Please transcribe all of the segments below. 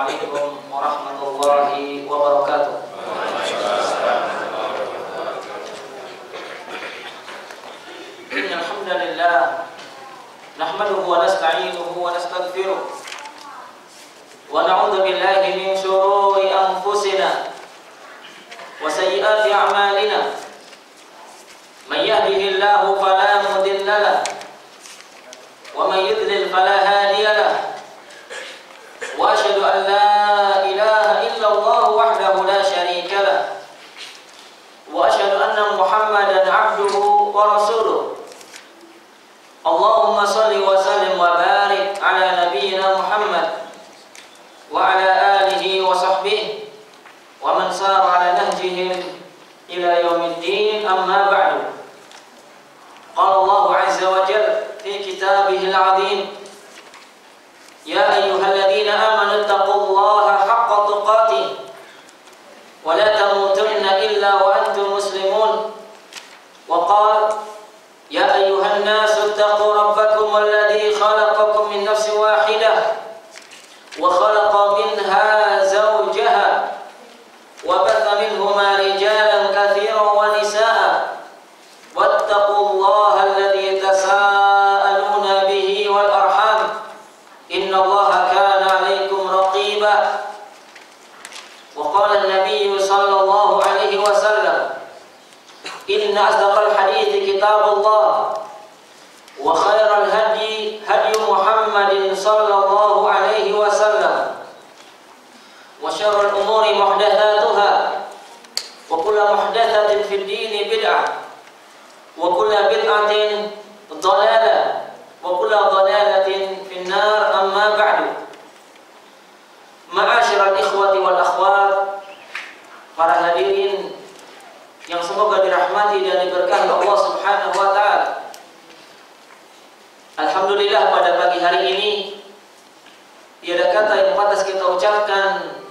Assalamualaikum warahmatullahi wabarakatuh. Alhamdulillah, nahmaduhu wa nasta'inuhu wa nastaghfiruh wa na'udzu billahi min shururi anfusina wa sayyiati a'malina. May yahdihillahu fala mudilla lahu wa may yudlil fala hadiya lahu. Wa asyhadu an la ilaha illallah wahdahu la syarika lah. Wa asyhadu anna Muhammadan 'abduhu wa rasuluh. Allahumma shalli wa sallim wa barik ala nabiyyina Muhammad wa ala alihi wa sahbihi wa man sara ala nahjihim ila yaumiddin, amma ba'du. Qala Allah 'azza wa jalla fi kitabihil 'azim, ya ayyuhalladzina amanu taqullaha haqqa tuqatih wa la tamutunna illa wa antum muslimun. Wa qala ya ayyuhan nasu ittaqu rabbakum alladzi khalaqakum min nafsin wahidah wa khalaqa minha zawjaha wa batha minhuma rijalan katsiran wa nisaa wattaqullaha alladzi tasaaluna bihi wal arham innallaha kana 'alaikum raqiba. Wa qala an-nabiy sallallahu alaihi wasallam, inna asdaqal hadithi kitabullah wa khairal hadi hadi Muhammadin sallallahu alaihi wasallam wa syarrul umuri muhdatsatuha wa kullu muhdatsatin fid dini bid'ah wa kullu bid'atin dhalalah wa kullu dhalalatin fin nar, amma ba'du. Ma'asyiral ikhwati wal akhwat, para hadirin yang semoga dirahmati dan diberkahi Allah Subhanahu wa taala. Alhamdulillah, pada pagi hari ini tiada kata yang pantas kita ucapkan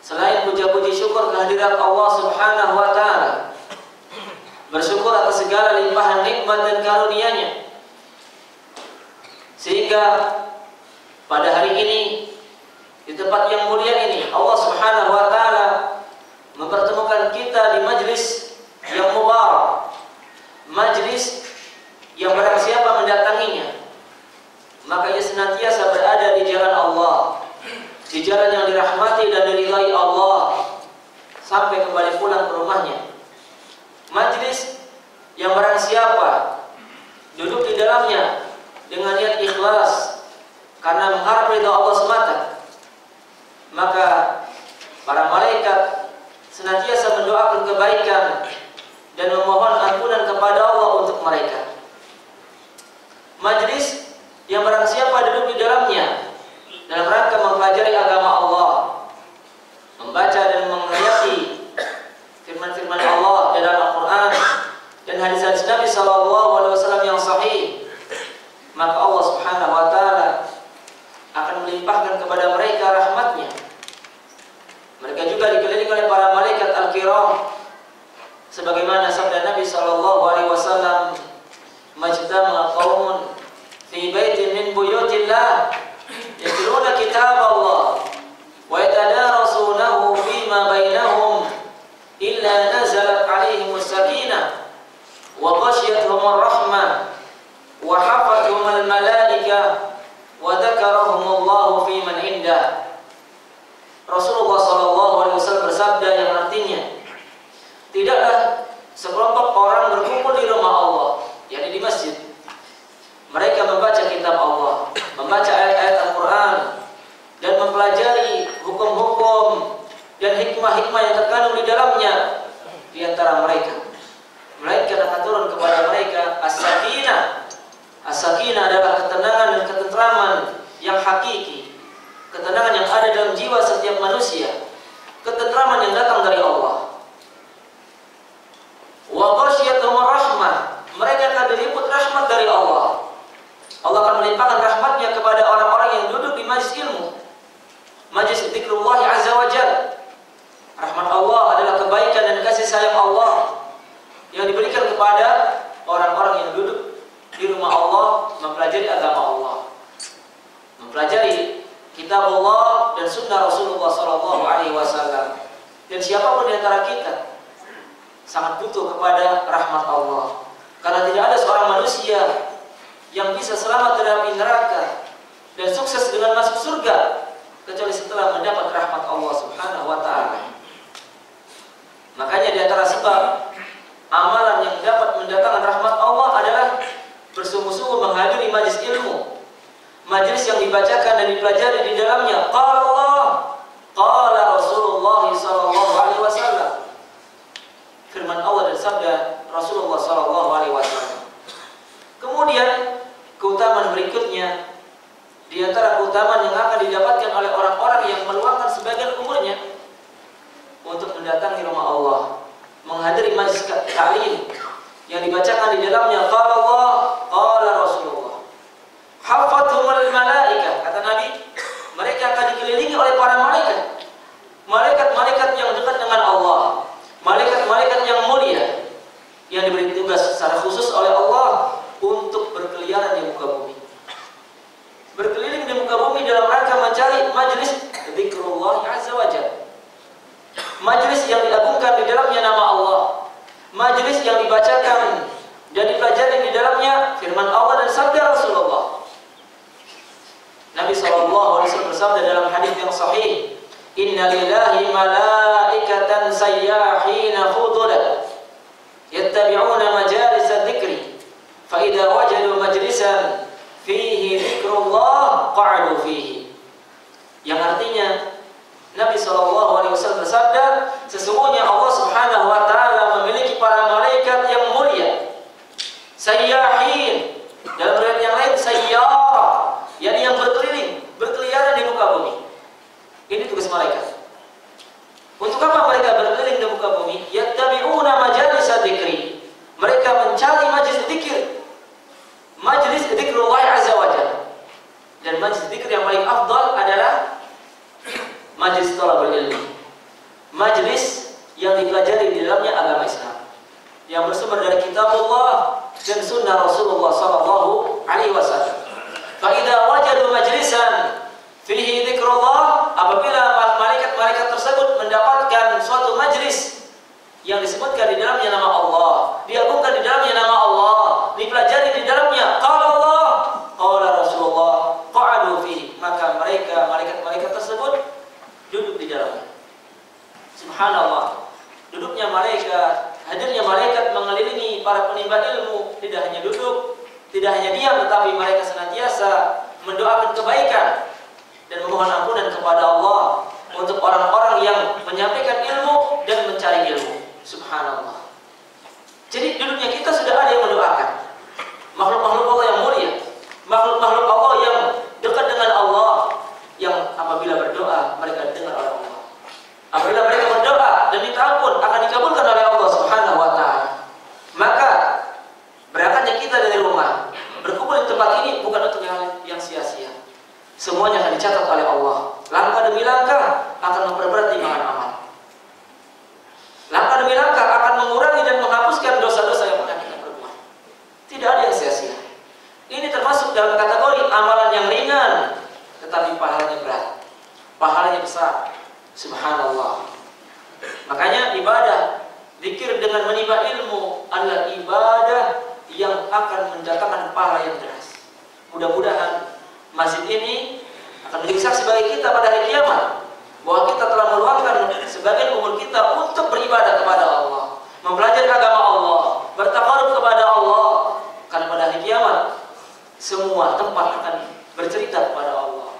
selain puja-puji syukur kehadirat Allah Subhanahu wa taala. Bersyukur atas segala limpahan nikmat dan karunia-Nya, sehingga pada hari ini di tempat yang mulia ini Allah Subhanahu wa taala mempertemukan kita di majlis yang mubarak, majlis yang barang siapa mendatanginya maka ia senantiasa berada di jalan Allah, di jalan yang dirahmati dan diridhai Allah sampai kembali pulang ke rumahnya. Majlis yang barang siapa duduk di dalamnya dengan niat ikhlas karena mengharap ridha Allah semata, maka para malaikat senantiasa mendoakan kebaikan dan memohon ampunan kepada Allah untuk mereka. Majlis yang barang siapa duduk di dalamnya dalam rangka mempelajari agama Allah, membaca dan menghayati firman-firman Allah dalam Al-Quran dan hadis-hadis Nabi SAW yang sahih, maka Allah Subhanahu wa taala akan melimpahkan kepada mereka rahmatnya. Mereka juga dikelilingi oleh para malaikat al-kiram, sebagaimana sabda Nabi SAW, majtama'a qaumun fi baitin min buyutillah yatluna kitab Allah wa yatadarasunahu fima bainahum illa nazalat alaihimus sakinah wa ghasyiyatuhumur rahmah wa hafathumul malaikah wa dzakarahumullahu fi man indah. Rasulullah SAW bersabda yang artinya, tidaklah sekelompok orang berkumpul di rumah Allah, yakni di masjid. Mereka membaca kitab Allah, membaca ayat-ayat Al-Quran dan mempelajari hukum-hukum dan hikmah-hikmah yang terkandung di dalamnya. Di antara mereka, melainkan akan turun kepada mereka as-sakinah. As-sakinah adalah ketenangan dan ketentraman yang hakiki, ketenangan yang ada dalam jiwa setiap manusia, ketentraman yang datang dari Allah. Wa ghasyiyatuhumur rahmah, mereka akan diliput rahmat dari Allah. Allah akan melimpahkan rahmatnya kepada orang-orang yang duduk di majlis ilmu, majlis zikrullah azza wa jalla. Rahmat Allah adalah kebaikan dan kasih sayang Allah yang diberikan kepada orang-orang yang duduk di rumah Allah mempelajari agama Allah, mempelajari kitab Allah dan sunnah Rasulullah Sallallahu Alaihi Wasallam. Dan siapapun di antara kita sangat butuh kepada rahmat Allah, karena tidak ada seorang manusia yang bisa selamat dari api neraka dan sukses dengan masuk surga kecuali setelah mendapat rahmat Allah Subhanahu wa taala. Makanya di antara sebab amalan yang dapat mendatangkan rahmat Allah adalah bersungguh-sungguh menghadiri majelis ilmu, majelis yang dibacakan dan dipelajari di dalamnya qala Allah, qala Rasulullah sallallahu alaihi wasallam. Firman Allah dan sabda Rasulullah sallallahu alaihi wasallam. Kemudian keutamaan berikutnya, di antara keutamaan yang akan didapatkan oleh orang-orang yang meluangkan sebagian umurnya untuk mendatangi rumah Allah, menghadiri majelis ta'lim yang dibacakan di dalamnya qala Allah, qala Rasulullah. Hafathumul malaikah, kata Nabi, mereka akan dikelilingi oleh para malaikat. Malaikat-malaikat yang dekat dengan Allah, malaikat-malaikat yang mulia, yang diberi tugas secara khusus oleh Allah untuk berkeliaran di muka bumi, berkeliling di muka bumi dalam rangka mencari majelis zikrullah azza wa jalla, majelis yang diagungkan di dalamnya nama Allah, majelis yang dibacakan dan dipelajari di dalamnya firman Allah dan sabda Rasulullah. Nabi SAW bersabda dalam hadis yang sahih, Inna lillahi malaikatan sayyahina fudulan yattabi'una majalis dzikri fa idza wajadu majlisan fihi dzikrullah qa'adu fihi. Yang artinya Nabi SAW bersabda, sesungguhnya Allah Subhanahu wa taala memiliki para malaikat yang mulia, sayyahin, dalam riwayat yang lain sayyara, yakni yang berkeliaran di muka bumi. Ini tugas malaikat. Untuk apa mereka berkeliling di muka bumi? Yattabi'una majalis dzikri. Mereka mencari majelis zikir, majelis zikrullah azza wa jalla. Dan majelis zikir yang paling afdal adalah majelis thalabul ilmi, majelis yang dipelajari di dalamnya agama Islam, yang bersumber dari kitabullah dan sunnah Rasulullah sallallahu alaihi wasallam. Fa idza wajadu majlisan fihi dzikrullah, apabila malaikat-malaikat tersebut mendapatkan suatu majlis yang disebutkan di dalamnya nama Allah, diagungkan di dalamnya nama Allah, dipelajari di dalamnya qala Allah, qala Rasulullah, qa'adu fihi, maka mereka malaikat-malaikat tersebut duduk di dalamnya. Subhanallah, duduknya malaikat, hadirnya malaikat mengelilingi para penimba ilmu, tidak hanya duduk, tidak hanya diam, tetapi mereka senantiasa mendoakan kebaikan dan memohon ampunan kepada Allah untuk orang-orang yang menyampaikan ilmu dan mencari ilmu. Subhanallah. Jadi duduknya kita sudah ada yang mendoakan makhluk-makhluk Allah yang mulia, makhluk-makhluk Allah yang dekat dengan Allah, yang apabila berdoa mereka dengar oleh Allah. Apabila mereka berdoa dan minta ampun akan dikabulkan oleh Allah Subhanahu wa taala. Maka berangkatnya kita dari rumah berkumpul di tempat ini bukan untuk yang sia-sia. Semuanya akan dicatat oleh Allah. Langkah demi langkah akan memperberat timbangan amal. Langkah demi langkah akan mengurangi dan menghapuskan dosa-dosa yang pernah kita perbuat. Tidak ada yang sia-sia. Ini termasuk dalam kategori amalan yang ringan, tetapi pahalanya berat, pahalanya besar. Subhanallah. Makanya ibadah zikir dengan menimba ilmu adalah ibadah yang akan mendatangkan pahala yang deras. Mudah-mudahan masjid ini akan menjadi saksi bagi kita pada hari kiamat bahwa kita telah meluangkan sebagian umur kita untuk beribadah kepada Allah, mempelajari agama Allah, bertaqarrub kepada Allah. Karena pada hari kiamat semua tempat akan bercerita kepada Allah.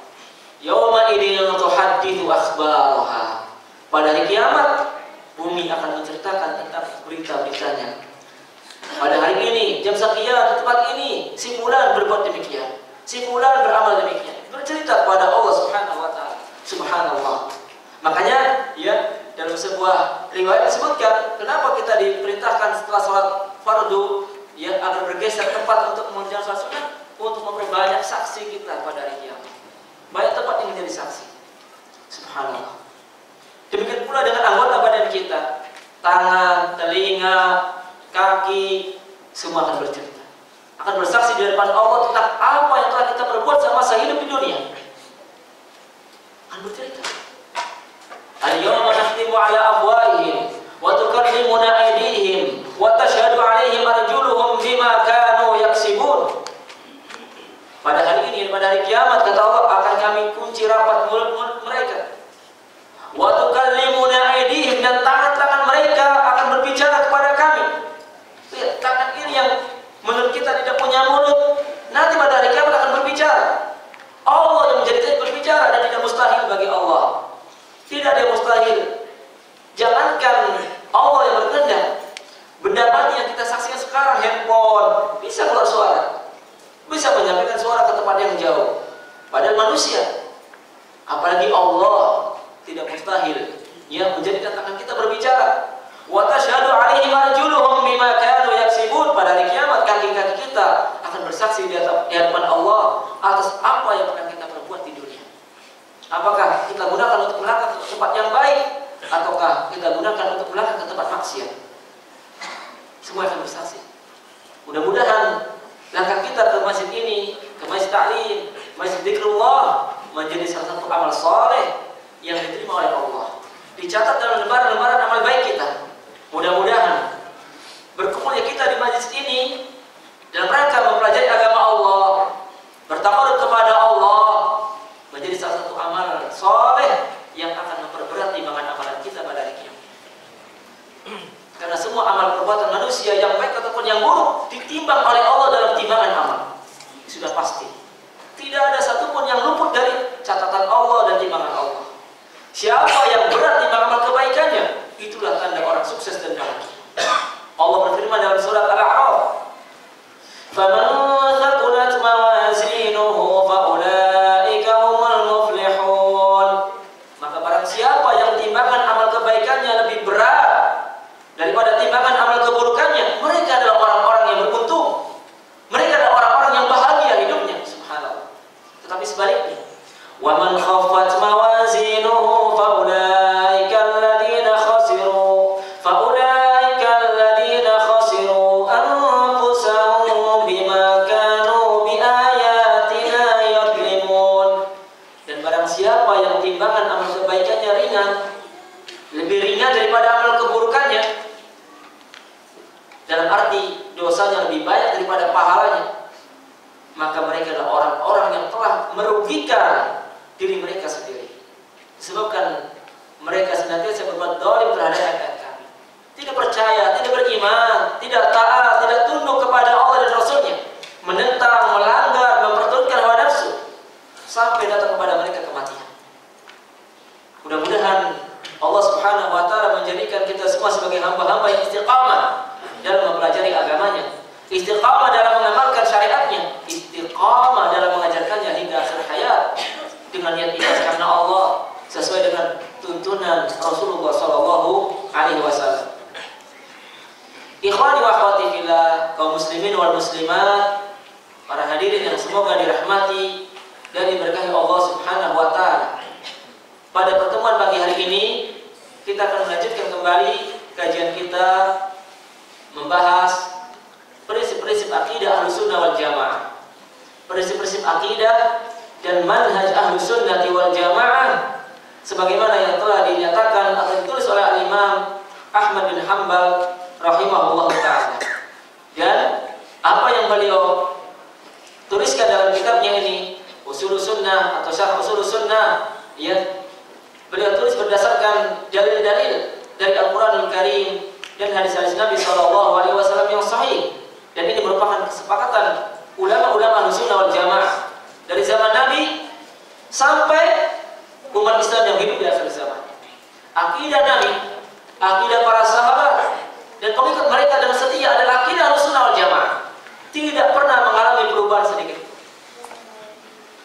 Yauma idzin tuhadditsu akhbaraha. Pada hari kiamat bumi akan menceritakan tentang berita-beritanya. Pada hari ini, jam sekian di tempat ini, si fulan berbuat demikian, si fulan beramal demikian. Bercerita kepada Allah Subhanahu wa taala. Subhanallah. Makanya ya dalam sebuah riwayat disebutkan kenapa kita diperintahkan setelah sholat fardu ya agar bergeser tempat untuk mengerjakan sholat sunnah, untuk memperbanyak saksi kita pada hari kiamat. Banyak tempat yang menjadi saksi. Subhanallah. Demikian pula dengan anggota badan kita, tangan, telinga, kaki, semua akan bercerita, akan bersaksi di depan Allah tentang apa yang telah kita perbuat semasa hidup di dunia. Akan akan bercerita. Al-yawma nakhtimu ala afwahihim wa tukallimuna aydihim wa tashhadu 'alaihim arjuluhum bima kanu yaksibun. Pada hari ini, pada hari kiamat, kata Allah, akan kami kunci rapat mulut-mulut mereka. Wa tukallimuna aydihim, dan tangan-tangan mereka akan berbicara kepada kami. Lihat, tangan ini yang menurut kita tidak punya mulut, nanti pada hari kiamat akan berbicara. Allah yang menjadikan berbicara, dan tidak mustahil bagi Allah. Tidak ada yang mustahil. Jangankan Allah yang berkehendak, benda mati yang kita saksikan sekarang, handphone, bisa keluar suara, bisa menyampaikan suara ke tempat yang jauh. Padahal manusia, apalagi Allah, tidak mustahil yang menjadikan tangan kita berbicara. Wa tashhadu 'alaihim arjuluhum bima kanu yaksibun. Pada hari kiamat kaki-kaki kita akan bersaksi di hadapan Allah atas apa yang pernah kita perbuat di dunia. Apakah kita gunakan untuk melangkah ke tempat yang baik, ataukah kita gunakan untuk melangkah ke tempat maksiat? Semua akan bersaksi. Mudah-mudahan langkah kita ke masjid ini, ke masjid ta'lim, masjid zikrullah, menjadi salah satu amal soleh yang diterima oleh Allah, dicatat dalam lembaran-lembaran amal baik kita. Mudah-mudahan berkumpulnya kita di majlis ini dalam rangka mempelajari agama Allah, bertakarub kepada Allah, menjadi salah satu amal soleh yang akan memperberat timbangan amalan kita pada hari kiamat. Karena semua amal perbuatan manusia yang baik ataupun yang buruk ditimbang oleh Allah dalam timbangan amal. Sudah pasti. Tidak ada satupun yang luput dari catatan Allah dan timbangan Allah. Siapa yang berat timbang amal kebaikannya, itulah tanda orang sukses dan bahagia. Allah berfirman dalam surat Al-A'raf, "Faman thaqulat mawazinuhu faulaika humul muflihun." Maka barang siapa yang timbangan amal kebaikannya lebih berat daripada timbangan amal keburukannya, mereka adalah orang-orang yang beruntung. Mereka adalah orang-orang yang bahagia hidupnya. Subhanallah. Tetapi sebaliknya, wa man khaffat mawazinuhu faulaika alladziina khasiru anfusahum bima kanu biayatina yadhlimun. Dan barang siapa yang timbangan amal kebaikannya ringan, lebih ringan daripada amal keburukannya, dalam arti dosanya lebih banyak daripada pahalanya, maka mereka adalah orang-orang yang telah merugikan diri mereka sendiri. Disebabkan mereka senantiasa berbuat zalim terhadap ayat-ayat kami, tidak percaya, tidak beriman, tidak taat, tidak tunduk kepada Allah dan Rasulnya, menentang, melanggar, memperturutkan hawa nafsu, sampai datang kepada mereka kematian. Mudah-mudahan Allah Subhanahu wa ta'ala menjadikan kita semua sebagai hamba-hamba yang istiqamah dalam mempelajari agamanya, istiqamah dalam mengamalkan syariatnya, istiqamah dalam mengajarkannya hingga akhir hayat, dengan niat ikhlas karena Allah, sesuai dengan tuntunan Rasulullah Sallallahu Alaihi Wasallam. Ikhwani wa akhwati fillah, kaum muslimin wal muslimat, para hadirin yang semoga dirahmati dan diberkahi Allah Subhanahu wa ta'ala. Pada pertemuan pagi hari ini kita akan melanjutkan kembali kajian kita membahas prinsip-prinsip akidah Ahlussunnah wal Jamaah. Prinsip-prinsip akidah dan manhaj Ahlussunnah wal Jamaah sebagaimana yang telah dinyatakan atau ditulis oleh Al-Imam Ahmad bin Hanbal rahimahullah ta'ala. Dan apa yang beliau tuliskan dalam kitabnya ini, Ushulus Sunnah atau Syarh Ushulus Sunnah, ya, beliau tulis berdasarkan dalil-dalil dari Al-Quranul Karim dan hadis-hadis Nabi SAW yang sahih. Dan ini merupakan kesepakatan ulama-ulama Ahlussunnah wal Jamaah dari zaman Nabi sampai umat Islam yang hidup di akhir zaman. Akidah Nabi, akidah para sahabat dan pengikut mereka dan setia adalah akidah Ahlussunnah wal Jamaah. Tidak pernah mengalami perubahan sedikit.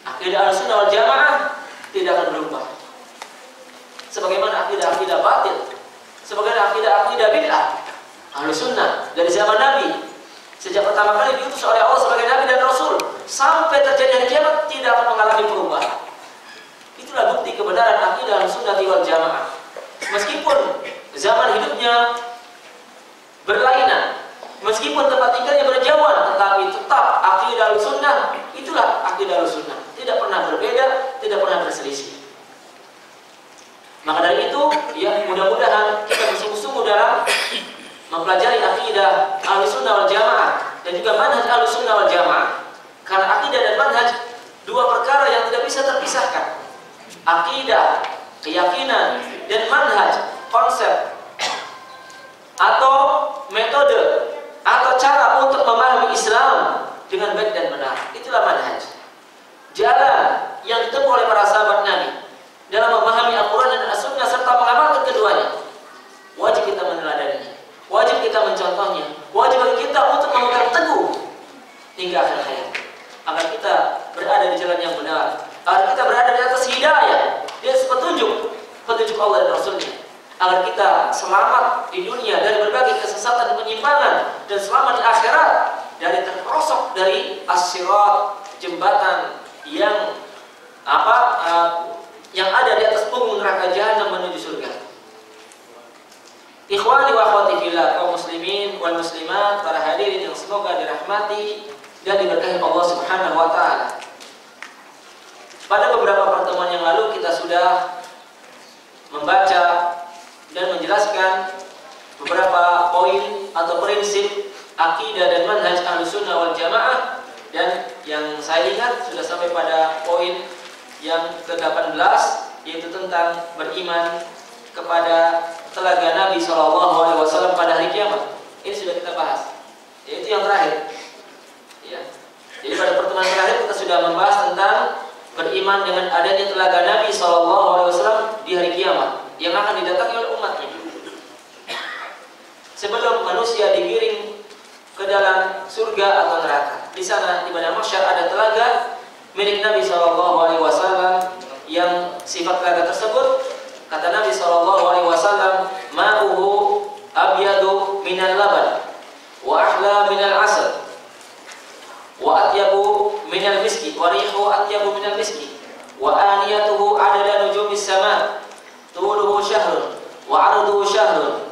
Akidah Ahlussunnah wal Jamaah tidak akan berubah. Sebagaimana akidah-akidah batil, sebagaimana akidah-akidah bid'ah, Ahlussunnah dari zaman Nabi, sejak pertama kali diutus oleh Allah sebagai Nabi dan Rasul, sampai terjadi hari kiamat tidak akan mengalami perubahan. Itulah bukti kebenaran akidah Ahlussunnah wal Jamaah. Meskipun zaman hidupnya berlainan, meskipun tempat tinggalnya berjauhan, tetapi tetap akidah Ahlussunnah itulah akidah Ahlussunnah. Tidak pernah berbeda, tidak pernah berselisih. Maka dari itu, ya mudah-mudahan kita bersungguh-sungguh dalam mempelajari akidah Ahlussunnah wal Jamaah dan juga manhaj Ahlussunnah wal Jamaah. Karena akidah dan manhaj dua perkara yang tidak bisa terpisahkan. Akidah, keyakinan, dan manhaj, konsep atau metode atau cara untuk memahami Islam dengan baik dan benar. Itulah manhaj. Jalan yang ditempuh oleh para sahabat Nabi dalam memahami Al-Quran dan As-Sunnah serta mengamalkan keduanya. Wajib kita meneladaninya, wajib kita mencontohnya, wajib bagi kita untuk memegang teguh hingga akhir hayat, agar kita berada di jalan yang benar, agar kita berada di atas hidayah, di atas petunjuk Allah dan Rasulnya, agar kita selamat di dunia dari berbagai kesesatan dan penyimpangan, dan selamat di akhirat dari terperosok dari as-sirat, jembatan yang ada di atas punggung neraka jahanam menuju surga. Ikhwani wa akhwati fillah, kaum muslimin wal muslimat, para hadirin yang semoga dirahmati dan diberkahi Allah Subhanahu wa taala. Pada beberapa pertemuan yang lalu kita sudah membaca dan menjelaskan beberapa poin atau prinsip akidah dan manhaj Ahlussunnah wal Jamaah, dan yang saya ingat sudah sampai pada poin yang ke-18, yaitu tentang beriman kepada telaga Nabi SAW pada hari kiamat. Ini sudah kita bahas, yaitu yang terakhir ya. Jadi pada pertemuan terakhir kita sudah membahas tentang beriman dengan adanya telaga Nabi SAW di hari kiamat yang akan didatangi oleh umatnya. Sebelum manusia digiring ke dalam surga atau neraka, di sana di padang mahsyar ada telaga milik Nabi SAW yang sifat telaga tersebut, kata Nabi SAW, ma'uhu abyadu minal laban wa ahla minal asal wa atyabu minal miski wa rihu atyabu minal miski wa aniyatuhu adada nujumis sama tuluhu syahrun wa arduhu syahrun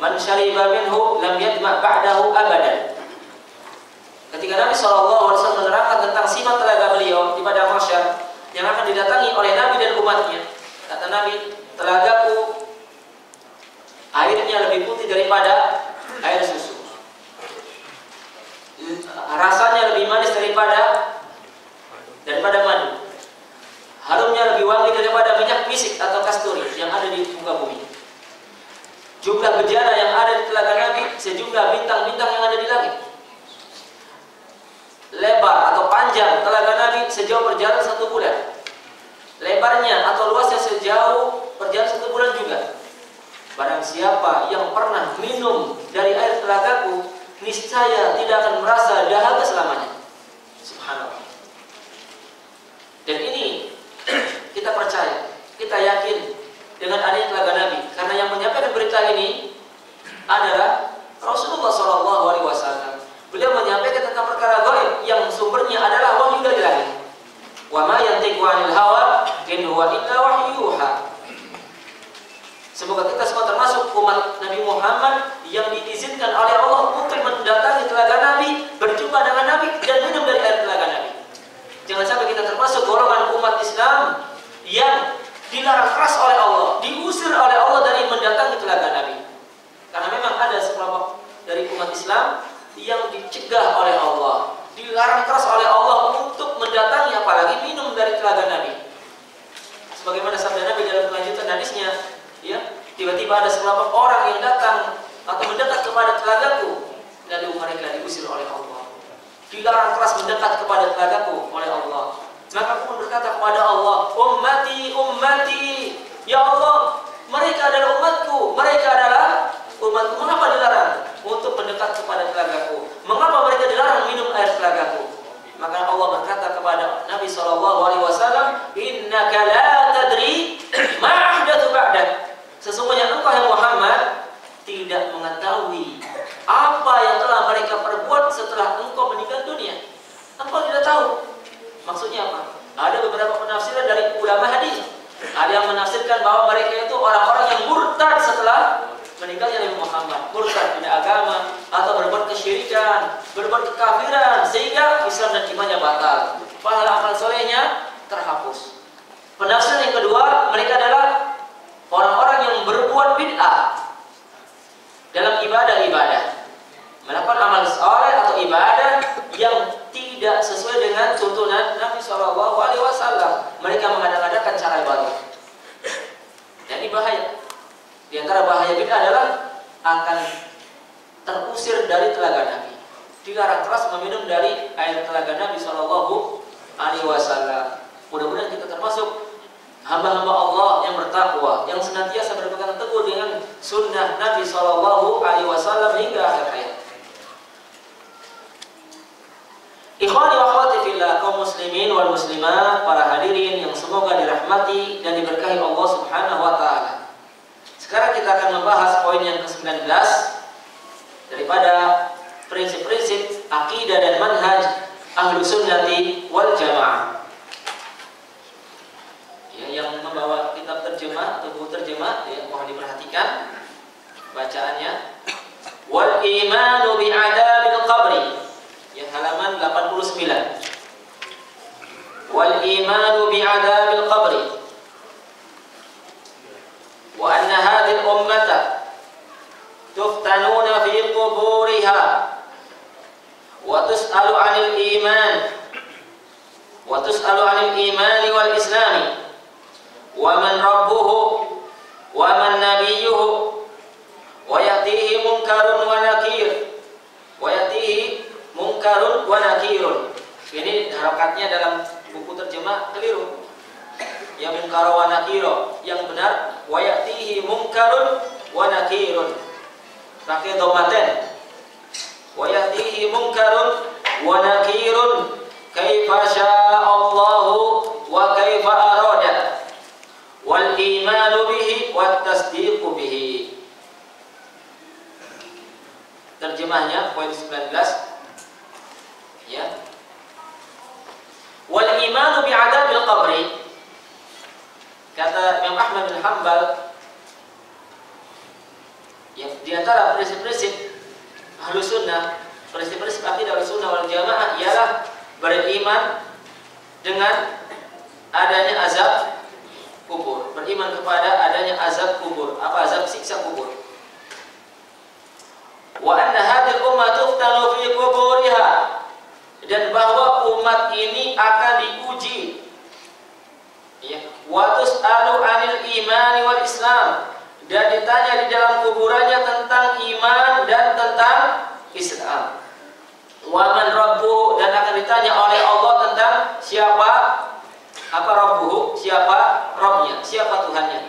man syariba minhu lam yadma' ba'dahu abadan. Ketika Nabi SAW menerangkan tentang sifat telaga beliau di padang mahsyar yang akan didatangi oleh Nabi dan umatnya, kata Nabi, telagaku airnya lebih putih daripada air susu, rasanya lebih manis daripada madu, harumnya lebih wangi daripada minyak misik atau kasturi yang ada di muka bumi. Jumlah bejana yang ada di telaga Nabi sejumlah bintang-bintang yang ada di langit. Lebar atau panjang telaga Nabi sejauh perjalanan 1 bulan. Lebarnya atau luasnya sejauh perjalanan 1 bulan juga. Barang siapa yang pernah minum dari air telagaku, niscaya tidak akan merasa dahaga selamanya. Subhanallah. Dan ini kita percaya, kita yakin dengan adanya telaga Nabi, karena yang menyampaikan berita ini adalah Rasulullah SAW. Beliau menyampaikan tentang perkara gaib yang sumbernya adalah wahyu dari langit. Wa ma yantiqu 'anil hawa in huwa illa wahyuha. Semoga kita semua termasuk umat Nabi Muhammad yang diizinkan oleh Allah untuk mendatangi telaga Nabi, berjumpa dengan Nabi dan minum dari air telaga Nabi. Jangan sampai kita termasuk golongan umat Islam yang dilarang keras oleh Allah, diusir oleh Allah dari mendatangi telaga Nabi. Karena memang ada sekelompok dari umat Islam yang dicegah oleh Allah, dilarang keras oleh Allah untuk mendatangi apalagi minum dari telaga Nabi. Sebagaimana sabda Nabi dalam kelanjutan hadisnya, ya, tiba-tiba ada sekelompok orang yang datang atau mendekat kepada telagaku, lalu mereka diusir oleh Allah. Dilarang keras mendekat kepada telagaku oleh Allah. Maka aku pun berkata kepada Allah, ummati, ummati, ya Allah, mereka adalah umatku, mereka adalah umatku. Mengapa dilarang untuk mendekat kepada telagaku? Mengapa mereka dilarang minum air telagaku? Maka Allah berkata kepada Nabi SAW, innaka la tadri ma ahdatsu ba'dak. Sesungguhnya engkau yang Muhammad tidak mengetahui apa yang telah mereka perbuat setelah engkau meninggal dunia. Engkau tidak tahu. Maksudnya apa? Ada beberapa penafsiran dari ulama hadis. Ada yang menafsirkan bahwa mereka itu orang-orang yang murtad setelah meninggalnya Nabi Muhammad, murtad dari agama atau berbuat kesyirikan, berbuat kekafiran sehingga Islam dan imannya batal, pahala amal solehnya terhapus. Penafsiran yang kedua, mereka adalah bahaya. Di antara bahaya bid'ah adalah akan terusir dari telaga Nabi. Dilarang keras meminum dari air telaga Nabi Shallallahu Alaihi Wasallam. Mudah-mudahan kita termasuk hamba-hamba Allah yang bertakwa, yang senantiasa berpegang teguh dengan sunnah Nabi Shallallahu Alaihi Wasallam hingga akhir hayat. Ikhwani wa akhwati fillah, kaum muslimin wal muslimat, para hadirin yang semoga dirahmati dan diberkahi Allah Subhanahu wa taala. Sekarang kita akan membahas poin yang ke-19 daripada prinsip-prinsip akidah dan manhaj Ahlus Sunnati wal Jamaah. Ya, yang membawa kitab terjemah atau buku terjemah, ya, mohon diperhatikan bacaannya. Wal imanu bi adabil qabri, ya, halaman 89. Wal imanu bi adabil qabri wa anna hadhihi ummata tuftanuna fi quburiha wa tus'alu 'anil iman wa tus'alu 'anil imani wal islami wa man rabbuhu wa man nabiyyuhu wa yatihi munkarun wa nakir wa yatihi munkarun wa nakirun. Ini harakatnya dalam buku terjemah keliru. Ya, munkar wa nakiro, yang benar wa yatihi munkarun wa nakirun. Pakai dhammaten. Wa yatihi munkarun wa nakirun kaifa syaa Allahu wa kaifa arada. Wal imanu bihi wat tasdiqu bihi. Terjemahnya poin 19. Ya. Wal imanu bi adabil qabri, kata Imam Ahmad bin Hanbal, yang di antara prinsip-prinsip Ahlus Sunnah, prinsip-prinsip akidah Ahlus Sunnah wal Jamaah ialah beriman dengan adanya azab kubur, beriman kepada adanya azab kubur. Apa azab? Siksa kubur. Wa anna hadhihi ummah tuftanu fi quburiha, dan bahwa umat ini akan diuji, ya, wa tus'alu 'anil imani wal islam, dan ditanya di dalam kuburannya tentang iman dan tentang Islam. Wa man rabbuhu, dan akan ditanya oleh Allah tentang siapa apa rabbuhu, siapa Rabbnya, siapa Tuhannya,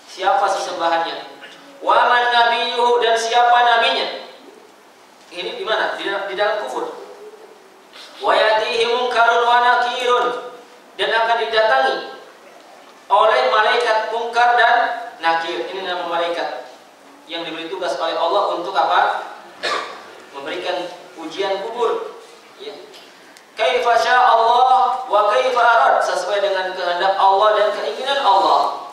siapa sesembahannya. Wa man nabiyyuhu, dan siapa nabinya. Ini di mana? Di dalam kubur. Wa yatihi munkarun wa nakirun, dan akan didatangi oleh malaikat munkar dan nakir. Ini nama malaikat yang diberi tugas oleh Allah untuk apa? Memberikan ujian kubur. Ya. Kaifa syaa Allah wa kaifa arad, sesuai dengan kehendak Allah dan keinginan Allah.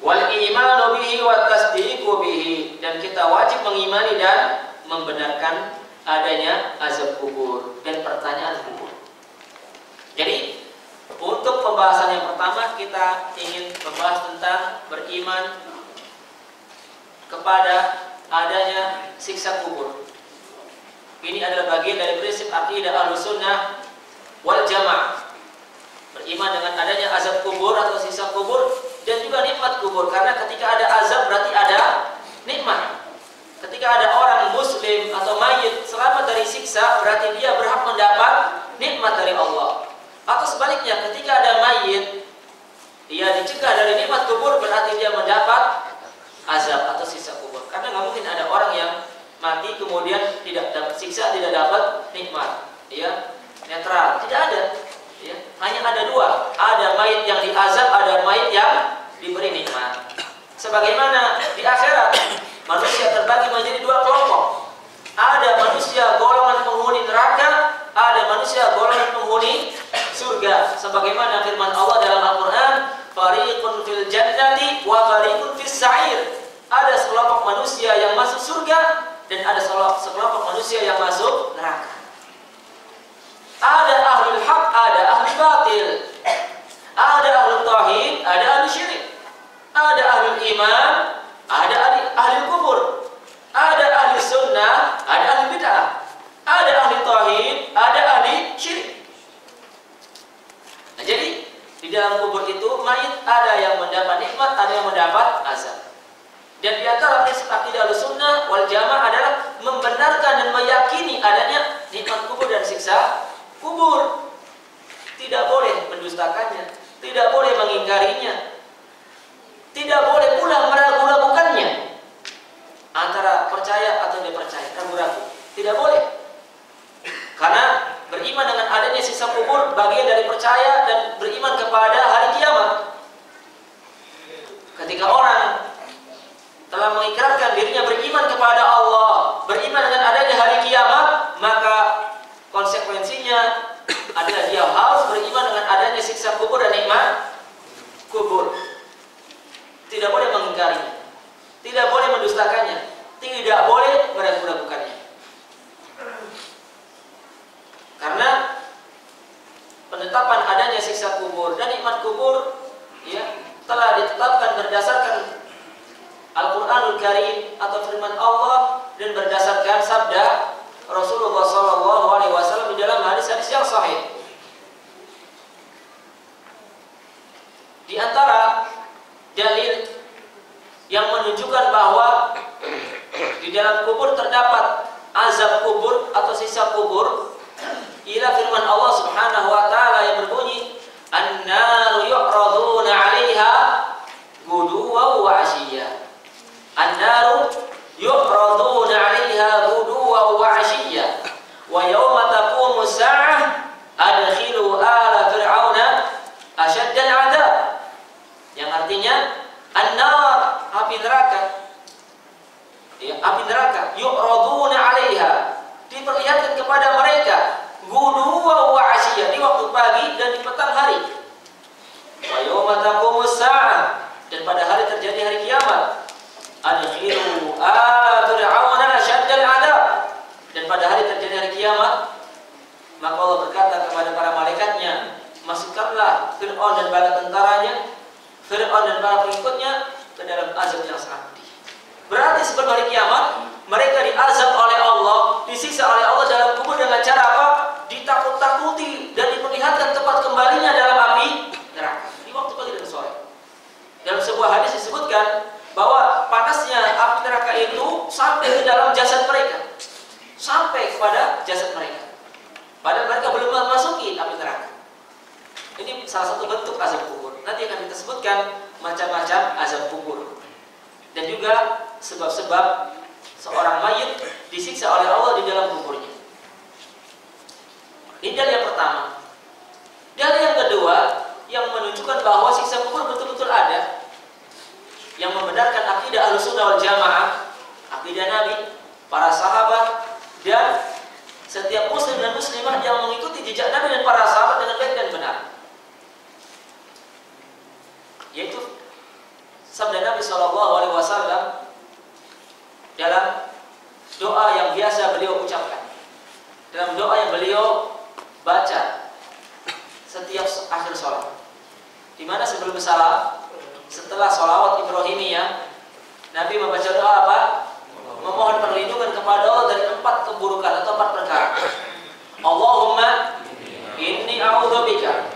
Wal imanu bihi wat tasdiqu bihi, dan kita wajib mengimani dan membenarkan adanya azab kubur dan pertanyaan kubur. Jadi untuk pembahasan yang pertama kita ingin membahas tentang beriman kepada adanya siksa kubur. Ini adalah bagian dari prinsip akidah Ahlus Sunnah wal Jamaah. Beriman dengan adanya azab kubur atau siksa kubur dan juga nikmat kubur, karena ketika ada azab berarti ada nikmat. Ketika ada orang muslim atau mayit selamat dari siksa, berarti dia berhak mendapat nikmat dari Allah. Atau sebaliknya, ketika ada mayit dia dicegah dari nikmat kubur, berarti dia mendapat azab atau siksa kubur. Karena nggak mungkin ada orang yang mati kemudian tidak dapat siksa, tidak dapat nikmat. Ya, netral, tidak ada. Ya, hanya ada dua, ada mayit yang diazab, ada mayit yang diberi nikmat. Sebagaimana di akhirat manusia terbagi menjadi dua kelompok. Ada manusia golongan penghuni neraka, ada manusia golongan penghuni surga. Sebagaimana firman Allah dalam Al-Quran, fariqun fil jannati wa fariqun fis sa'ir. Ada sekelompok manusia yang masuk surga dan ada sekelompok manusia yang masuk neraka. Ada ahlul haq, ada ahli batil. Ada ahlul tauhid, ada ahli syirik. Ada ahlul iman, ada ahli kubur. Ada ahli sunnah, ada ahli bid'ah. Ada ahli tauhid, ada ahli syirik. Nah, jadi di dalam kubur itu mayit ada yang mendapat nikmat, ada yang mendapat Dan di antara prinsip akidah Ahlussunnah wal Jamaah adalah membenarkan dan meyakini adanya nikmat kubur dan siksa kubur. Tidak boleh mendustakannya, tidak boleh mengingkarinya, tidak boleh pula meragu-ragukannya. Antara percaya atau tidak percaya, ragu-ragu. Tidak boleh. Karena beriman dengan adanya siksa kubur bagian dari percaya dan beriman kepada hari kiamat. Ketika orang telah mengikrarkan dirinya beriman kepada Allah, beriman dengan adanya hari kiamat, maka konsekuensinya adalah dia harus beriman dengan adanya siksa kubur dan nikmat kubur. Tidak boleh mengingkarinya, tidak boleh mendustakannya, tidak boleh meragu-ragukannya. Karena penetapan adanya siksa kubur dan nikmat kubur telah ditetapkan berdasarkan Al-Quranul Karim atau firman Allah dan berdasarkan sabda Rasulullah SAW di dalam hadis-hadis yang sahih. Di antara dalil yang menunjukkan bahwa di dalam kubur terdapat azab kubur atau siksa kubur ialah firman Allah Subhanahu wa taala yang berbunyi, "An-naru yu'raduna 'alaiha ghuduwan wa 'ashiyya." An-naru yu'raduna 'alaiha ghuduwan wa 'ashiyya wa yawma taqumu as-sa'ah adkhilu ala fir'auna ashadda al-'adab. Yang artinya an-nar, api neraka. Api neraka yu'raduna 'alaiha, diperlihatkan kepada mereka ghuduwan wa 'ashiyya, di waktu pagi dan di petang hari. Wa yawma taqumu as-sa'ah, dan pada hari terjadi hari kiamat. Adkhilu ala fir'auna asyaddal 'adab, dan pada hari terjadi hari kiamat, maka Allah berkata kepada para malaikatnya, masukkanlah Fir'aun dan bala tentaranya, Fir'aun dan bala pengikutnya ke dalam azab yang sangat pedih. Berarti sebelum hari kiamat mereka diazab oleh Allah, disiksa oleh Allah dalam kubur dengan cara apa? Ditakut-takuti dan diperlihatkan tempat kembalinya dalam api neraka di waktu pagi dan sore. Dalam sebuah hadis disebutkan bahwa panasnya api neraka itu sampai ke dalam jasad mereka, sampai kepada jasad mereka, padahal mereka belum memasuki api neraka. Ini salah satu bentuk azab kubur. Nanti akan kita sebutkan macam-macam azab kubur dan juga sebab-sebab seorang mayit disiksa oleh Allah di dalam kuburnya. Ini dalil yang pertama. Dalil yang kedua yang menunjukkan bahwa siksa kubur betul-betul ada, yang membenarkan akidah Ahlussunnah wal Jamaah, akidah Nabi, para sahabat, dan setiap muslim dan muslimah yang mengikuti jejak Nabi dan para sahabat dengan baik dan benar. Yaitu sabda Nabi SAW dalam doa yang biasa beliau ucapkan, dalam doa yang beliau baca setiap akhir sholat, di mana sebelum salam, setelah sholawat Ibrahimiyah, Nabi membaca doa apa? Memohon perlindungan kepada Allah dari 4 keburukan atau 4 perkara. Allahumma inni a'udzubika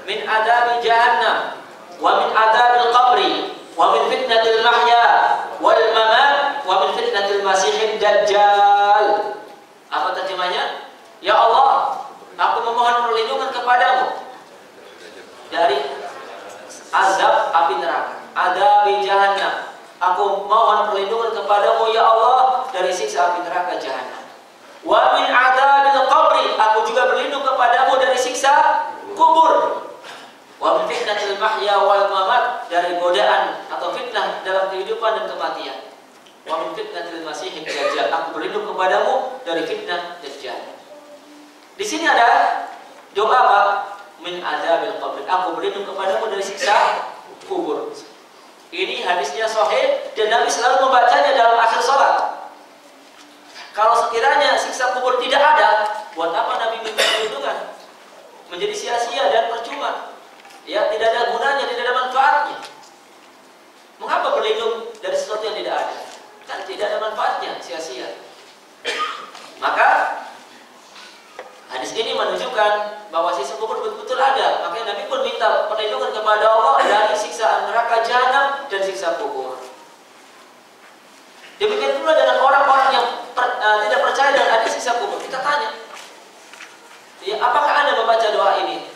min adabi jahannam wa min adabil qabri wa min fitnatil mahya wal mamat wa min fitnatil masihid dajjal. Apa terjemahnya? Ya Allah, aku memohon perlindungan kepadamu dari azab api neraka, adabi jahannam. Aku mohon perlindungan kepadamu ya Allah dari siksa api neraka jahannam. Wa min adabil qabri, aku juga berlindung kepadamu dari siksa kubur. Wa min fitnatil mahya wal mamat, dari godaan atau fitnah dalam kehidupan dan kematian. Wa min fitnatil masihid dajjal, aku berlindung kepadamu dari fitnah dajjal. Di sini ada doa apa? Min adabil qabr, aku berlindung kepadamu dari siksa kubur. Ini hadisnya sahih dan Nabi selalu membacanya dalam akhir salat. Kalau sekiranya siksa kubur tidak ada, buat apa Nabi minta perlindungan? Menjadi sia-sia dan percuma. Ya, tidak ada gunanya, tidak ada manfaatnya. Mengapa berlindung dari sesuatu yang tidak ada? Kan tidak ada manfaatnya, sia-sia. Maka hadis ini menunjukkan bahwa siksa kubur betul-betul ada. Makanya Nabi pun minta perlindungan kepada Allah dari siksa neraka jahanam dan siksa kubur. Demikian pula dengan orang-orang yang tidak percaya dan ada siksa kubur. Kita tanya, ya, apakah Anda membaca doa ini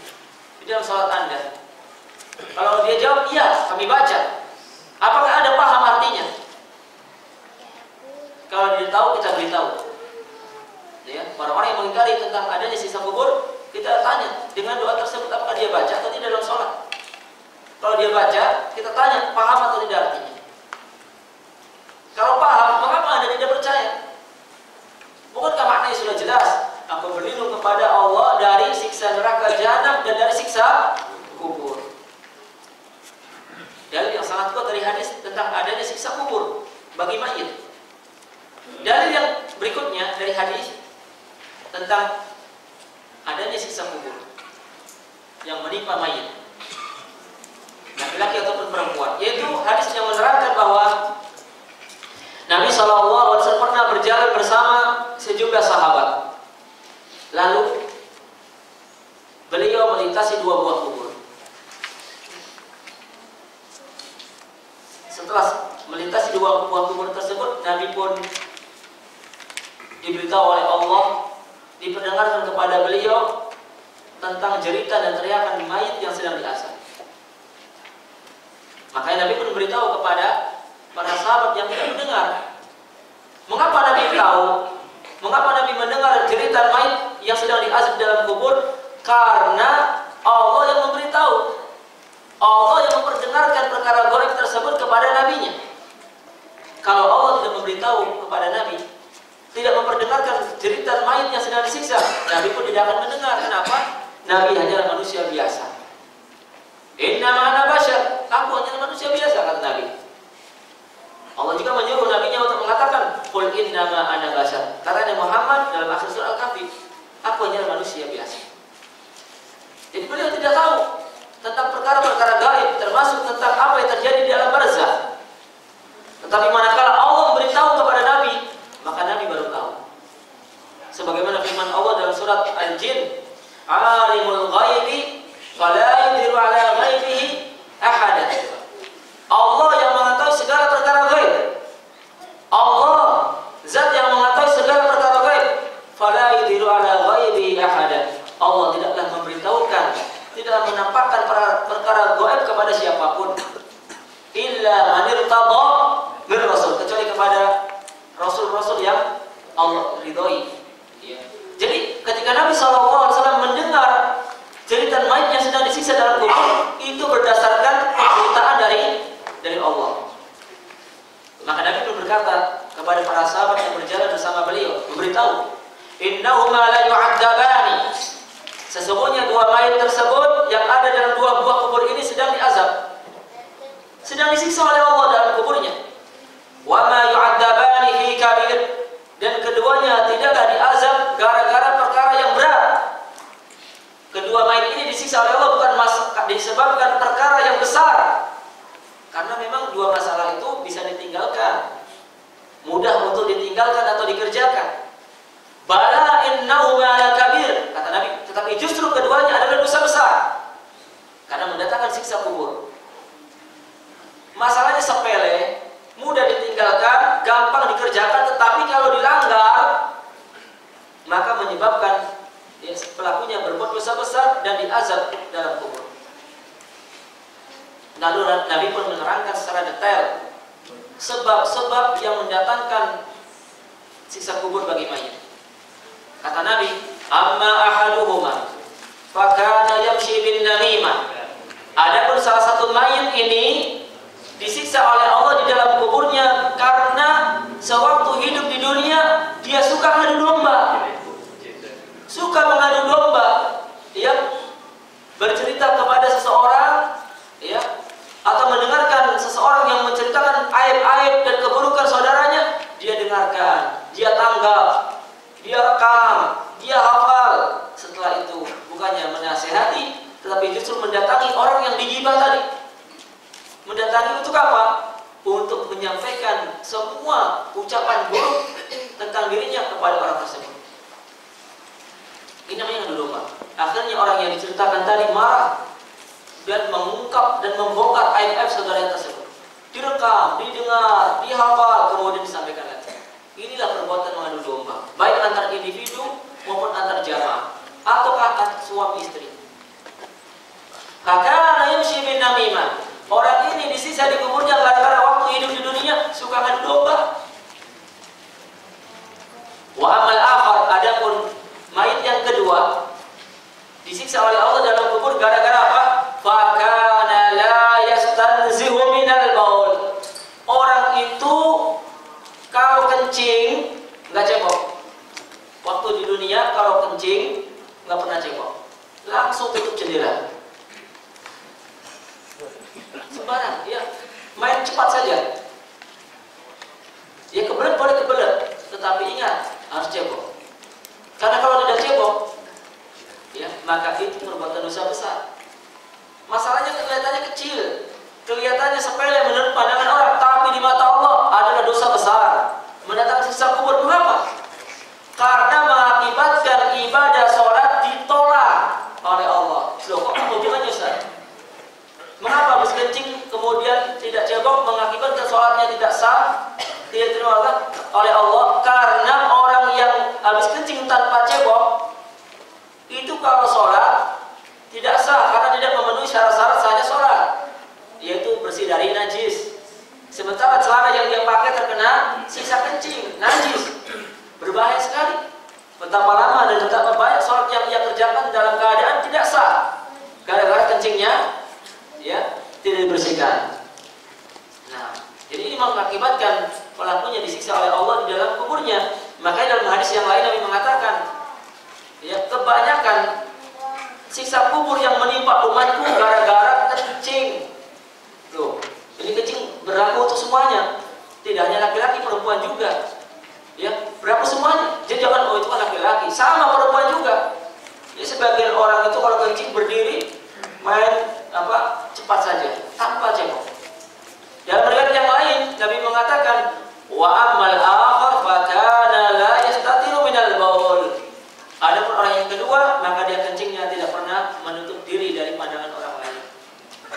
di dalam salat Anda? Kalau dia jawab, iya, kami baca. Apakah Anda paham artinya? Kalau dia tahu, kita beritahu. Ya, orang-orang yang mengingkari tentang adanya siksa kubur, kita tanya dengan doa tersebut apakah dia baca atau tidak dalam sholat. Kalau dia baca, kita tanya paham atau tidak artinya. Kalau paham, mengapa Anda tidak percaya? Bukankah maknanya sudah jelas? Aku berlindung kepada Allah dari siksa neraka jahanam dan dari siksa kubur. Dalil yang sangat kuat dari hadis tentang adanya siksa kubur bagi mayit. Dalil yang berikutnya dari hadis tentang adanya siksa kubur yang menimpa mayit, laki-laki ataupun perempuan, yaitu hadis yang menerangkan bahwa Nabi SAW pernah berjalan bersama sejumlah sahabat. Lalu beliau melintasi dua buah kubur. Setelah melintasi dua buah kubur tersebut, Nabi pun diberitahu oleh Allah, diperdengarkan kepada beliau tentang jeritan dan teriakan mayit yang sedang diasap. Makanya Nabi pun beritahu kepada para sahabat yang tidak mendengar. Mengapa Nabi tahu? Mengapa Nabi mendengar jeritan mayit yang sedang diazab dalam kubur? Karena Allah yang memberitahu. Allah yang memperdengarkan perkara gaib tersebut kepada nabinya. Kalau Allah tidak memberitahu kepada Nabi, tidak memperdengarkan jeritan mayit yang sedang disiksa, Nabi pun tidak akan mendengar. Kenapa? Nabi hanyalah manusia biasa. Innama ana bashar, aku hanyalah manusia biasa, kata Nabi. Allah juga menyuruh nabinya untuk mengatakan, qul innama ana bashar. Kata Muhammad dalam akhir surah Al-Kahfi, aku hanyalah manusia biasa. Jadi beliau tidak tahu tentang perkara-perkara gaib, termasuk tentang apa yang terjadi di alam barzakh. Tetapi manakala Allah memberitahu kepada Nabi, maka Nabi baru tahu. Sebagaimana firman Allah dalam surat Al-Jin, alimul ghaibi fala yudhiru ala ghaibihi ahada. Allah yang mengetahui segala perkara gaib. Allah zat yang mengetahui segala perkara gaib. Fala yudhiru ala ghaibihi ahada. Allah tidaklah memberitahukan, tidaklah menampakkan perkara gaib kepada siapapun. Illa man irtada min rasul, kecuali kepada rasul-rasul yang Allah ridhoi. Ya. Jadi ketika Nabi SAW mendengar jeritan mayit yang sedang disiksa dalam kubur, itu berdasarkan pemberitaan dari Allah. Maka Nabi pun berkata kepada para sahabat yang berjalan bersama beliau, memberitahu, innahuma la yu'adzabani. Sesungguhnya dua mayit tersebut yang ada dalam dua buah kubur ini sedang diazab, sedang disiksa oleh Allah dalam kuburnya. Wa ma yu'adzabani fi kabir, dan keduanya tidaklah diazab gara-gara perkara yang berat. Kedua mayit ini disiksa oleh Allah bukan disebabkan perkara yang besar, karena memang dua masalah itu bisa ditinggalkan, mudah untuk ditinggalkan atau dikerjakan. Bala innahu ala kabir, kata Nabi, tetapi justru keduanya adalah dosa besar karena mendatangkan siksa kubur. Masalahnya sepele, mudah ditinggalkan, gampang dikerjakan, tetapi kalau dilanggar maka menyebabkan pelakunya berbuat dosa besar dan diazab dalam kubur. Lalu Nabi pun menerangkan secara detail sebab-sebab yang mendatangkan siksa kubur bagi mayit. Kata Nabi, amma ahaduhuma fakana yamshi bin namimah. Adapun salah satu mayit ini disiksa oleh Allah di dalam kuburnya karena sewaktu hidup di dunia dia suka mengadu domba. Suka mengadu domba, ya, bercerita kepada seseorang, ya, atau mendengarkan seseorang yang menceritakan aib-aib dan keburukan saudaranya, dia dengarkan, dia tanggap, dia rekam, dia hafal. Setelah itu bukannya menasehati, tetapi justru mendatangi orang yang digibah tadi. Mendatangi untuk apa? Untuk menyampaikan semua ucapan buruk tentang dirinya kepada orang tersebut. Ini namanya ngadu domba. Akhirnya orang yang diceritakan tadi marah dan mengungkap dan membongkar aib-aib saudara tersebut. direkam, didengar, dihafal, kemudian disampaikan lagi. Inilah perbuatan mengadu domba, baik antar individu maupun antar jamaah ataukah antar suami istri. Kakana yamshi bin namimah. Orang ini disisa di kuburnya gara-gara waktu hidup di dunia suka ngadu domba. Wa amal akhar, adapun mayit yang kedua disiksa oleh Allah dalam kubur gara-gara apa? Fakana la yastanzihu minal baul. Orang itu kalau kencing nggak cebok. Waktu di dunia kalau kencing nggak pernah cebok, langsung tutup jendela. Sembarang, ya main cepat saja. Ya kebelet boleh kebelet, tetapi ingat harus cebok. Karena kalau tidak cebok, ya maka itu perbuatan dosa besar. Masalahnya kelihatannya kecil, kelihatannya sepele menurut pandangan orang, tapi di mata Allah adalah dosa besar. Mendatangkan siksa kubur. Mengapa? Karena mengakibatkan ibadah sholat ditolak oleh Allah. Loh, kok hubungannya Ustaz? Mengapa habis kencing kemudian tidak cebok mengakibatkan sholatnya tidak sah, tidak diterima oleh Allah? Karena orang yang habis kencing tanpa cebok itu kalau sholat tidak sah karena tidak memenuhi syarat-syarat sahnya sholat, yaitu bersih dari najis. Sementara celana yang dia pakai terkena sisa kencing, najis, berbahaya sekali. Betapa lama dan betapa banyak sholat yang ia kerjakan dalam keadaan tidak sah gara-gara kencingnya ya tidak dibersihkan. Nah, jadi ini mengakibatkan pelakunya disiksa oleh Allah di dalam kuburnya. Makanya dalam hadis yang lain Nabi mengatakan, ya kebanyakan siksa kubur yang menimpa umatku gara-gara kencing. Loh, ini kencing berlaku untuk semuanya, tidak hanya laki-laki, perempuan juga. Ya, berlaku semuanya. Jadi jangan itu kan laki-laki, sama perempuan juga. Ya, sebagian orang itu kalau kencing berdiri main cepat saja tanpa cebok. Dalam riwayat yang lain Nabi mengatakan wa amal akhar fakana la yastatiru minal baul. Adapun orang yang kedua maka dia kencingnya tidak pernah menutup diri dari pandangan orang lain.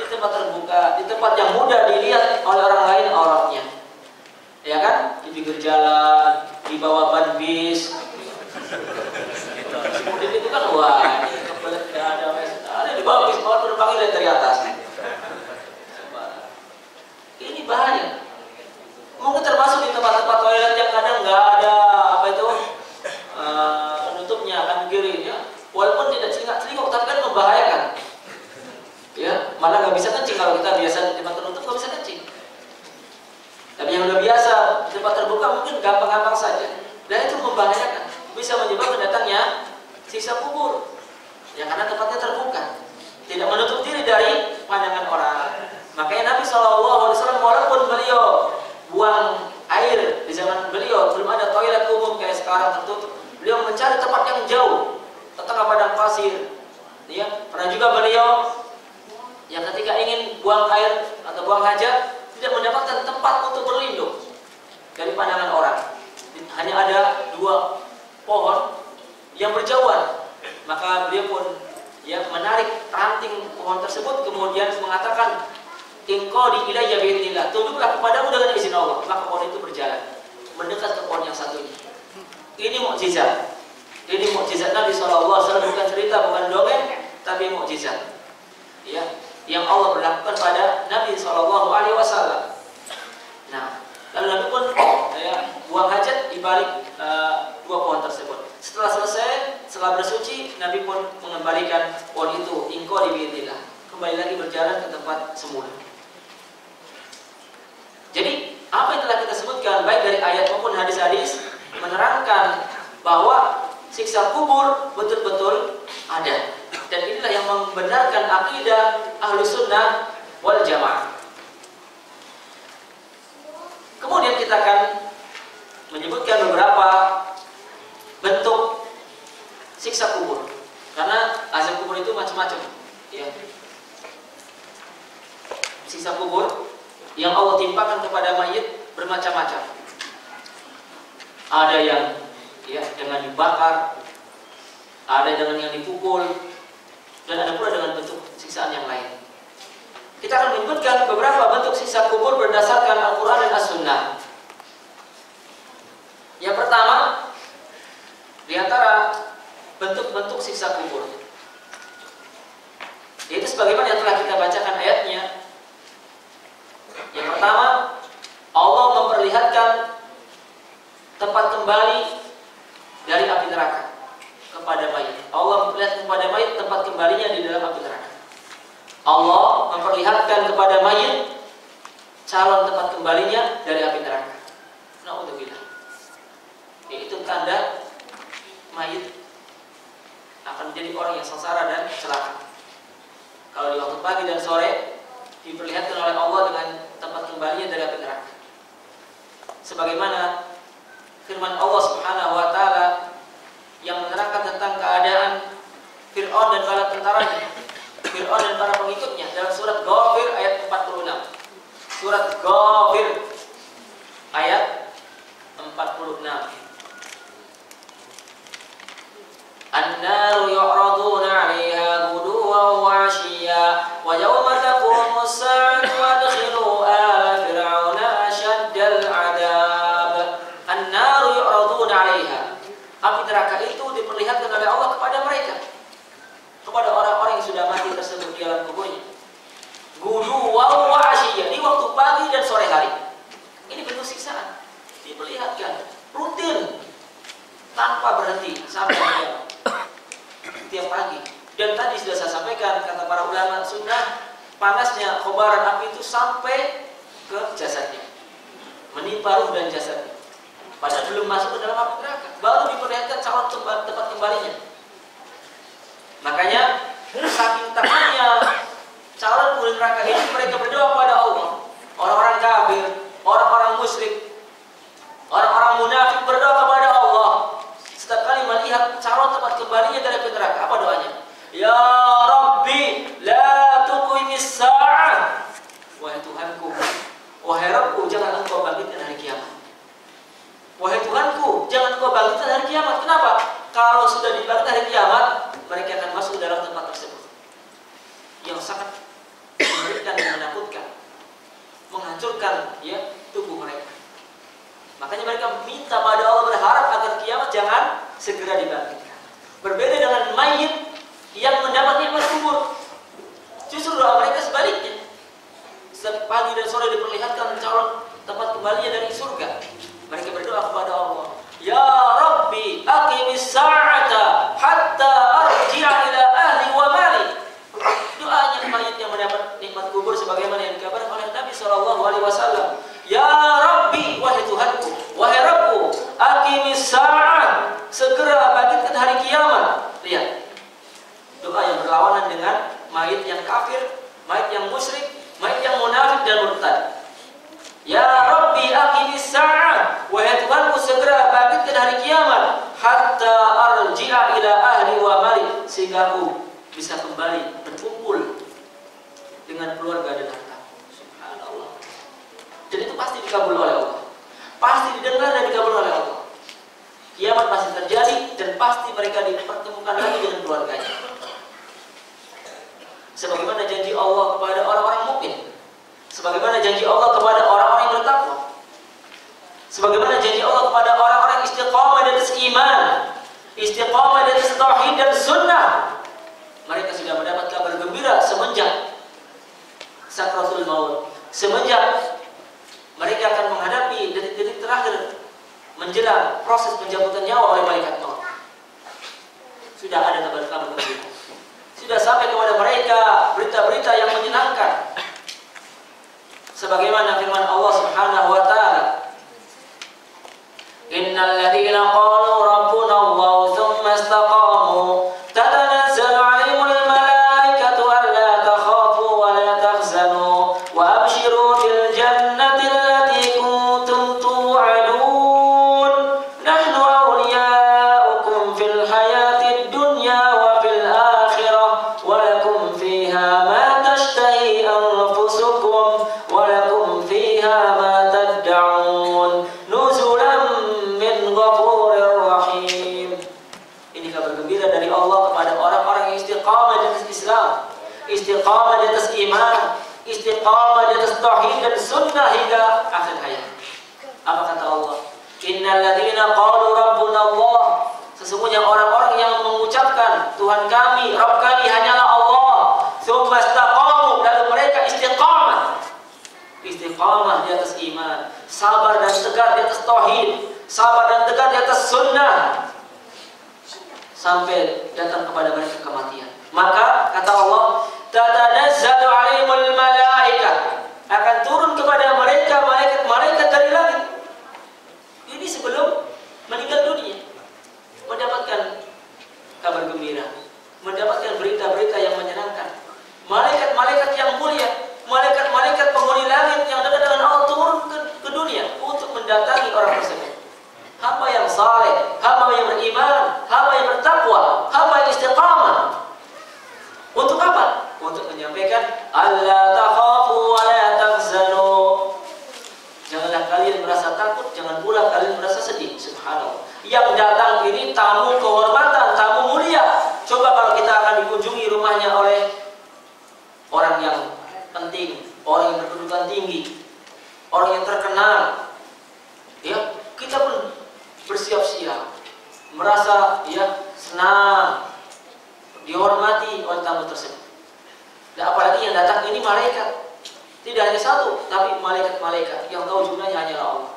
Di tempat terbuka, di tempat yang mudah dilihat oleh orang lain auratnya. Ya kan? Di pinggir jalan, di bawah ban bis. Kemudian itu kan wah, kebelet ada di bawah bis, mau penumpangnya lihat dari atas. Ini bahaya. Mungkin termasuk di tempat-tempat toilet yang kadang nggak ada penutupnya kan kiri ya. Walaupun tidak celingak-celinguk, tapi kan membahayakan. Ya, malah nggak bisa kencing kalau kita biasa di tempat tertutup nggak bisa kencing. Tapi yang udah biasa di tempat terbuka mungkin gampang-gampang saja. Dan itu membahayakan, bisa menyebabkan datangnya siksa kubur. Ya karena tempatnya terbuka, tidak menutup diri dari pandangan orang. Makanya Nabi SAW walaupun beliau buang air di zaman beliau belum ada toilet umum kayak sekarang tertutup, beliau mencari tempat yang jauh, tengah padang pasir. Ya, pernah juga beliau yang ketika ingin buang air atau buang hajat tidak mendapatkan tempat untuk berlindung dari pandangan orang. Hanya ada 2 pohon yang berjauhan. Maka beliau pun ya menarik ranting pohon tersebut kemudian mengatakan Inqadi ilayya bi'idznillah, tunduklah kepadamu dengan izin Allah. Maka pohon itu berjalan mendekat ke pohon yang satunya. Ini mukjizat. Ini mukjizat Nabi SAW, bukan cerita, bukan dongeng, tapi mukjizat. Ya, yang Allah berlakukan pada Nabi SAW. Nah, lalu Nabi pun buang hajat di balik 2 pohon tersebut. Setelah selesai, setelah bersuci, Nabi pun mengembalikan pohon itu Inqadi bi'idznillah, kembali lagi berjalan ke tempat semula. Jadi apa yang telah kita sebutkan baik dari ayat maupun hadis-hadis menerangkan bahwa siksa kubur betul-betul ada, dan inilah yang membenarkan akidah Ahlus Sunnah wal Jamaah. Kemudian kita akan menyebutkan beberapa bentuk siksa kubur, karena azab kubur itu macam-macam. Ya. Siksa kubur yang Allah timpakan kepada mayit bermacam-macam. Ada yang dengan dibakar, ada dengan yang dipukul, dan ada pula dengan bentuk siksaan yang lain. Kita akan menyebutkan beberapa bentuk siksa kubur berdasarkan Al-Quran dan As-Sunnah. Yang pertama, di antara bentuk-bentuk siksa kubur, yaitu sebagaimana yang telah kita bacakan ayatnya. Yang pertama, Allah memperlihatkan tempat kembali dari api neraka kepada mayit. Allah memperlihatkan kepada mayit tempat kembalinya di dalam api neraka. Allah memperlihatkan kepada mayit calon tempat kembalinya dari api neraka. Na'udzubillah. Itu tanda mayit akan menjadi orang yang sengsara dan celaka. Kalau di waktu pagi dan sore diperlihatkan oleh Allah dengan tempat kembalinya dari api neraka. Sebagaimana firman Allah Subhanahu wa taala yang menerangkan tentang keadaan Fir'aun dan bala tentaranya, Fir'aun dan para pengikutnya dalam surat Ghafir ayat 46. Surat Ghafir ayat 46. An-naru yu'raduna 'alaiha ghuduwan wa 'ashiyya wa yawma taqumu as-sa'atu adkhilu ala fir'auna ashaddal 'adab. An-naru yu'raduna 'alaiha. Api neraka itu diperlihatkan oleh Allah kepada mereka, kepada orang-orang yang sudah mati tersebut di alam kuburnya. Ghuduwan wa 'ashiyya, di waktu pagi dan sore hari. Ini bentuk siksaan. Diperlihatkan rutin tanpa berhenti sampai kiamat. Tiap pagi. Dan tadi sudah saya sampaikan, kata para ulama sunnah, panasnya kobaran api itu sampai ke jasadnya, menimpa ruh dan jasadnya. Padahal belum masuk ke dalam api neraka, baru diperlihatkan calon tempat kembalinya. Makanya saking takutnya calon penghuni neraka ini, mereka berdoa kepada Allah. Orang-orang kafir, orang-orang musyrik, orang-orang munafik berdoa kepada Allah. Setiap kali melihat calon tempat kembalinya dari api neraka, apa doanya? Ya Rabbi, la tuqimis sa'ah. Wahai Tuhanku, wahai Rabbku, jangan engkau bangkitkan hari kiamat. Wahai Tuhanku, jangan engkau bangkitkan hari kiamat. Kenapa? Kalau sudah dibangkitkan hari kiamat, mereka akan masuk dalam tempat tersebut yang sangat mengerikan dan menakutkan, menghancurkan ya tubuh mereka. Makanya mereka minta pada Allah, berharap agar kiamat jangan segera dibangkitkan. Berbeda dengan mayit yang mendapat nikmat kubur, justru doa mereka sebaliknya. Setiap pagi dan sore diperlihatkan calon tempat kembalinya dari surga. Mereka berdoa kepada Allah, Ya Rabbi, aqimis sa'ata hatta arji'a ila ahli wa mali. Doanya mayit yang mendapat nikmat kubur sebagaimana yang dikabarkan oleh Nabi SAW. Ya Rabbi, wahai Tuhanku, wahai Rabbku, aqimis sa'ah, segera bangkitkan hari kiamat. Lihat, doa yang berlawanan dengan mayit yang kafir, mayit yang musyrik, mayit yang munafik dan murtad. Ya Rabbi, aqimis sa'ah, wahai Tuhanku, segera bangkitkan hari kiamat, hatta arji'a ila ahli wa mali, sehingga aku bisa kembali berkumpul dengan keluarga dan harta. Subhanallah. Dan itu pasti dikabul oleh Allah, pasti didengar dan dikabul oleh Allah. Kiamat pasti terjadi dan pasti mereka dipertemukan lagi dengan keluarganya. Sebagaimana janji Allah kepada orang-orang mukmin, sebagaimana janji Allah kepada orang-orang yang bertakwa, sebagaimana janji Allah kepada orang-orang yang istiqamah di atas iman, istiqamah di atas tauhid dan sunnah. Mereka sudah mendapat kabar gembira semenjak sakratul maut, semenjak mereka akan menghadapi detik-detik terakhir menjelang proses pencabutan nyawa oleh malaikat maut. Sudah ada kabar-kabar gembira, sudah sampai kepada mereka berita-berita yang menyenangkan. Sebagaimana firman Allah Subhanahu wa taala, Innal ladzina qalu rabbuna Allah tsumma istaqamu tatanazzalu 'alaihimul malaikatu alla takhafu wa la tahzanu wa abshiru bil jannati allati kuntum tu'adun nahnu awliya'ukum fil hayatid dunya wa fil akhirah wa lakum fiha ma tashtahi anfusukum wa lakum fiha ma tad'un nuzulan min ghafurir rahim. Ini kabar gembira dari Allah kepada orang-orang yang istiqamah di atas Islam, istiqamah di atas iman, istiqamah di atas tauhid dan sunnah hingga akhir hayat. Apa kata Allah? Innal ladzina qalu rabbuna Allah. Sesungguhnya orang-orang yang mengucapkan Tuhan kami, Rabb kami hanyalah Allah. Tsumma istaqamu, lalu mereka istiqamah. Istiqamah di atas iman, sabar dan tegar di atas tauhid, sabar dan tegar di atas sunnah, sampai datang kepada mereka kematian. Maka kata Allah, tatanazzalu 'alaihimul malaikah, akan turun kepada mereka malaikat dari langit. Ini sebelum meninggal dunia, mendapatkan kabar gembira, mendapatkan berita-berita yang menyenangkan. Malaikat-malaikat yang mulia, malaikat-malaikat penghuni langit yang dekat dengan Allah turun ke dunia untuk mendatangi orang tersebut. Hamba yang saleh, hamba yang beriman, hamba yang bertakwa, hamba yang istiqamah. Untuk apa? Untuk menyampaikan alla takhafu wa la tahzanu. Janganlah kalian merasa takut, jangan pula kalian merasa sedih. Subhanallah. Yang datang ini tamu kehormatan, tamu mulia. Coba kalau kita akan dikunjungi rumahnya oleh orang yang penting, orang yang berkedudukan tinggi, orang yang terkenal, ya, kita pun bersiap-siap, merasa ya senang, dihormati oleh tamu tersebut. Dan apalagi yang datang ini malaikat, tidak hanya satu, tapi malaikat-malaikat yang tahu jumlahnya hanyalah Allah.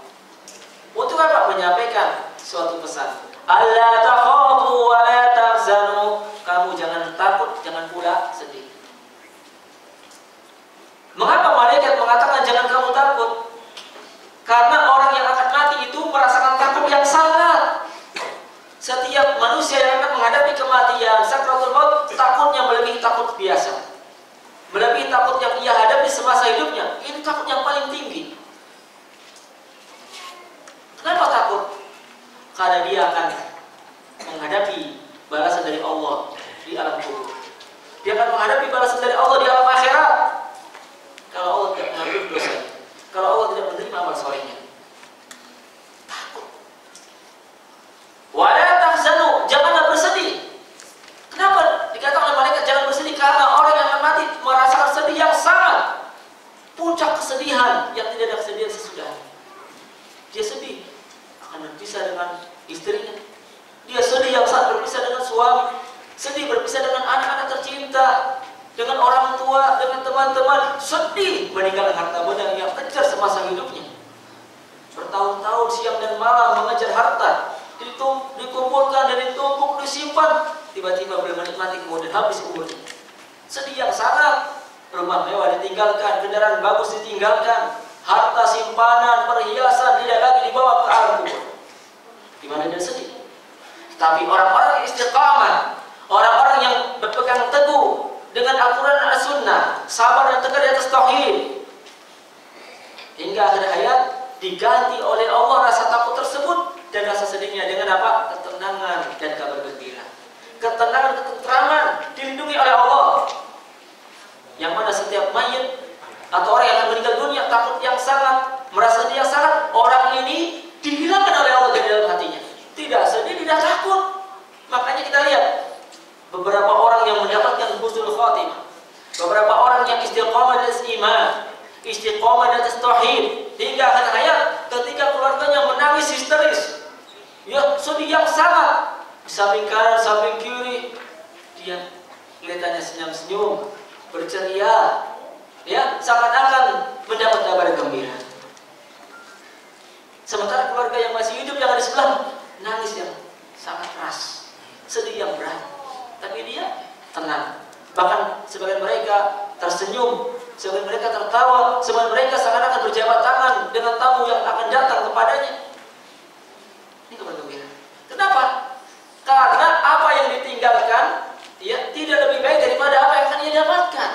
Untuk apa? Menyampaikan suatu pesan. Alla takhafu wa la tahzanu. Kamu jangan takut, jangan pula sedih. Mengapa malaikat mengatakan jangan kamu takut? Karena orang yang akan mati itu merasakan takut yang sangat. Setiap manusia yang akan menghadapi kematian, sakratul maut, takutnya melebihi takut biasa, melebihi takut yang ia hadapi semasa hidupnya. Ini takut yang paling tinggi. Kenapa takut? Karena dia akan menghadapi balasan dari Allah di alam kubur. Dia akan menghadapi balasan dari Allah di alam akhirat. Kalau Allah tidak mengampuni dosanya, kalau Allah tidak menerima amal solehnya, takut. Wala tahzanu, janganlah bersedih. Kenapa dikatakan oleh malaikat jangan bersedih? Karena orang yang akan mati merasakan sedih yang sangat, puncak kesedihan yang tidak ada kesedihan sesudahnya. Dia sedih akan berpisah dengan istrinya, dia sedih yang sangat berpisah dengan suami, sedih berpisah dengan anak-anak tercinta, dengan orang tua, dengan teman-teman, sedih meninggalkan harta benda yang kejar semasa hidupnya. Bertahun-tahun siang dan malam mengejar harta, dikumpulkan dan ditumpuk, disimpan, tiba-tiba belum menikmati kemudian habis umurnya. Sedih yang sangat, rumah mewah ditinggalkan, kendaraan bagus ditinggalkan, harta simpanan, perhiasan tidak lagi dibawa ke alam kubur. Di mana dia sedih? Tapi orang-orang yang istiqamah, orang-orang yang berpegang teguh dengan Al-Quran dan As-Sunnah, sabar dan tegar di atas tauhid, hingga akhir hayat diganti oleh Allah rasa takut tersebut dan rasa sedihnya dengan apa? Ketenangan dan kabar gembira. Ketenangan, ketentraman dilindungi oleh Allah. Yang mana setiap mayit atau orang yang akan meninggal dunia takut yang sangat, merasa sedih yang sangat, orang ini dihilangkan oleh Allah dari dalam hatinya. Tidak sedih, tidak takut. Makanya kita lihat beberapa orang yang mendapatkan husnul khatimah, beberapa orang yang istiqamah di atas iman, istiqamah di atas tauhid, hingga akhir hayat ketika keluarganya menangis histeris, ya sedih yang sangat, di samping kanan, samping kiri, dia kelihatannya senyum-senyum, berceria, ya seakan-akan mendapat kabar gembira. Sementara keluarga yang masih hidup yang ada di sebelah nangis yang sangat keras, sedih yang berat. Tapi dia tenang. Bahkan sebagian mereka tersenyum, sebagian mereka tertawa, sebagian mereka seakan-akan berjabat tangan dengan tamu yang akan datang kepadanya. Ini kabar gembira. Kenapa? Karena apa yang ditinggalkan, ya tidak lebih baik daripada apa yang akan dia dapatkan.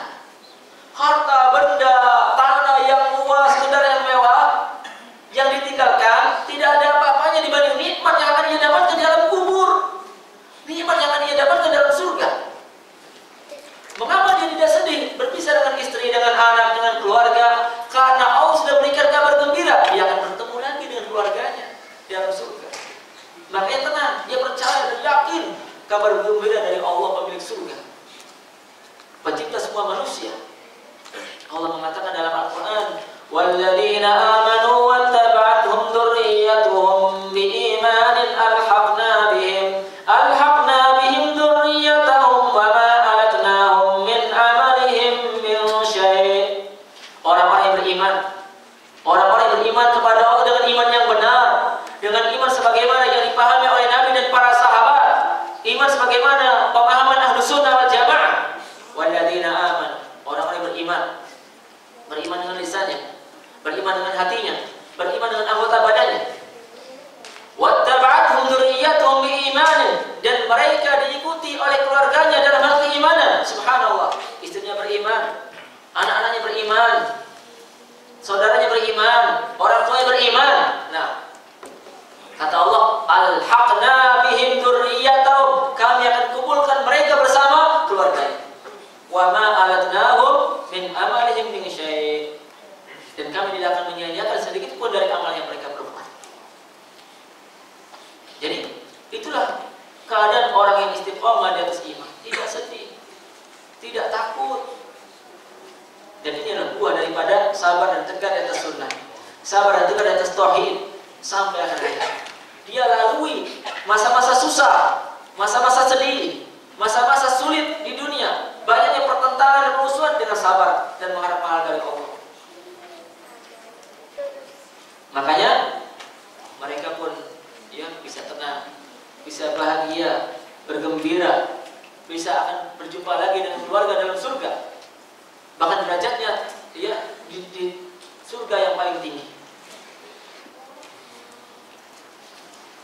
Harta benda, tanah yang luas, kendaraan yang mewah, yang ditinggalkan tidak ada apa-apanya dibanding nikmat yang akan dia dapatkan di alam kubur, nikmat yang akan dia dapatkan dalam surga. Mengapa dia tidak sedih berpisah dengan istri, dengan anak, dengan keluarga? Karena Allah sudah berikan kabar gembira. hatinya, beriman dengan anggota badannya. Wattaba'athum dzurriyyatuhum biimanin, dan mereka diikuti oleh keluarganya dalam hal keimanan. Subhanallah, istrinya beriman, anak-anaknya beriman, saudaranya beriman, orang tuanya beriman. Nah, kata Allah, alhaqna bihim dzurriyyatahum, kami akan kumpulkan mereka bersama keluarganya. Wa ma alatnahum min amalihim min syai', dan kami tidak akan menyia-nyiakan sedikit pun dari amal yang mereka perbuat. Jadi itulah keadaan orang yang istiqomah di atas iman, tidak sedih, tidak takut. Dan ini adalah buah daripada sabar dan tegar di atas sunnah, sabar dan tegar di atas tauhid sampai akhir hayat. Dia lalui masa-masa susah, masa-masa sedih, masa-masa sulit di dunia, banyaknya pertentangan dan permusuhan, dengan sabar dan mengharap pahala dari Allah. Makanya mereka pun bisa tenang, bisa bahagia, bergembira, bisa akan berjumpa lagi dengan keluarga dalam surga. Bahkan derajatnya di surga yang paling tinggi.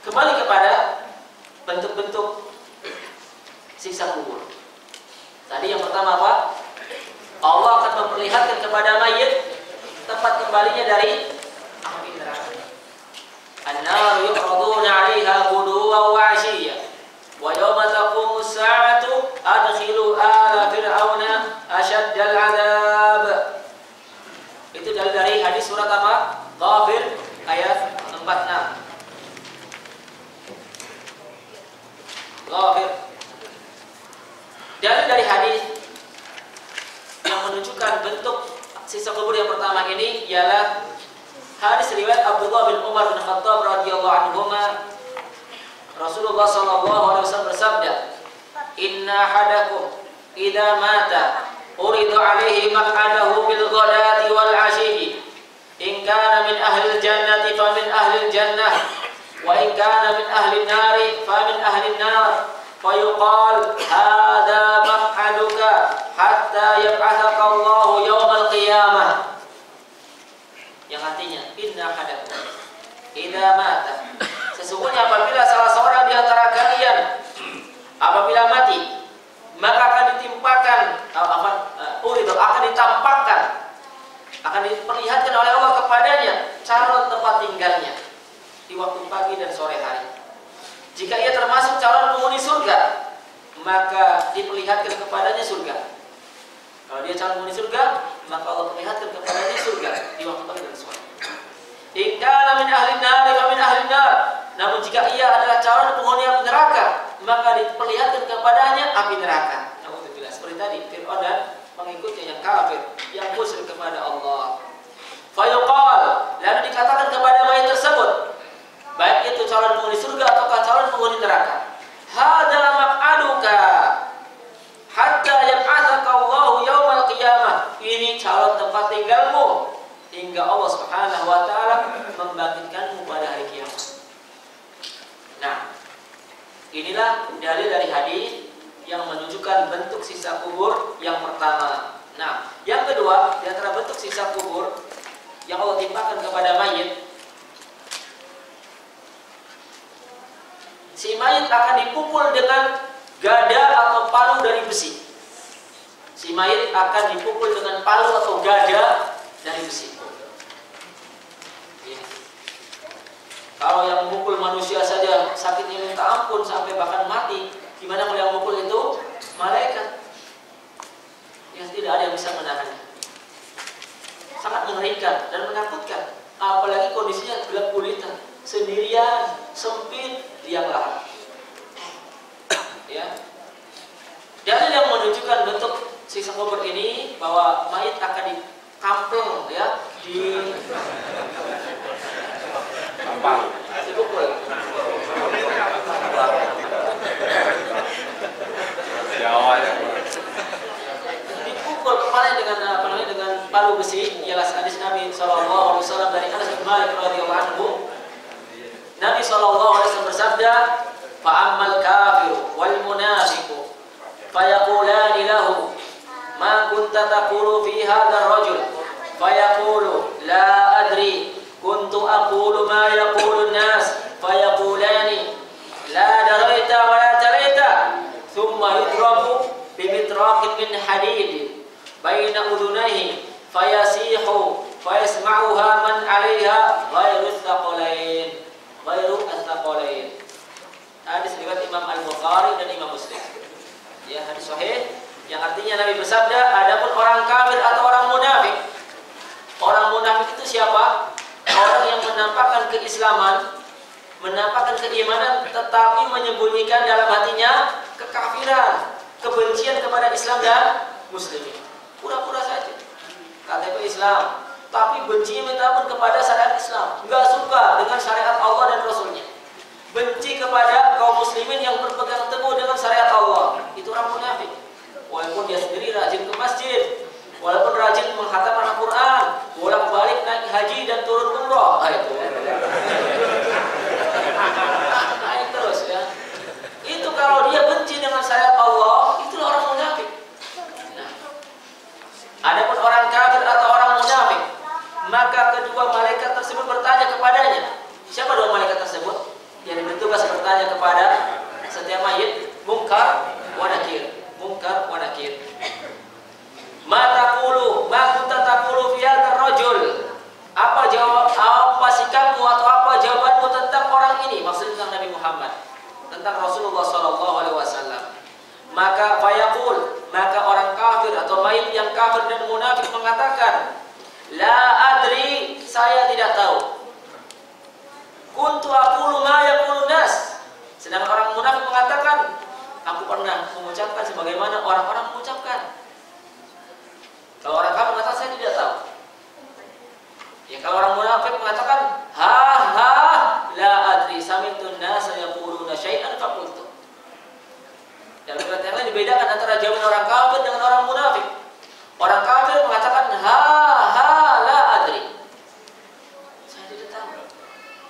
Kembali kepada bentuk-bentuk siksa kubur. Tadi yang pertama apa? Allah akan memperlihatkan kepada mayit tempat kembalinya dari api neraka. An-nar yu'raduna 'alaiha ghuduwan wa 'ashiyya wa yawma taqumu as-sa'atu adkhilu ala fir'auna ashaddal 'adzab. Itu dari hadis surat apa? Ghafir ayat 46. Ghafir. Dari hadis yang menunjukkan bentuk siksa kubur yang pertama ini ialah hadis riwayat Abdullah bin Umar bin Khattab radhiyallahu anhuma. Rasulullah sallallahu alaihi wasallam bersabda, "Inna hadakum idza mata urida alaihi maq'adahu bil ghadati wal 'ashiyyi. In kana min ahli al-jannati fa min ahli al-jannah, wa in kana min ahli an-nari fa min ahli an-nar. Fa yuqal hadza maq'aduka hatta yab'athaka Allahu yawmal qiyamah." Yang artinya, inna hadakum idza mata, sesungguhnya apabila salah seorang di antara kalian apabila mati, maka akan ditimpakan akan ditampakkan, akan diperlihatkan oleh Allah kepadanya calon tempat tinggalnya di waktu pagi dan sore hari. Jika ia termasuk calon penghuni surga, maka diperlihatkan kepadanya surga. Kalau dia calon penghuni surga, maka Allah perlihatkan kepadanya surga di waktu pagi dan sore. In kana min ahli nar fa min ahli nar. Namun jika ia adalah calon penghuni api neraka, maka diperlihatkan kepadanya api neraka. Alhamdulillah, seperti tadi Fir'aun dan pengikutnya yang kafir, yang musyrik kepada Allah. Fa yuqal, lalu dikatakan kepada mayit tersebut, baik itu calon penghuni surga ataukah calon penghuni neraka, hadza maq'aduka hatta yab'atsaka Allahu yaumal qiyamah. Ini calon tempat tinggalmu hingga Allah Subhanahu wa taala membangkitkanmu pada hari kiamat. Nah, inilah dalil dari hadis yang menunjukkan bentuk siksa kubur yang pertama. Nah, yang kedua, di antara bentuk siksa kubur yang Allah timpakan kepada mayit, si mayit akan dipukul dengan gada atau palu dari besi. Si mayit akan dipukul dengan palu atau gada dari besi. Kalau yang memukul manusia saja sakitnya minta ampun sampai bahkan mati, gimana kalau yang memukul itu malaikat? Yang tidak ada yang bisa menahannya. Sangat mengerikan dan menakutkan. Apalagi kondisinya gelap gulita, sendirian, sempit, liang lahat. Ya. Dalil yang menunjukkan bentuk siksa kubur ini bahwa mayit akan dikampleng, ya, dipukul. Dipukul kepala dengan palu besi. Ialah hadis Nabi sallallahu alaihi wasallam dari Anas bin Malik radhiyallahu anhu. Nabi sallallahu alaihi wasallam bersabda, "Fa ammal kafiru wal munafiqu fa yaqulani lahu ma kunta taqulu fi hadzal rajul fayaqulu la adri kuntu aqulu ma yaqulu an-nas fayaqulani la daraita wa la talaita thumma yudrabu bimitraqin min hadid baina udhunayhi fayasihu fayasma'uha man 'alayha ghairu tsaqalain. Hadis riwayat Imam Al-Bukhari dan Imam Muslim. Ya, hadis sahih yang artinya Nabi bersabda, adapun orang kafir atau orang munafik. Orang munafik itu siapa? Orang yang menampakkan keislaman, menampakkan keimanan, tetapi menyembunyikan dalam hatinya kekafiran, kebencian kepada Islam dan muslimin. Pura-pura saja KTP Islam, tapi bencinya minta ampun kepada syariat Islam, nggak suka dengan syariat Allah dan Rasulnya, benci kepada kaum muslimin yang berpegang teguh dengan syariat Allah. Itu orang munafik. Walaupun dia sendiri rajin ke masjid, walaupun rajin menghatam Al-Quran, bolak-balik naik haji dan turun umroh, itu naik terus ya. Itu kalau dia benci dengan syariat Allah, itulah orang munafik. Nah, adapun orang kafir atau orang munafik, maka kedua malaikat tersebut bertanya kepadanya. Siapa dua malaikat tersebut? Yang bertugas bertanya kepada setiap mayit, Munkar wa Nakir. Munkar wa Nakir. Ma kunta taqulu fi hadzal rajul? Apa sikapmu atau apa jawabanmu tentang orang ini? Maksudnya tentang Nabi Muhammad, tentang Rasulullah sallallahu alaihi wasallam. Maka fayaqul, maka orang kafir atau mayit yang kafir dan munafik mengatakan, la adri, saya tidak tahu. Kuntu aqulu ma yaqulu nas. Sedangkan orang munafik mengatakan, aku pernah mengucapkan sebagaimana orang-orang mengucapkan. Kalau orang kafir mengatakan saya tidak tahu. Ya, kalau orang munafik mengatakan la adri sami'tu an-nasa yaquluna syai'an faqultu. Dalam riwayat yang lain dibedakan antara jawaban orang kafir dengan orang munafik. Orang kafir mengatakan la adri. Saya tidak tahu.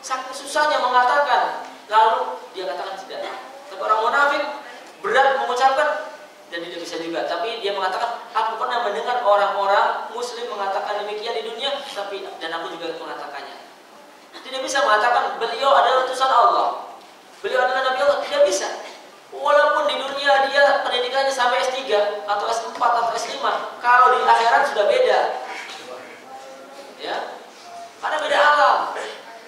Saking susahnya mengatakan, lalu dia katakan tidak tahu. Tapi orang munafik berat mengucapkan dan tidak bisa juga, tapi dia mengatakan, aku pernah mendengar orang-orang muslim mengatakan demikian di dunia, tapi dan aku juga mengatakannya. Tidak bisa mengatakan beliau adalah utusan Allah, beliau adalah Nabi Allah, tidak bisa. Walaupun di dunia dia pendidikannya sampai S3 atau S4 atau S5, kalau di akhirat sudah beda. Ya. Karena beda alam.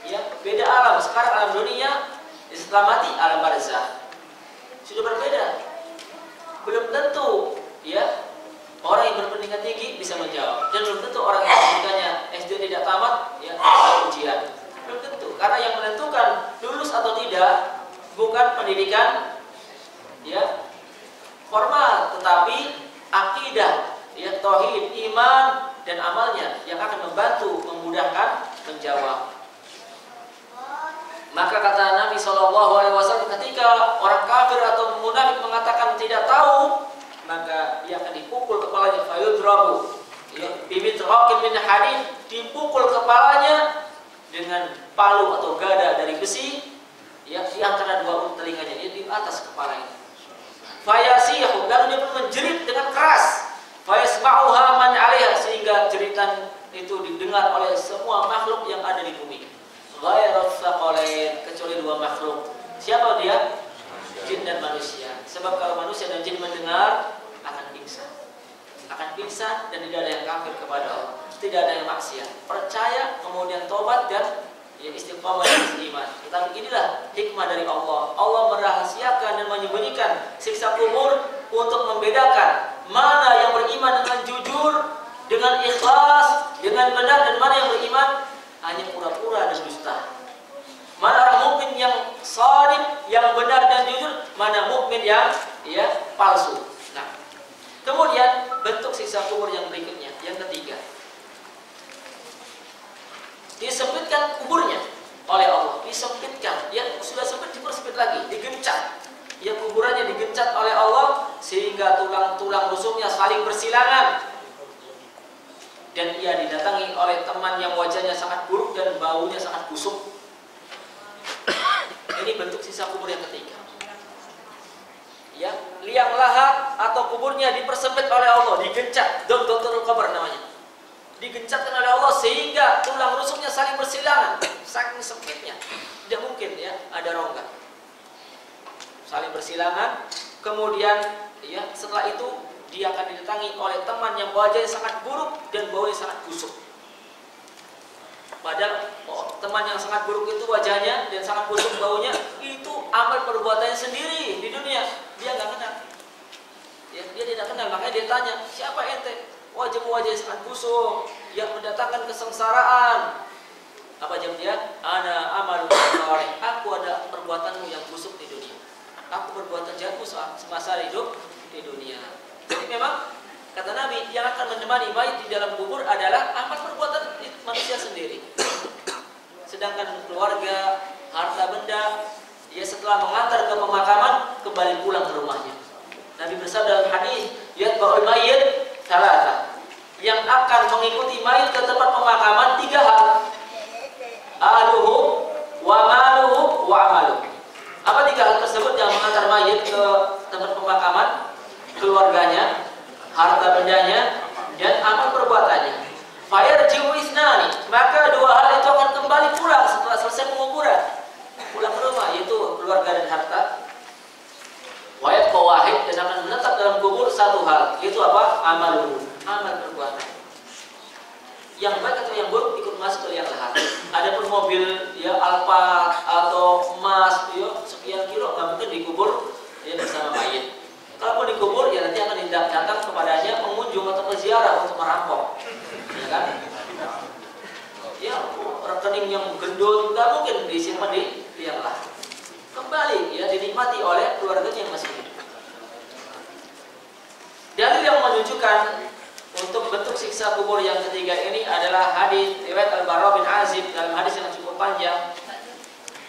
Ya, beda alam. Sekarang alam dunia, setelah mati alam barzakh. Sudah berbeda. Belum tentu ya orang yang berpendidikan tinggi bisa menjawab, dan belum tentu orang yang pendidikannya SD tidak tamat ya ujian. Belum tentu, karena yang menentukan lulus atau tidak bukan pendidikan ya formal, tetapi akidah ya, tauhid, iman dan amalnya yang akan membantu memudahkan menjawab. Maka kata Nabi SAW, ketika orang kafir atau munafik mengatakan tidak tahu, maka dia akan dipukul kepalanya, fayudrabu bimitraqin min hadid, dipukul kepalanya dengan palu atau gada dari besi ya, di antara dua telinganya, dia di atas kepalanya. Fayasihu, lalu dia pun menjerit dengan keras, fayasma'uha man 'alaiha, sehingga jeritan itu didengar oleh semua makhluk yang ada di bumi. Ghairu tsaqalain, kecuali dua makhluk. Siapa dia? Jin dan manusia. Sebab kalau manusia dan jin mendengar akan pingsan. Akan pingsan dan tidak ada yang kafir kepada Allah. Tidak ada yang maksiat. Percaya kemudian tobat dan ya istiqamah dan iman. Tetapi inilah hikmah dari Allah. Allah merahasiakan dan menyembunyikan siksa kubur untuk membedakan mana yang beriman dengan jujur, dengan ikhlas, dengan benar, dan mana yang beriman hanya pura-pura dan dusta. Mana orang mukmin yang shadiq, yang benar dan jujur, mana mukmin yang ya palsu. Nah, kemudian bentuk siksa kubur yang berikutnya, yang ketiga, disempitkan kuburnya oleh Allah, disempitkan, ya sudah sempit dipersempit lagi, digencat, ya kuburannya digencat oleh Allah sehingga tulang-tulang rusuknya saling bersilangan. Dan ia didatangi oleh teman yang wajahnya sangat buruk dan baunya sangat busuk. Ini bentuk sisa kubur yang ketiga. Ya, liang lahat atau kuburnya dipersempit oleh Allah, digencat, dokterul kubur namanya. digencatkan oleh Allah sehingga tulang rusuknya saling bersilangan, saking sempitnya, tidak mungkin ya ada rongga, saling bersilangan. Kemudian ya setelah itu dia akan didatangi oleh teman yang wajahnya sangat buruk dan baunya sangat busuk. Padahal teman yang sangat buruk itu wajahnya dan sangat busuk baunya, itu amal perbuatannya sendiri di dunia, dia nggak kenal. Ya, dia tidak kenal, makanya dia tanya, siapa ente? Wajahnya sangat busuk, yang mendatangkan kesengsaraan. Apa jawab dia? Ana amalul salih. Aku ada perbuatanmu yang busuk di dunia. Aku berbuatan jahatmu semasa hidup di dunia. Jadi memang kata Nabi, yang akan menemani mayit di dalam kubur adalah amal perbuatan manusia sendiri. Sedangkan keluarga, harta benda, dia setelah mengantar ke pemakaman kembali pulang ke rumahnya. Nabi bersabda dalam hadis, yatba'ul mayyit salasa. Yang akan mengikuti mayit ke tempat pemakaman 3 hal. Ahluhu wa maluhu wa amaluhu. Apa 3 hal tersebut yang mengantar mayit ke tempat pemakaman? Keluarganya, harta bendanya, dan amal perbuatannya. Fayarji'u isnani, maka 2 hal itu akan kembali pulang setelah selesai penguburan. Pulang ke rumah, yaitu keluarga dan harta. Wa yabqa wahid, dan akan menetap dalam kubur 1 hal, yaitu apa? Amaluhu, amal perbuatan. Yang baik atau yang buruk ikut masuk ke liang lahat. Adapun mobil ya Alphard atau emas ya sekian kilo nggak mungkin dikubur ya bersama mayit. Kalau dikubur ya nanti akan datang kepadanya pengunjung atau peziarah untuk merampok, ya kan? Ya rekening yang gendut nggak mungkin disimpan di liang lahat. Kembali ya dinikmati oleh keluarganya yang masih hidup. Dalil yang menunjukkan untuk bentuk siksa kubur yang ketiga ini adalah hadis riwayat Al-Bara bin Azib dalam hadis yang cukup panjang.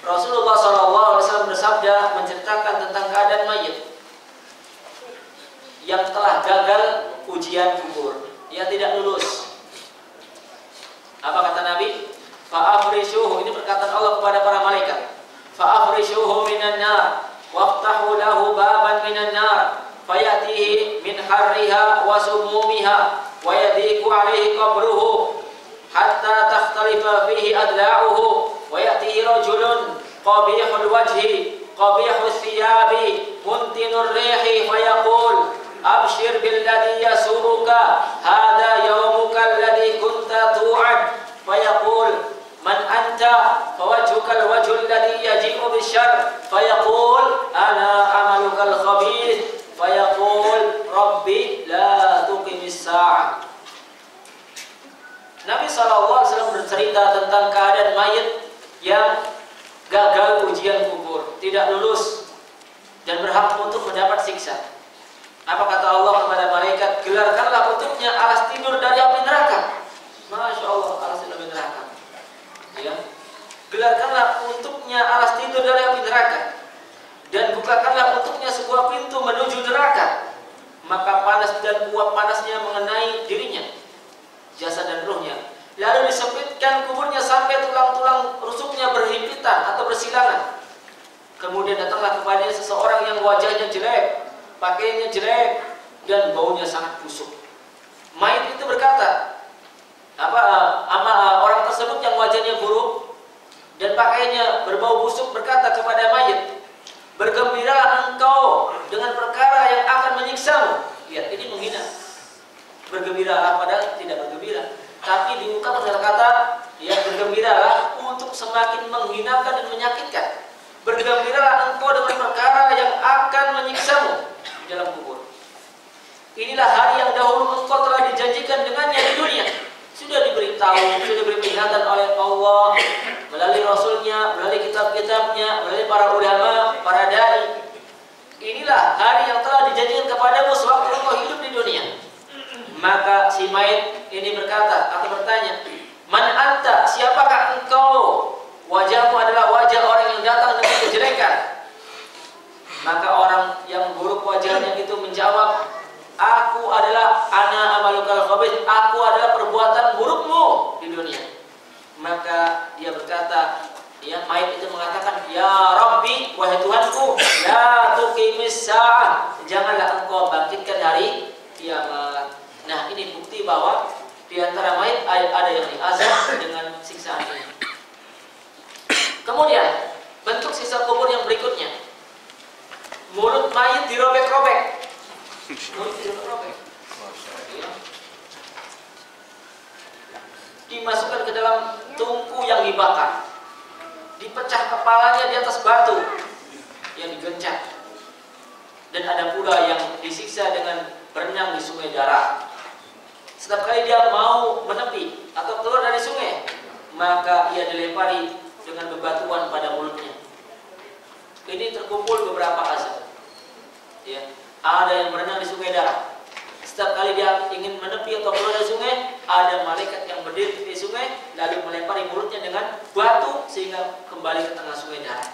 Rasulullah SAW bersabda menceritakan tentang keadaan mayit yang telah gagal ujian kubur, yang tidak lulus. Apa kata Nabi? Fa'afrishuhu, ini perkataan Allah kepada para malaikat. Fa'afrishuhu minan nar waftahu lahu baban minan nar fayatihi min harriha wa sumumiha wa yadiku alaihi qabruhu hatta takhtalifa fihi adla'uhu wa yatihi rajulun qabihul wajhi qabihul thiyabi muntinur rihi fayaqul abshir billadhi yasuruka hadha yawmuka alladhi kunta tu'ad fayaqul man anta fawajhuka alwajhu alladhi yaji'u bisyarr fayaqul ana amalukal khabith fayaqul rabbi la tuqimis sa'ah. Nabi SAW bercerita tentang keadaan mayit yang gagal ujian kubur, tidak lulus dan berhak untuk mendapat siksa. Apa kata Allah kepada malaikat? Gelarkanlah untuknya alas tidur dari api neraka. Masya Allah, alas tidur dari neraka. Ya. Gelarkanlah untuknya alas tidur dari api neraka. Dan bukakanlah untuknya sebuah pintu menuju neraka. Maka panas dan uap panasnya mengenai dirinya, jasad dan ruhnya. Lalu disempitkan kuburnya sampai tulang-tulang rusuknya berhimpitan atau bersilangan. Kemudian datanglah kepadanya seseorang yang wajahnya jelek, pakaiannya jelek, dan baunya sangat busuk. Mayit itu berkata, orang tersebut yang wajahnya buruk dan pakaiannya berbau busuk berkata kepada mayit, bergembiralah engkau dengan perkara yang akan menyiksamu. Lihat, ini menghina. Bergembiralah padahal tidak bergembira, tapi diungkapkan dengan kata ya bergembiralah untuk semakin menghinakan dan menyakitkan. Bergembiralah engkau dengan perkara yang akan menyiksamu di dalam kubur. Inilah hari yang dahulu engkau telah dijanjikan dengannya di dunia. Sudah diberitahu, sudah diberi peringatan oleh Allah melalui Rasulnya, melalui kitab-kitabnya, melalui para ulama, para dai. Inilah hari yang telah dijanjikan kepadamu sewaktu engkau hidup di dunia. Maka si mayit ini berkata atau bertanya, man anta, siapakah engkau? Wajahmu adalah wajah orang yang datang dengan kejelekan. Maka orang yang buruk wajahnya itu menjawab, aku adalah ana amalukal khabith, aku adalah perbuatan burukmu di dunia. Maka dia berkata, ya mayit itu mengatakan, ya Rabbi, wahai Tuhanku, la tuqimis sa'ah, janganlah engkau bangkitkan hari kiamat. Nah, ini bukti bahwa Di antara mayit ada yang diazab dengan siksaan ini. Kemudian bentuk siksa kubur yang berikutnya, mulut mayit dirobek-robek. Mulut dirobek-robek. Dimasukkan ke dalam tungku yang dibakar, dipecah kepalanya di atas batu yang digencet, dan ada pula yang disiksa dengan berenang di sungai darah. Setiap kali dia mau menepi atau keluar dari sungai, maka ia dilempari dengan bebatuan pada mulutnya. Ini terkumpul beberapa azab. Ya, ada yang berenang di sungai darah. Setiap kali dia ingin menepi atau keluar dari sungai, ada malaikat yang berdiri di sungai lalu melempari mulutnya dengan batu sehingga kembali ke tengah sungai darah.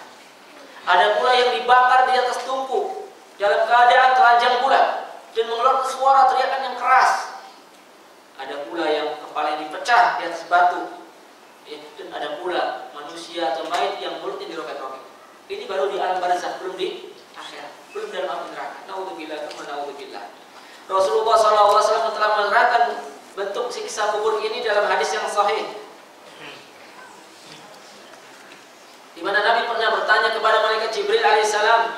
Ada pula yang dibakar di atas tungku dalam keadaan telanjang bulat dan mengeluarkan suara teriakan yang keras. Ada pula yang kepala yang dipecah di atas batu, ya, dan ada pula manusia atau mayit yang mulutnya dirobek-robek. Ini baru di alam barzakh, belum di akhirat, belum dalam api neraka. Naudzubillah, naudzubillah. Rasulullah SAW telah menerangkan bentuk siksa kubur ini dalam hadis yang sahih, di mana Nabi pernah bertanya kepada malaikat Jibril alaihissalam,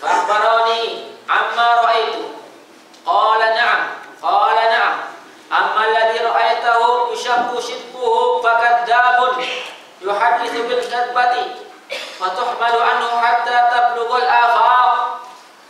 "Fakhbarani amma ra'aitu." Qala na'am. Qala na'am. Amma alladhi ra'aitahu yushaqqu shidquhu fakadzabun yuhaditsu bil kadbati wa tuhmalu anhu hatta tablugha al-afaq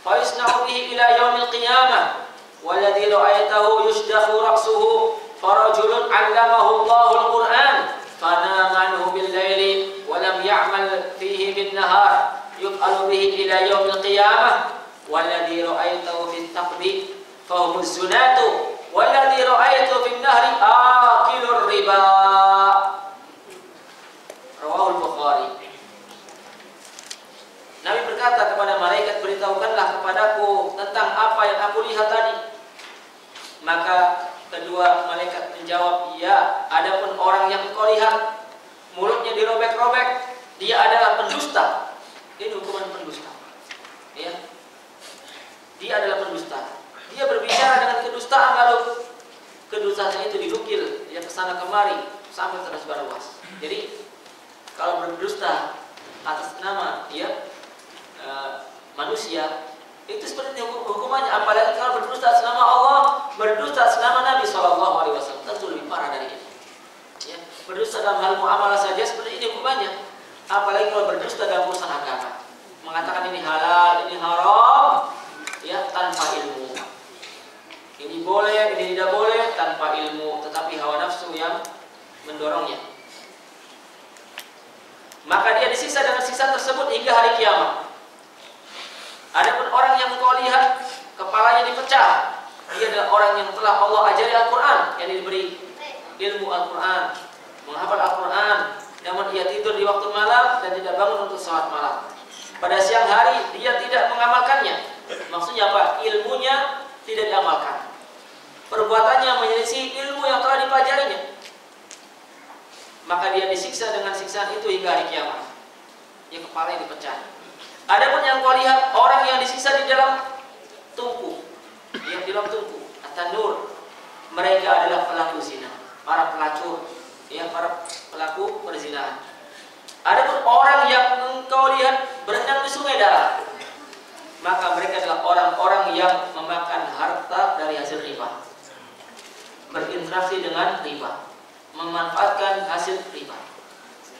fa yusna'u bihi ila yaumil qiyamah. Walladhi ra'aitahu yushdakhu ra'suhu farajulun 'allamahu Allahu al-Qur'an fanama anhu bil-laili wa lam ya'mal fihi bin-nahar yuf'alu bihi ila yaumil qiyamah. Walladhi ra'aitahu fit taqbi fahum az-zunatu walladhi ra'aitu fin nahri akilur riba. Rawahul Bukhari. Nabi berkata kepada malaikat, "Beritahukanlah kepadaku tentang apa yang aku lihat tadi." Maka kedua malaikat menjawab, "Ya, adapun orang yang engkau lihat mulutnya dirobek-robek, dia adalah pendusta." Ini hukuman pendusta. Ya. Dia adalah pendusta. Dia berbicara dengan kedustaan, lalu kedustaannya itu dinukil ya kesana kemari sampai tersebar luas. Jadi kalau berdusta atas nama manusia, itu seperti hukumannya. Apalagi kalau berdusta atas nama Allah, berdusta atas nama Nabi SAW, tentu lebih parah dari ini. Ya, berdusta dalam hal muamalah saja seperti ini hukumannya. Apalagi kalau berdusta dalam urusan agama, mengatakan ini halal, ini haram, ya tanpa ilmu. Ini boleh, ini tidak boleh tanpa ilmu, tetapi hawa nafsu yang mendorongnya. Maka dia disiksa dengan siksa tersebut hingga hari kiamat. Adapun orang yang engkau lihat kepalanya dipecah, dia adalah orang yang telah Allah ajari Al-Quran, yang diberi ilmu Al-Quran, menghafal Al-Quran, namun ia tidur di waktu malam dan tidak bangun untuk salat malam. Pada siang hari dia tidak mengamalkannya. Maksudnya apa? Ilmunya tidak diamalkan. Perbuatannya menyelisih ilmu yang telah dipelajarinya. Maka dia disiksa dengan siksaan itu hingga hari kiamat. Yang kepalanya dipecah. Adapun yang kau lihat orang yang disiksa di dalam tungku, yang di dalam tungku, at-tanur, mereka adalah pelaku zina, para pelacur, ya, para pelaku perzinahan. Adapun orang yang engkau lihat berenang di sungai darah, maka mereka adalah orang-orang yang memakan harta dari hasil riba, berinteraksi dengan riba, memanfaatkan hasil riba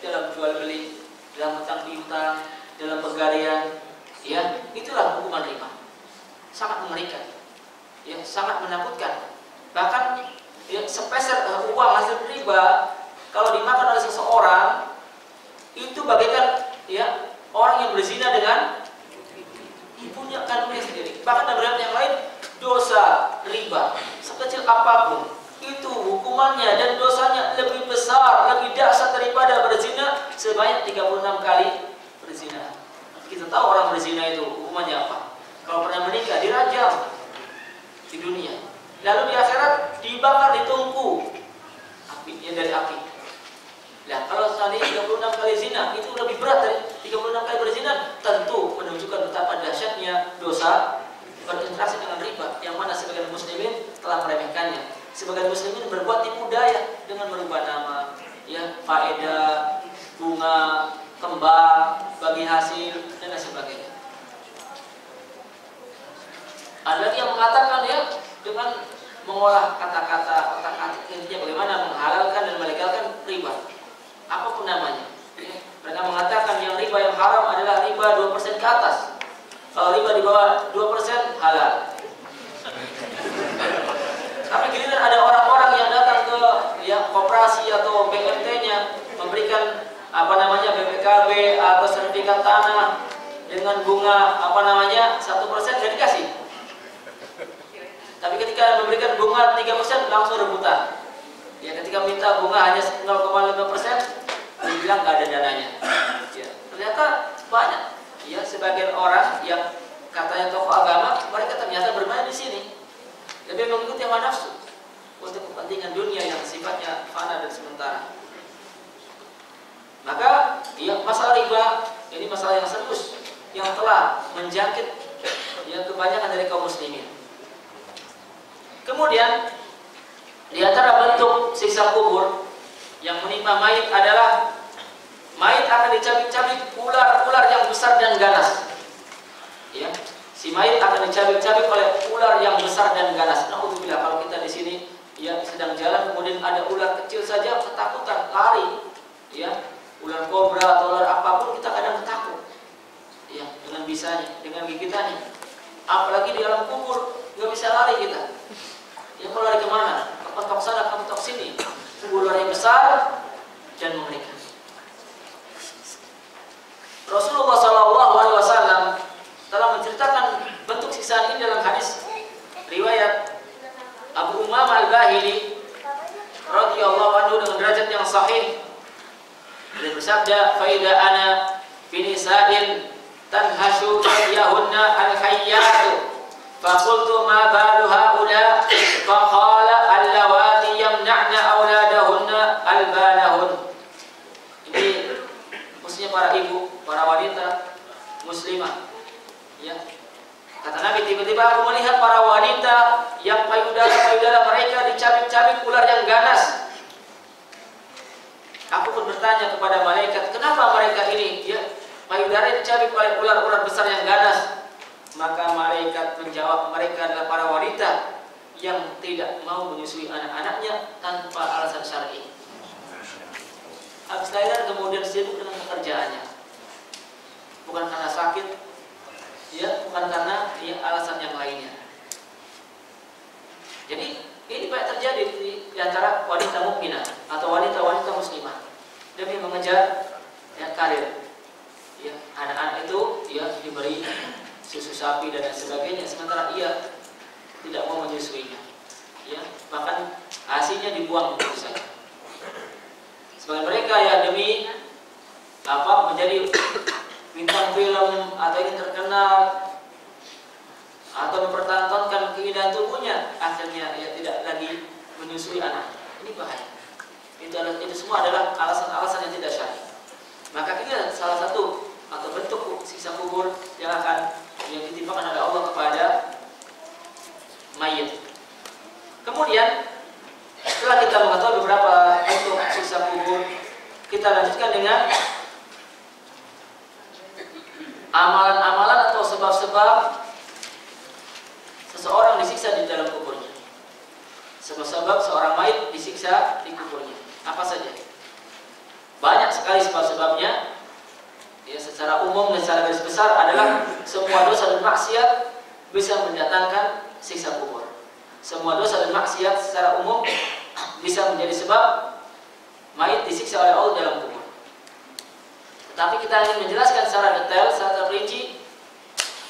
dalam jual beli, dalam hutang piutang, dalam pegadaian, ya, itulah hukuman riba. Sangat mengerikan, ya, sangat menakutkan. Bahkan ya, sepeser uang hasil riba kalau dimakan oleh seseorang itu bagaikan ya orang yang berzina dengan ibunya kandungnya sendiri. Bahkan dalam riwayat yang lain, dosa riba sekecil apapun itu hukumannya dan dosanya lebih besar, lebih dahsyat daripada berzina sebanyak 36 kali berzina. Kita tahu orang berzina itu hukumannya apa? Kalau pernah menikah dirajam di dunia, lalu di akhirat dibakar di tungku apinya dari api. Nah, kalau seandainya 36 kali zina itu lebih berat dari 36 kali berzina, tentu menunjukkan betapa dahsyatnya dosa berinteraksi dengan riba, yang mana sebagian muslimin telah meremehkannya. Sebagian muslimin berbuat tipu daya dengan merubah nama, ya, faedah, bunga, kembang, bagi hasil dan lain sebagainya. Ada lagi yang mengatakan ya dengan mengolah kata-kata, otak-atik, intinya bagaimana menghalalkan dan melegalkan riba, apapun namanya. Ya. Mereka mengatakan yang riba yang haram adalah riba 2% ke atas. Kalau riba di bawah 2% halal. Tapi giliran ada orang-orang yang datang ke ya koperasi atau BMT-nya memberikan BPKB atau sertifikat tanah dengan bunga 1% nggak dikasih. Tapi ketika memberikan bunga 3% langsung rebutan. Ya, ketika minta bunga hanya 0,5%, dibilang nggak ada dananya. Ya, ternyata banyak. Ya, sebagian orang yang katanya tokoh agama, mereka ternyata bermain di sini. Lebih mengikuti hawa nafsu untuk kepentingan dunia yang sifatnya fana dan sementara. Maka ya, masalah riba ini masalah yang serius yang telah menjangkit ya kebanyakan dari kaum muslimin. Kemudian di antara bentuk siksa kubur yang menimpa mayit adalah mayit akan dicabik-cabik ular-ular yang besar dan ganas. Ya, si mayit akan dicabik-cabik oleh ular yang besar dan ganas. Naudzubillah, kalau kita di sini ya sedang jalan kemudian ada ular kecil saja ketakutan lari, ya ular kobra atau ular apapun kita kadang takut, ya dengan bisanya, dengan gigitannya. Apalagi di alam kubur nggak bisa lari kita. Ya kalau lari kemana? Ketok sana, ketok sini. Ular yang besar dan mengerikan. Rasulullah SAW telah menceritakan bentuk siksaan ini dalam hadis riwayat Abu Umamah Al-Bahili radhiyallahu anhu dengan derajat yang sahih. Beliau bersabda, "Fa idza ana fi nisa'in tanhashu yahunna al-hayyat fa qultu ma balu haula fa qala allawati yamna'na auladahunna al-balahun." Ini maksudnya para ibu, para wanita muslimah. Ya. Kata Nabi, tiba-tiba aku melihat para wanita yang payudara mereka dicabik-cabik ular yang ganas. Aku pun bertanya kepada malaikat, kenapa mereka ini ya payudara dicabik oleh ular-ular besar yang ganas? Maka malaikat menjawab, mereka adalah para wanita yang tidak mau menyusui anak-anaknya tanpa alasan syar'i. Habis lahiran kemudian sibuk dengan pekerjaannya, bukan karena sakit, ya bukan karena ya alasan yang lainnya. Jadi ini banyak terjadi di antara wanita mukminah atau wanita-wanita muslimah demi mengejar ya, karir. Ya, anak-anak itu ya diberi susu sapi dan lain sebagainya, sementara ia tidak mau menyusuinya. Ya, bahkan hasilnya dibuang begitu saja. Sebagian mereka ya demi menjadi bintang film atau ingin terkenal atau mempertahankan keindahan tubuhnya, akhirnya ya tidak lagi menyusui anak. Ini bahaya. Itu semua adalah alasan-alasan yang tidak syar'i. Maka ini salah satu atau bentuk siksa kubur yang akan ditimpakan oleh Allah kepada mayit. Kemudian setelah kita mengetahui beberapa bentuk siksa kubur, kita lanjutkan dengan amalan-amalan atau sebab-sebab seseorang disiksa di dalam kuburnya. Sebab-sebab seorang mayit disiksa di kuburnya. Apa saja? Banyak sekali sebab-sebabnya. Ya, secara umum dan secara garis besar adalah semua dosa dan maksiat bisa mendatangkan siksa kubur. Semua dosa dan maksiat secara umum bisa menjadi sebab mayit disiksa oleh Allah dalam kubur. Tetapi kita ingin menjelaskan secara detail, secara terperinci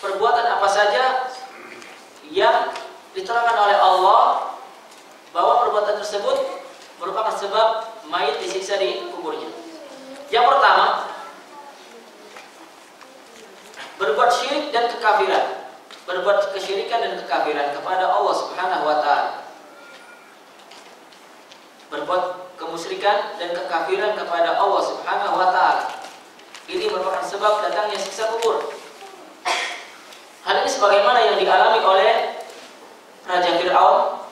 perbuatan apa saja yang diterangkan oleh Allah bahwa perbuatan tersebut merupakan sebab mayit disiksa di kuburnya. Yang pertama, berbuat syirik dan kekafiran, berbuat kesyirikan dan kekafiran kepada Allah Subhanahu wa taala. Berbuat kemusyrikan dan kekafiran kepada Allah Subhanahu wa taala. Ini merupakan sebab datangnya siksa kubur. Hal ini sebagaimana yang dialami oleh Raja Fir'aun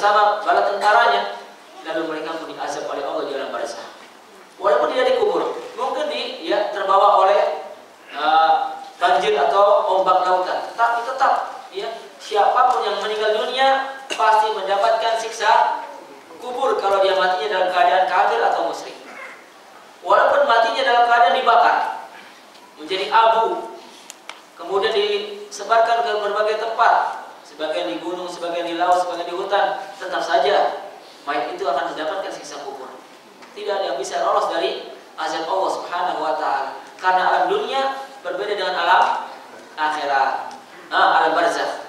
bersama bala tentaranya, lalu mereka pun diazab oleh Allah di alam barzakh. Walaupun tidak dikubur, mungkin terbawa oleh banjir atau ombak lautan, tetapi tetap siapapun yang meninggal dunia pasti mendapatkan siksa kubur kalau dia matinya dalam keadaan kafir atau musyrik. Walaupun matinya dalam keadaan dibakar menjadi abu, kemudian disebarkan ke berbagai tempat, sebagian di gunung, sebagian di laut, sebagian di hutan, tetap saja mayat itu akan mendapatkan siksa kubur. Tidak ada yang bisa lolos dari azab Allah Subhanahu wa taala. Karena alam dunia berbeda dengan alam akhirat. Alam barzakh.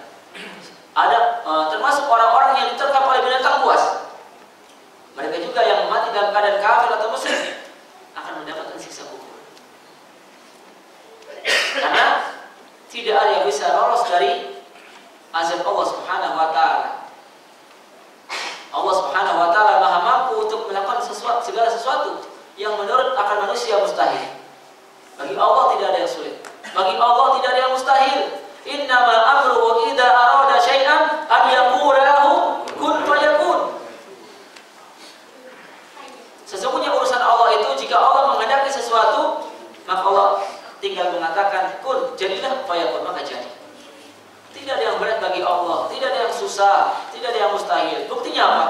Ada termasuk orang-orang yang diterkam oleh binatang buas. Mereka juga yang mati dalam keadaan kafir atau musyrik akan mendapatkan siksa kubur. Karena tidak ada yang bisa lolos dari azab Allah Subhanahu wa taala. Allah Subhanahu wa taala Maha mampu untuk melakukan segala sesuatu yang menurut akal manusia mustahil. Bagi Allah tidak ada yang sulit. Bagi Allah tidak ada yang mustahil. Innama amruhu idza arada syai'an an yaqula lahu kun fayakun. Sesungguhnya urusan Allah itu jika Allah menghendaki sesuatu, maka Allah tinggal mengatakan kun, jadilah, fayakun, maka jadi. Tidak ada yang berat bagi Allah, tidak ada yang susah, tidak ada yang mustahil. Buktinya apa?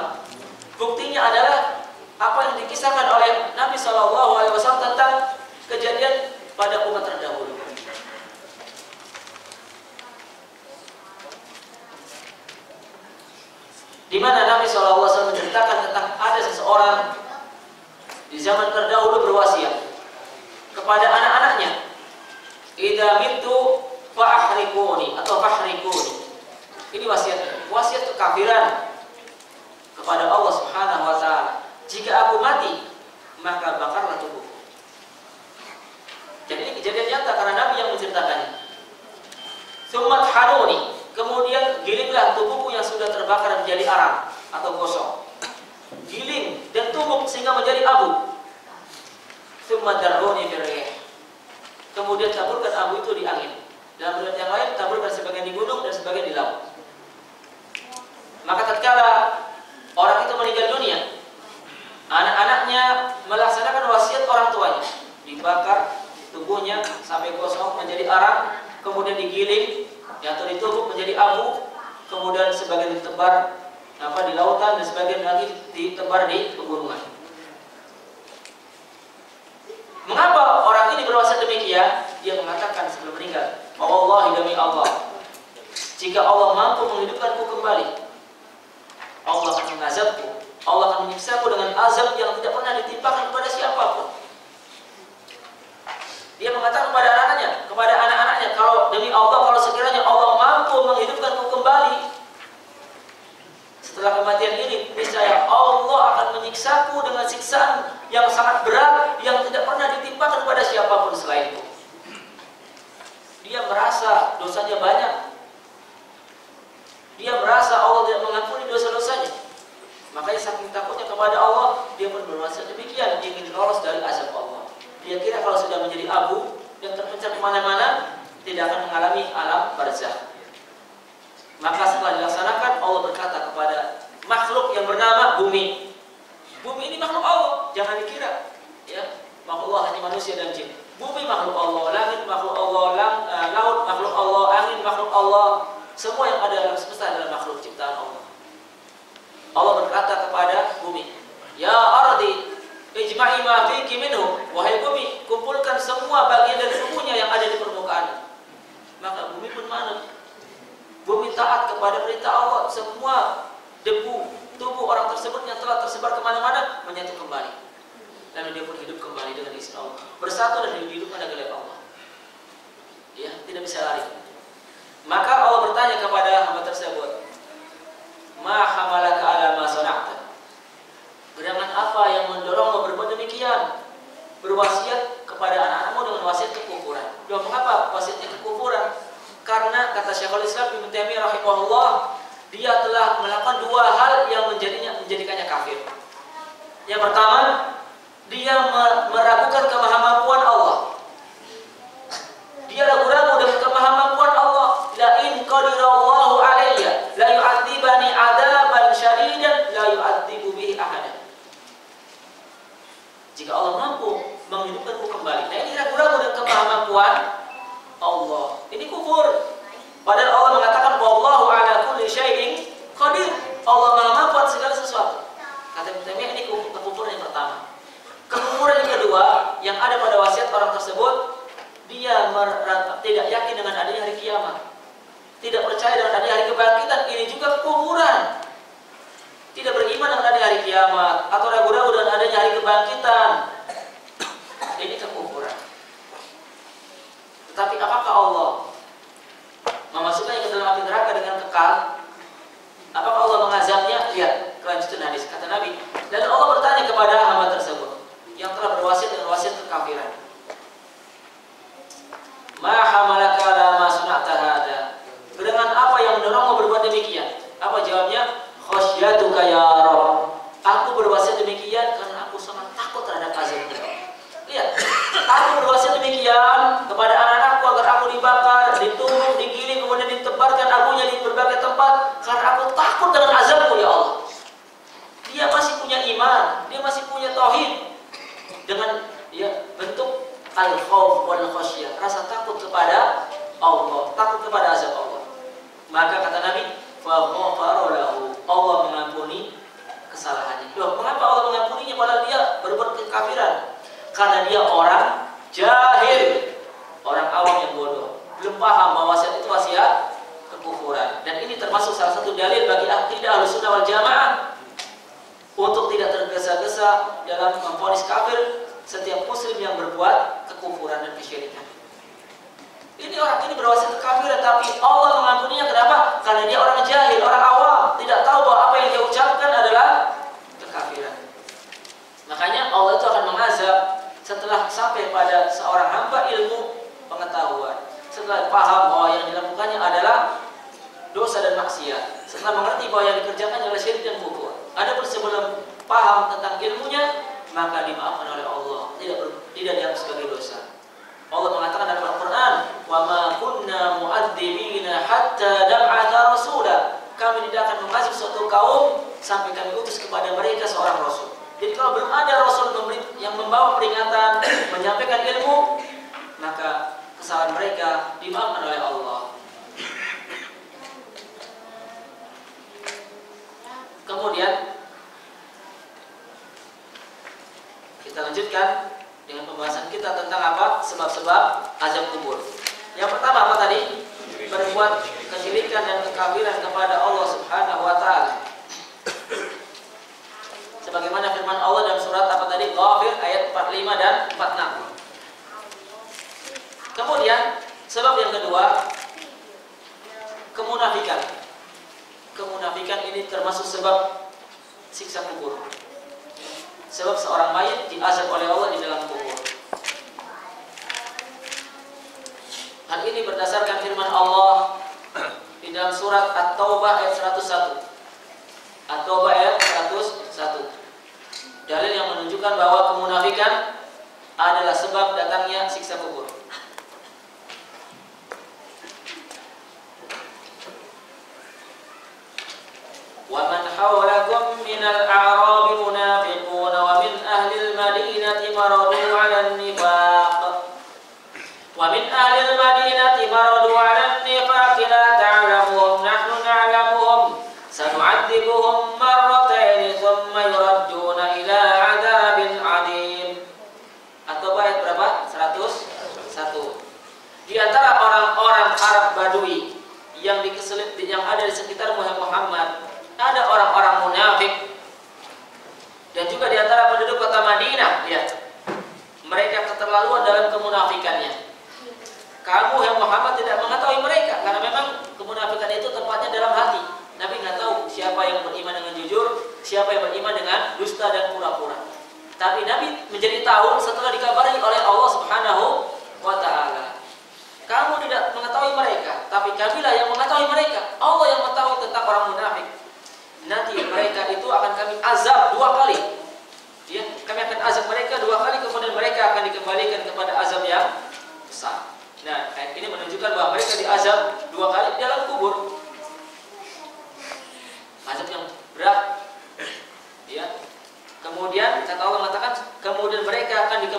Buktinya adalah apa yang dikisahkan oleh Nabi SAW tentang kejadian pada umat terdahulu. Di mana Nabi SAW menceritakan tentang ada seseorang di zaman terdahulu berwasiat kepada anak-anaknya, "Idza mittu fa'ahrikuni" atau "fahrikuni". Ini wasiat kekafiran kepada Allah Subhanahu wa taala. Jika aku mati, maka bakarlah tubuhku. Jadi ini kejadian nyata karena Nabi yang menceritakannya. Tsumma haruni, kemudian gilinglah tubuhku yang sudah terbakar menjadi arang atau gosong. Giling dan tumbuk sehingga menjadi abu. Tsumma daruni fil rih, kemudian taburkan abu itu di angin. Dalam riwayat yang lain taburkan sebagian di gunung dan sebagian di laut. Maka tatkala orang itu meninggal dunia, anak-anaknya melaksanakan wasiat orang tuanya, dibakar tubuhnya sampai gosong menjadi arang, kemudian digiling atau ditumbuk menjadi abu, kemudian sebagian ditebar di lautan dan sebagian lagi ditebar di pegunungan. Mengapa orang ini berwasiat demikian? Dia mengatakan sebelum meninggal, "Wallahi demi Allah, jika Allah mampu menghidupkanku kembali, Allah akan mengazabku, Allah akan menyiksaku dengan azab yang tidak pernah ditimpakan kepada siapapun." Dia mengatakan kepada anak-anaknya, kalau demi Allah, kalau sekiranya Allah mampu menghidupkanku kembali setelah kematian ini, niscaya Allah akan menyiksaku dengan siksaan yang sangat berat yang tidak pernah ditimpakan kepada siapapun selainku. Dia merasa dosanya banyak. Dia merasa Allah tidak mengampuni dosa-dosanya. Makanya saking takutnya kepada Allah, dia pun berwasiat demikian, ingin lolos dari azab Allah. Dia kira kalau sudah menjadi abu dan terpencar kemana-mana, tidak akan mengalami alam barzakh. Maka setelah dilaksanakan, Allah berkata kepada makhluk yang bernama bumi. Bumi ini makhluk Allah, jangan dikira makhluk Allah hanya manusia dan jin. Bumi makhluk Allah, langit makhluk Allah, laut makhluk Allah, angin makhluk Allah. Semua yang ada dalam semesta adalah makhluk ciptaan Allah. Allah berkata kepada bumi, "Ya ardi, ijma'i ma fiki minhu." Wahai bumi, kumpulkan semua bagian dari tubuhnya yang ada di permukaan. Maka bumi pun manut. Bumi taat kepada perintah Allah. Semua debu tubuh orang tersebut yang telah tersebar kemana-mana menyatu kembali. Lalu dia pun hidup kembali dengan izin Allah, bersatu dan dihidupkan oleh Allah. Tidak bisa lari. Maka Allah bertanya kepada hamba tersebut, "Ma hamalaka ala ma sana'ta?" Gerangan apa yang mendorongmu berbuat demikian? Berwasiat kepada anak-anakmu dengan wasiat kekufuran. Loh, mengapa wasiatnya kekufuran? Karena kata Syekhul Islam Ibnu Taimiyah rahimahullah, dia telah melakukan dua hal yang menjadikannya kafir. Yang pertama, dia meragukan kemahamampuan Allah. Dia ragu-ragu dengan kemahamampuan Allah. La in qadirallahu alayya la yu'adzibani 'adzaban syadidan jika Allah mampu menghidupkanku kembali. Nah ini ragu-ragu dengan kemampuan Allah. Ini kufur. Padahal Allah mengatakan wallahu ala kulli syai'in qadir. Allah Maha mampu atas segala sesuatu. Kata Ibnu Taimiyah, ini kekufuran yang pertama. Kekufuran yang kedua yang ada pada wasiat orang tersebut, dia tidak yakin dengan adanya hari kiamat. Tidak percaya dengan adanya hari kebangkitan. Ini juga kekufuran. Tidak beriman dengan adanya hari kiamat atau ragu-ragu dengan adanya hari kebangkitan. Ini kekufuran. Tetapi apakah Allah memasukkannya ke dalam api neraka dengan kekal? Apakah Allah mengazabnya? Lihat kelanjutan hadis. Kata Nabi, dan Allah bertanya kepada hamba tersebut yang telah berwasiat dengan wasiat kekafiran, ma hamalaka ala ma suna'ta hada, dengan apa yang mendorongmu berbuat demikian? Apa jawabnya? Khasyatuka ya Rabb, aku berwasiat demikian karena aku sangat takut terhadap azab. Lihat, aku berwasiat demikian kepada anak-anakku agar aku dibakar, ditumbuk, digiling, kemudian ditebarkan abunya di berbagai tempat karena aku takut dengan azabmu ya Allah. Dia masih punya iman, dia masih punya tauhid dengan bentuk al-khauf wal khasyah, rasa takut kepada Allah, takut kepada azab Allah. Maka kata Nabi, fa ghafara lahu, Allah mengampuni kesalahannya. Loh, mengapa Allah mengampuninya padahal dia berbuat kekafiran? Karena dia orang jahil, orang awam yang bodoh, belum paham bahwa wasiat itu wasiat kekufuran. Dan ini termasuk salah satu dalil bagi akidah Ahlussunnah wal Jamaah untuk tidak tergesa-gesa dalam memvonis kafir setiap muslim yang berbuat kekufuran dan kesyirikan. Ini orang ini berwasiat kekafiran, tapi Allah mengampuninya. Kenapa? Karena dia orang jahil, orang awam, tidak tahu bahwa apa yang dia ucapkan adalah kekafiran. Makanya Allah itu akan mengazab setelah sampai pada seorang hamba ilmu pengetahuan, setelah paham bahwa yang dilakukannya adalah dosa dan maksiat, setelah mengerti bahwa yang dikerjakannya adalah syirik dan kufur. Adapun sebelum paham tentang ilmunya, maka dimaafkan oleh Allah, tidak dianggap sebagai dosa. Allah mengatakan dalam Al-Quran, wa ma kunna mu'adzibina hatta nab'atha rasula, kami tidak akan mengazab suatu kaum sampai kami utus kepada mereka seorang rasul. Jadi kalau belum ada rasul yang membawa peringatan, menyampaikan ilmu, maka kesalahan mereka dimaafkan oleh Allah. Kemudian kita lanjutkan dengan pembahasan kita tentang apa? Sebab-sebab azab kubur. Yang pertama apa tadi? Berbuat kesyirikan dan kekafiran kepada Allah Subhanahu wa taala. Sebagaimana firman Allah dalam surat apa tadi? Ghafir ayat 45 dan 46. Kemudian sebab yang kedua, kemunafikan. Kemunafikan ini termasuk sebab siksa kubur. Sebab seorang mayit diazab oleh Allah di dalam kubur. Hal ini berdasarkan firman Allah di dalam surat At-Taubah ayat 101. At-Taubah ayat 101. Dalil yang menunjukkan bahwa kemunafikan adalah sebab datangnya siksa kubur. Wa man hawlakum minal a'rabi munafiqun wa min ahli al-madinati maradu 'ala an-nifaq. Wa min ahli al-madinati maradu 'ala an-nifaq la ta'lamuhum nahnu na'lamuhum sanu'adzibuhum marratayn thumma yuradduna ila 'adzabin 'adzim. Atau ayat berapa? 101. Di antara orang-orang Arab Badui yang ada di sekitar Muhammad, ada orang-orang munafik, dan juga di antara penduduk kota Madinah, lihat, mereka keterlaluan dalam kemunafikannya. Kamu yang Muhammad tidak mengetahui mereka, karena memang kemunafikan itu tempatnya dalam hati. Nabi nggak tahu siapa yang beriman dengan jujur, siapa yang beriman dengan dusta dan pura-pura. Tapi Nabi menjadi tahu setelah dikabari oleh Allah Subhanahu wa taala. Kamu tidak mengetahui mereka, tapi kamilah yang mengetahui mereka. Allah yang mengetahui tentang orang munafik. Nanti mereka itu akan kami azab 2 kali. Ya, kami akan azab mereka 2 kali, kemudian mereka akan dikembalikan kepada azab yang besar. Nah, ayat ini menunjukkan bahwa mereka diazab 2 kali di dalam kubur. Azab yang berat. Ya. Kemudian kata Allah mengatakan, kemudian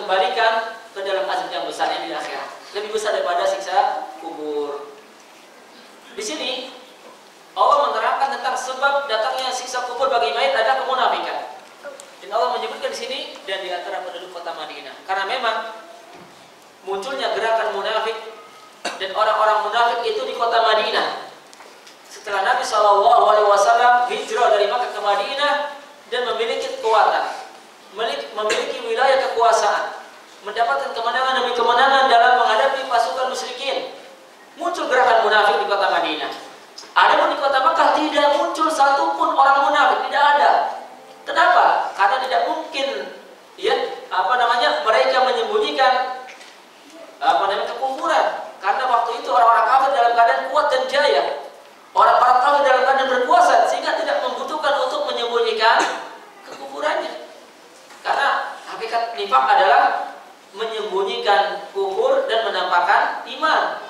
dikembalikan ke dalam azab yang besar yang di akhirat, lebih besar daripada siksa kubur. Di sini Allah menerangkan tentang sebab datangnya siksa kubur bagi mayit ada kemunafikan. Dan Allah menyebutkan di sini dan di antara penduduk kota Madinah. Karena memang munculnya gerakan munafik dan orang-orang munafik itu di kota Madinah. Setelah Nabi SAW hijrah dari Makkah ke Madinah dan memiliki kekuatan, memiliki wilayah kekuasaan, mendapatkan kemenangan demi kemenangan dalam menghadapi pasukan musyrikin, muncul gerakan munafik di kota Madinah. Adapun di kota Makkah tidak muncul satupun orang munafik, tidak ada. Kenapa? Karena tidak mungkin mereka menyembunyikan kekufuran. Karena waktu itu orang-orang kafir dalam keadaan kuat dan jaya. Orang-orang kafir dalam keadaan berkuasa, sehingga tidak membutuhkan untuk menyembunyikan kekufurannya. Karena hakikat nifak adalah menyembunyikan kufur dan menampakkan iman.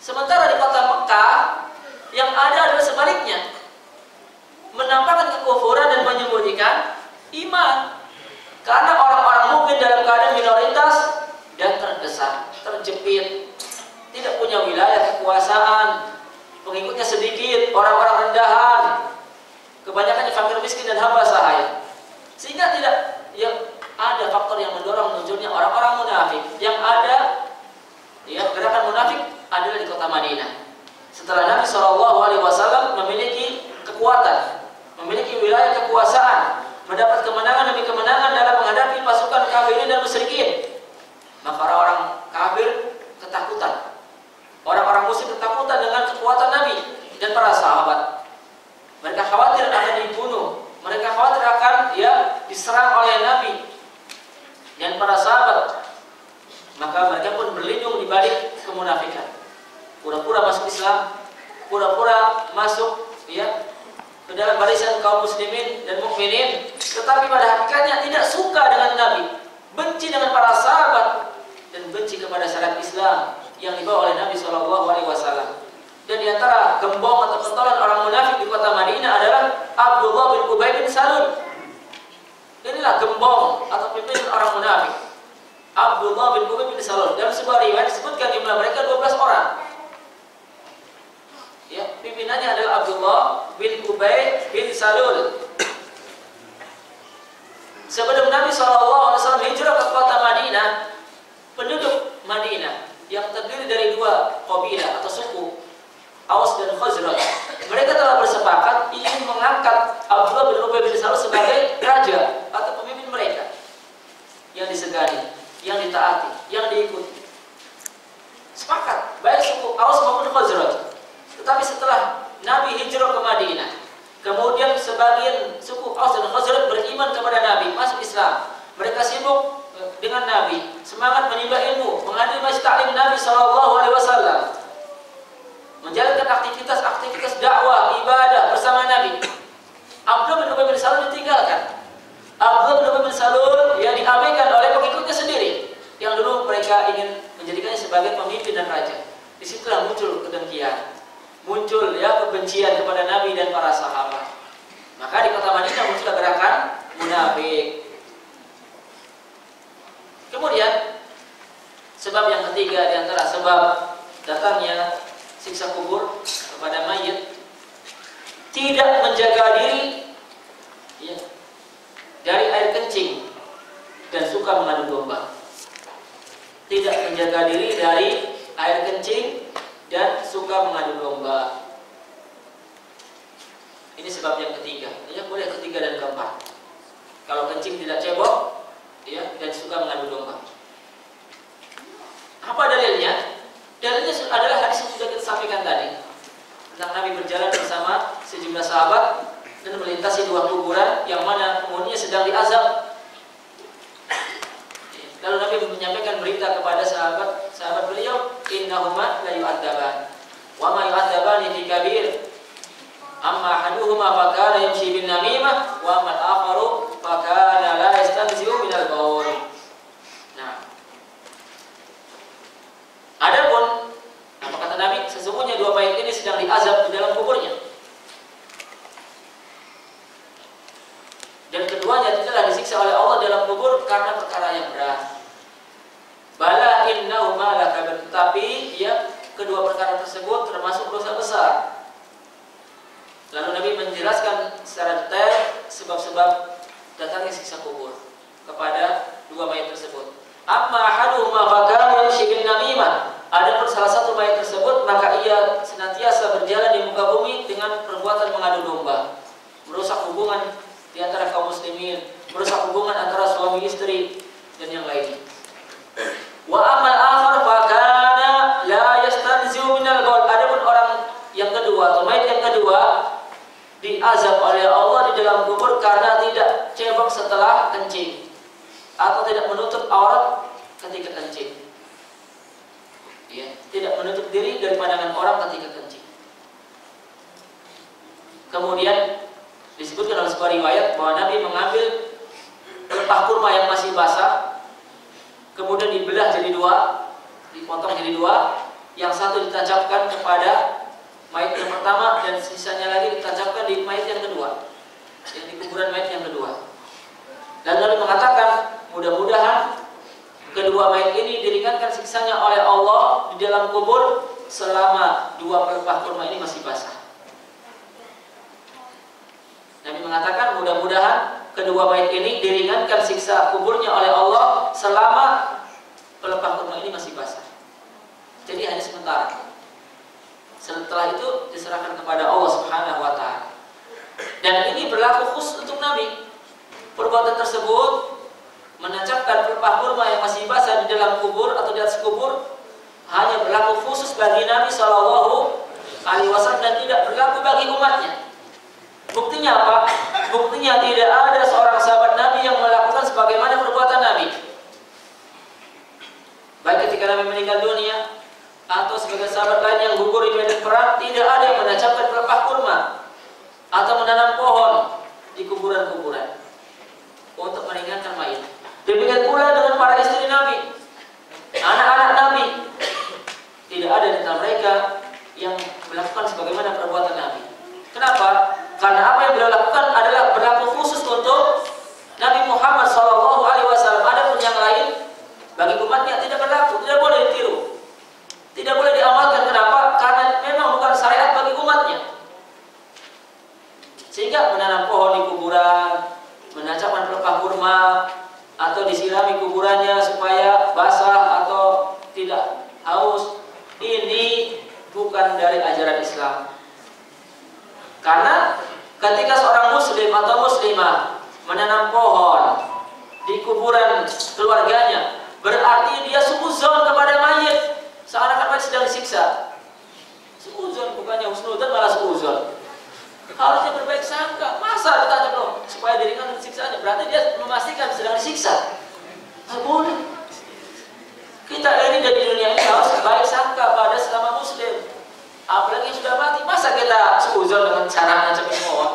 Sementara di kota Mekah yang ada adalah sebaliknya, menampakkan kekufuran dan menyembunyikan iman. Karena orang-orang mukmin dalam keadaan minoritas dan terdesak, terjepit, tidak punya wilayah kekuasaan, pengikutnya sedikit, orang-orang rendahan, kebanyakan fakir miskin dan hamba sahaya. Sehingga tidak ada faktor yang mendorong munculnya orang-orang munafik. Yang ada gerakan munafik adalah di kota Madinah. Setelah Nabi SAW memiliki kekuatan, memiliki wilayah kekuasaan, mendapat kemenangan demi kemenangan dalam menghadapi pasukan kafirin dan musyrikin, maka orang-orang kafir ketakutan, orang-orang musyrik ketakutan dengan kekuatan Nabi dan para sahabat. Mereka khawatir akan dibunuh, mereka khawatir akan diserang oleh Nabi dan para sahabat. Maka mereka pun berlindung di balik kemunafikan, pura-pura masuk Islam, pura-pura masuk ke dalam barisan kaum muslimin dan mukminin, tetapi pada hakikatnya tidak suka dengan Nabi, benci dengan para sahabat, dan benci kepada syariat Islam yang dibawa oleh Nabi SAW. Dan di antara gembong atau pentolan orang munafik di kota Madinah adalah Abdullah bin Ubay bin Salul. Inilah gembong atau pimpinan orang munafik, Abdullah bin Ubay bin Salul. Dalam sebuah riwayat disebutkan jumlah mereka 12 orang. Pimpinannya adalah Abdullah bin Ubay bin Salul. Sebelum Nabi SAW hijrah ke kota Madinah, penduduk Madinah yang terdiri dari dua kabilah atau suku, Aus dan Khazraj, mereka telah bersepakat ingin mengangkat Abdullah bin Ubay bin Salul sebagai raja atau pemimpin mereka yang disegani, yang ditaati, yang diikuti. Sepakat, baik suku Aus maupun Khazraj. Tetapi setelah Nabi hijrah ke Madinah, kemudian sebagian suku Aus dan Khazraj beriman kepada Nabi, masuk Islam. Mereka sibuk dengan Nabi, semangat menimba ilmu, menghadiri majlis taklim Nabi SAW, menjalankan aktivitas dakwah, ibadah bersama Nabi. Abdullah bin Ubay bin Salul ditinggalkan. Abdullah bin Ubay bin Salul diabaikan oleh pengikutnya sendiri, yang dulu mereka ingin menjadikannya sebagai pemimpin dan raja. Disitulah muncul kedengkian, muncul kebencian kepada Nabi dan para sahabat. Maka di kota Madinah muncul gerakan munafik. Kemudian sebab yang ketiga di antara sebab datangnya siksa kubur kepada mayit, tidak menjaga diri dari air kencing dan suka mengadu domba. Tidak menjaga diri dari air kencing dan suka mengadu domba. Ini sebab yang ketiga. Boleh ketiga dan keempat. Kalau kencing tidak cebok, dan suka mengadu domba. Apa dalilnya? Dalilnya adalah hadis yang sudah kita sampaikan tadi, tentang Nabi berjalan bersama sejumlah sahabat dan melintasi dua kuburan yang mana penghuninya sedang diazab. Lalu Nabi menyampaikan berita kepada sahabat beliau, innahuma la yu'adzaban wa ma yu'adzabani fi kabir, amma ahaduhuma fakana yamshi bin namimah wa amma al-akharu fakana la yastanzi'u min al-bawl. Nah, adapun apa kata Nabi, sesungguhnya dua mayit ini sedang diazab di dalam kuburnya, dan keduanya tidaklah disiksa oleh Allah dalam kubur tersebut karena perkara yang berat. Bala innahuma lakabir, tetapi ya kedua perkara tersebut termasuk dosa besar. Lalu Nabi menjelaskan secara detail sebab-sebab datangnya siksa kubur kepada dua mayat tersebut. Amma ahaduhuma fakana yamshi bin namimah. Adapun salah satu mayat tersebut maka ia senantiasa berjalan di muka bumi dengan perbuatan mengadu domba, merusak hubungan di antara kaum muslimin, merusak hubungan antara suami istri dan yang lainnya. Wa amal akhar fakana la yastanziu minal baul. Adapun orang yang kedua atau mayat yang kedua diazab oleh Allah di dalam kubur karena tidak cebok setelah kencing atau tidak menutup aurat ketika kencing. Ya, tidak menutup diri dari pandangan orang ketika kencing. Kemudian disebutkan dalam sebuah riwayat bahwa Nabi mengambil pelepah kurma yang masih basah, kemudian dibelah jadi dua, dipotong jadi dua, yang satu ditancapkan kepada mayat yang pertama dan sisanya lagi ditancapkan di mayat yang kedua, yang di kuburan mayat yang kedua. Dan Nabi mengatakan, mudah-mudahan kedua mayat ini diringankan siksanya oleh Allah di dalam kubur selama dua pelepah kurma ini masih basah. Nabi mengatakan, mudah-mudahan kedua mayat ini diringankan siksa kuburnya oleh Allah selama pelepah kurma ini masih basah. Jadi hanya sementara. Setelah itu diserahkan kepada Allah Subhanahu wa taala. Dan ini berlaku khusus untuk Nabi. Perbuatan tersebut menancapkan pelepah kurma yang masih basah di dalam kubur atau di atas kubur hanya berlaku khusus bagi Nabi Shallallahu Alaihi Wasallam dan tidak berlaku bagi umatnya. Buktinya apa? Buktinya tidak ada seorang sahabat Nabi yang melakukan sebagaimana perbuatan Nabi. Baik ketika Nabi meninggal dunia atau sebagai sahabat lain yang gugur di medan perang, tidak ada yang menancapkan pelepah kurma atau menanam pohon di kuburan-kuburan untuk meringankan mayat. Demikian pula dengan para istri Nabi, anak-anak Nabi, tidak ada di antara mereka yang melakukan sebagaimana perbuatan Nabi. Kenapa? Karena apa yang beliau lakukan adalah berlaku khusus untuk Nabi Muhammad SAW. Adapun yang lain bagi umatnya tidak berlaku, tidak boleh ditiru, tidak boleh diamalkan. Kenapa? Karena memang bukan syariat bagi umatnya. Sehingga menanam pohon di kuburan, menancapkan pelepah kurma, atau disirami kuburannya supaya basah atau tidak haus, ini bukan dari ajaran Islam. Karena ketika seorang muslim atau muslimah menanam pohon di kuburan keluarganya, berarti dia suudzon kepada mayit, seakan-akan mayit sedang disiksa. Suudzon, bukannya husnudzon malah suudzon. Harusnya berbaik sangka. Masa ditanya dong supaya diringankan siksaannya? Berarti dia memastikan sedang disiksa. Tidak boleh. Kita ini dari dunia ini harus baik sangka pada sesama muslim. Apalagi yang sudah mati, masa kita suudzon dengan cara nancapin pohon?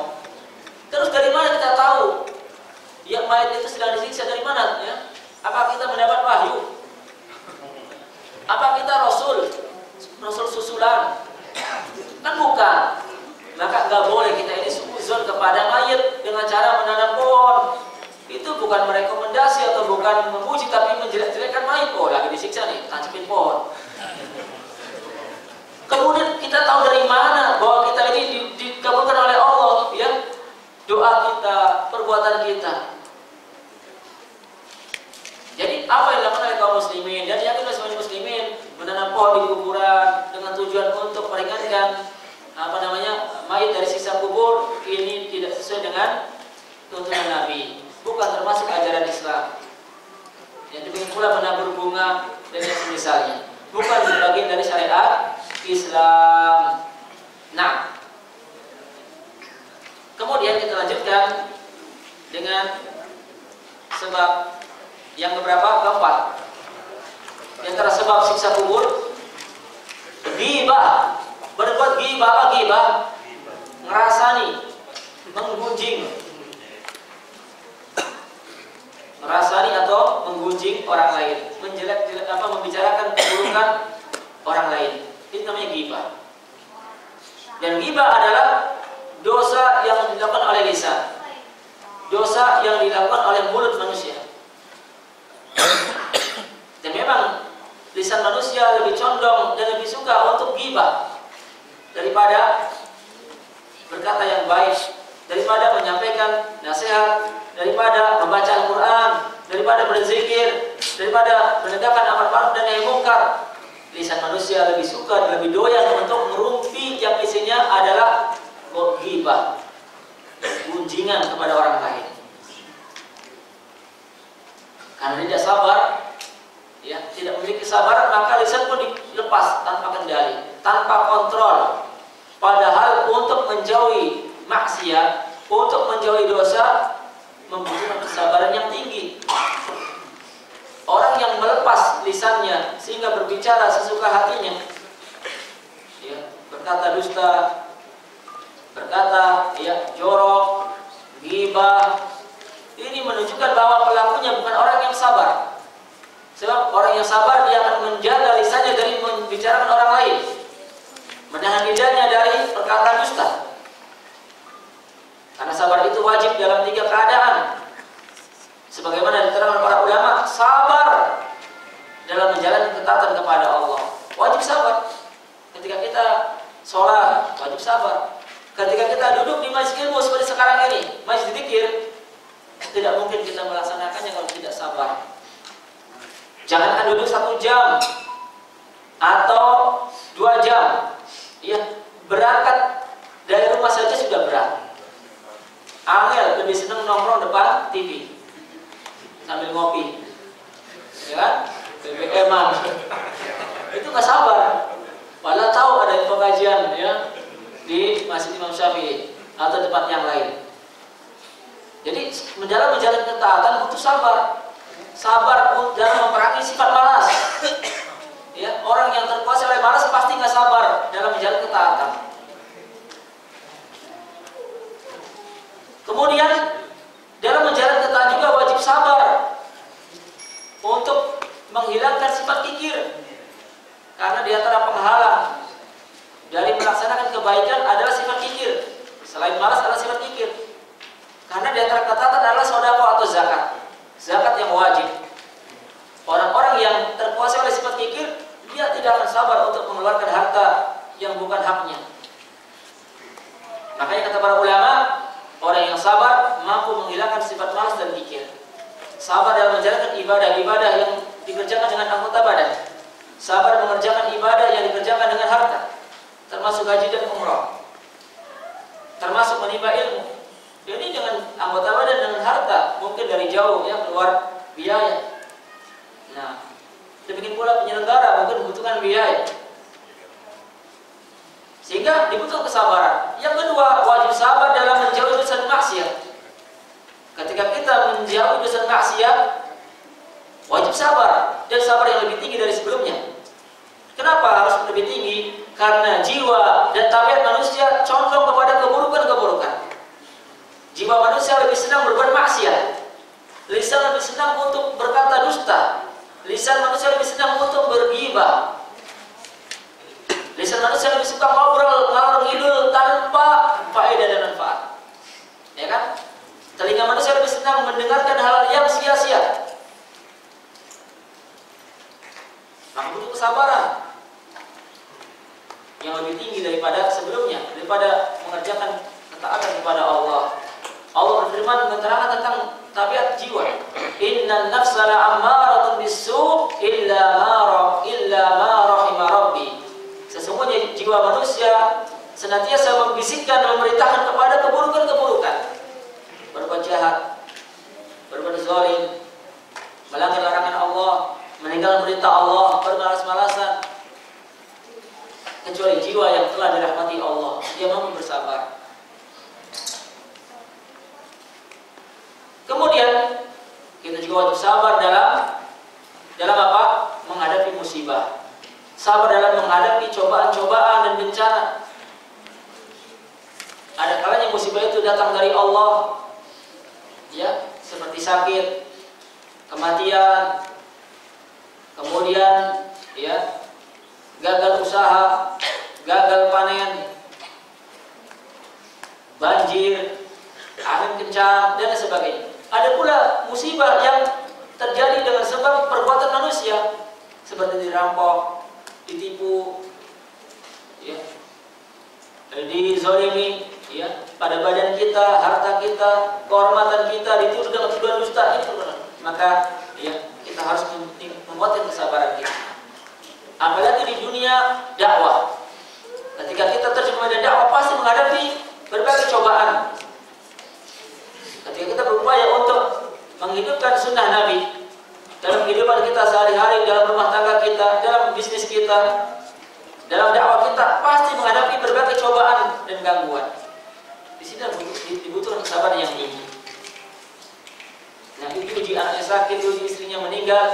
Terus dari mana kita tahu yang mayat itu sedang disiksa? Dari mana? Ya? Apa kita mendapat wahyu? Apa kita rasul susulan? Kan bukan. Maka nggak boleh kita ini suudzon kepada mayat dengan cara menanam pohon. Itu bukan merekomendasi atau bukan memuji, tapi menjelek-jelekkan mayat. Oh, lagi disiksa nih, tancapin pohon. Kemudian kita tahu dari mana bahwa kita ini dikabulkan oleh Allah, ya, doa kita, perbuatan kita. Jadi apa yang dilakukan oleh kaum muslimin dan yakin oleh muslimin menanam pohon di kuburan dengan tujuan untuk meringankan mayat dari siksa kubur, ini tidak sesuai dengan tuntunan Nabi, bukan termasuk ajaran Islam. Yang demikian pula menabur bunga dan yang semisalnya, bukan bagian dari syariat Islam. Nah, kemudian kita lanjutkan dengan sebab yang keberapa? Keempat. Di antara sebab siksa kubur, ghibah. Berbuat ghibah. Apa ghibah? Ngerasani, menggunjing, ngerasani atau menggunjing orang lain, menjelek-jelek membicarakan keburukan orang lain. Itu namanya ghibah. Dan ghibah adalah dosa yang dilakukan oleh lisan, dosa yang dilakukan oleh mulut manusia. condong dan lebih suka untuk ghibah daripada berkata yang baik, daripada menyampaikan nasihat, daripada membaca Al-Quran, daripada berzikir, daripada menegakkan amar ma'ruf dan nahi munkar. Lisan manusia lebih suka dan lebih doyan untuk merumpi yang isinya adalah ghibah, gunjingan kepada orang lain. Karena tidak sabar, ya, tidak memiliki kesabaran, maka lisan pun dilepas tanpa kendali, tanpa kontrol. Padahal untuk menjauhi maksiat, untuk menjauhi dosa, membutuhkan kesabaran yang tinggi. Orang yang melepas lisannya sehingga berbicara sesuka hatinya, ya, berkata dusta, berkata ya jorok, ghibah, ini menunjukkan bahwa pelakunya bukan orang yang sabar. Sebab orang yang sabar dia akan menjaga lisannya dari membicarakan orang lain, menahan lidahnya dari perkataan dusta. Karena sabar itu wajib dalam 3 keadaan. Sebagaimana diterangkan para ulama, sabar dalam menjalankan ketaatan kepada Allah. Wajib sabar. Ketika kita sholat, wajib sabar. Ketika kita duduk di majlis ilmu seperti sekarang ini, majlis zikir, tidak mungkin kita melaksanakannya kalau tidak sabar. Jangankan duduk 1 jam atau 2 jam, ya, berangkat dari rumah saja sudah berat. Angel lebih senang nongkrong depan TV sambil ngopi, ya kan? BBM-an itu nggak sabar. Padahal tahu ada pengajian, ya, di Masjid Imam Syafi'i atau tempat yang lain. Jadi menjalankan ketaatan butuh sabar. Sabar dalam memerangi sifat malas. Ya, orang yang terkuasai oleh malas pasti nggak sabar dalam menjalankan ketaatan. Kemudian dalam menjalankan ketaatan juga wajib sabar untuk menghilangkan sifat kikir. Karena di antara penghalang dari melaksanakan kebaikan adalah sifat kikir. Selain malas adalah sifat kikir. Karena di antara ketaatan adalah sedekah atau zakat. Zakat yang wajib. Orang-orang yang terkuasai oleh sifat kikir, dia tidak akan sabar untuk mengeluarkan harta yang bukan haknya. Makanya kata para ulama, orang yang sabar mampu menghilangkan sifat malas dan kikir. Sabar dalam menjalankan ibadah-ibadah yang dikerjakan dengan anggota badan. Sabar mengerjakan ibadah yang dikerjakan dengan harta, termasuk haji dan umrah, termasuk menimba ilmu. Jadi dengan anggota badan, dengan harta, mungkin dari jauh, ya, keluar biaya. Nah, demikian pula penyelenggara mungkin membutuhkan biaya, sehingga dibutuhkan kesabaran. Yang kedua, wajib sabar dalam menjauhi dosa maksiat. Ketika kita menjauhi dosa maksiat, wajib sabar, dan sabar yang lebih tinggi dari sebelumnya. Kenapa harus lebih tinggi? Karena jiwa dan tabiat manusia condong kepada keburukan-keburukan. Jiwa manusia lebih senang berbuat maksiat. Lisan lebih senang untuk berkata dusta. Lisan manusia lebih senang untuk berghibah. Lisan manusia lebih suka ngobrol ngalor ngidul tanpa faedah dan manfaat. Ya kan? Telinga manusia lebih senang mendengarkan hal yang sia-sia. Maka butuh kesabaran yang lebih tinggi daripada sebelumnya, daripada mengerjakan ketaatan kepada Allah. Allah berfirman menerangkan tentang tabiat jiwa. Innan nafsa la'ammaratun bis-su' illa ma rahima rabbi. Sesungguhnya jiwa manusia senantiasa membisikkan dan memerintahkan kepada keburukan-keburukan. Berbuat jahat, berbuat zalim, melanggar larangan Allah, meninggalkan perintah Allah, bermalas-malasan. Kecuali jiwa yang telah dirahmati Allah, dia mampu bersabar. Kemudian kita juga wajib sabar dalam apa? Menghadapi musibah. Sabar dalam menghadapi cobaan-cobaan dan bencana. Ada kalanya musibah itu datang dari Allah, ya, seperti sakit, kematian, kemudian, ya, gagal usaha, gagal panen, banjir, angin kencang, dan sebagainya. Ada pula musibah yang terjadi dengan sebab perbuatan manusia, seperti dirampok, ditipu, ya, dizalimi, ya, pada badan kita, harta kita, kehormatan kita, dituduh dengan tuduhan dusta, itu maka ya kita harus menguatkan kesabaran kita. Apalagi di dunia dakwah, ketika kita terjun pada dakwah pasti menghadapi berbagai cobaan. Ketika kita berupaya untuk menghidupkan sunnah Nabi dalam kehidupan kita sehari-hari, dalam rumah tangga kita, dalam bisnis kita, dalam dakwah kita, pasti menghadapi berbagai cobaan dan gangguan. Di sini dibutuhkan kesabaran yang tinggi. Nah, diuji anaknya sakit, diuji istrinya meninggal,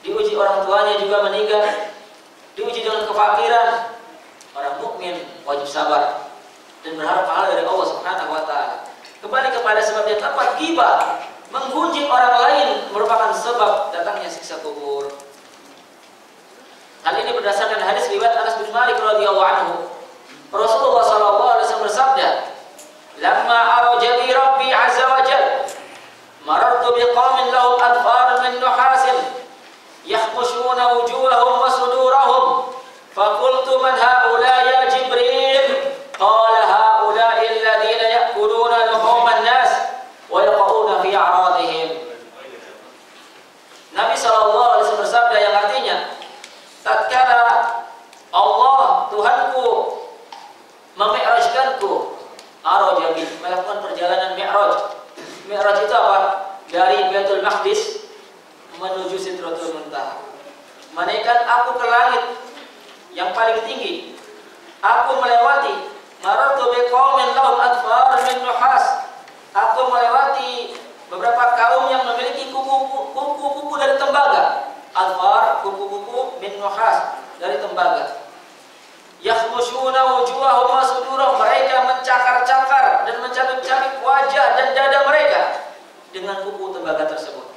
diuji orang tuanya juga meninggal, diuji dengan kefakiran. Orang mukmin wajib sabar dan berharap pahala dari Allah Subhanahu wa taala. Kembali kepada sebabnya, tempat ghibah, menggunjing orang lain merupakan sebab datangnya siksa kubur. Hal ini berdasarkan hadis riwayat Anas bin Malik radhiyallahu anhu. Rasulullah sallallahu alaihi wasallam bersabda, "Lamma araja bi Rabbi azza wa jalla, marartu biqaumin lahum adfar min nuhasin yakhmushuna wujuhahum wa sudurahum, faqultu man haula ya Jibril? Qala haula alladhina ya'kuluna luhuman nas wa yaqauna fi a'radihim." Nabi sallallahu alaihi wasallam bersabda yang artinya, tatkala Allah Tuhanku memi'rajkanku, araja, melakukan perjalanan mi'raj. Mi'raj itu apa? Dari Baitul Maqdis menuju Sidratul Muntaha. Menaikkan aku ke langit yang paling tinggi. Aku melewati marartu biqaumin lahum adfar min nuhas. Aku melewati beberapa kaum yang memiliki kuku-kuku dari tembaga. Adfar, kuku-kuku min nuhas, dari tembaga. Yakhmushuna wujuhahum wa sudurahum, mereka mencakar-cakar dan mencabik-cabik wajah dan dada mereka dengan kuku tembaga tersebut.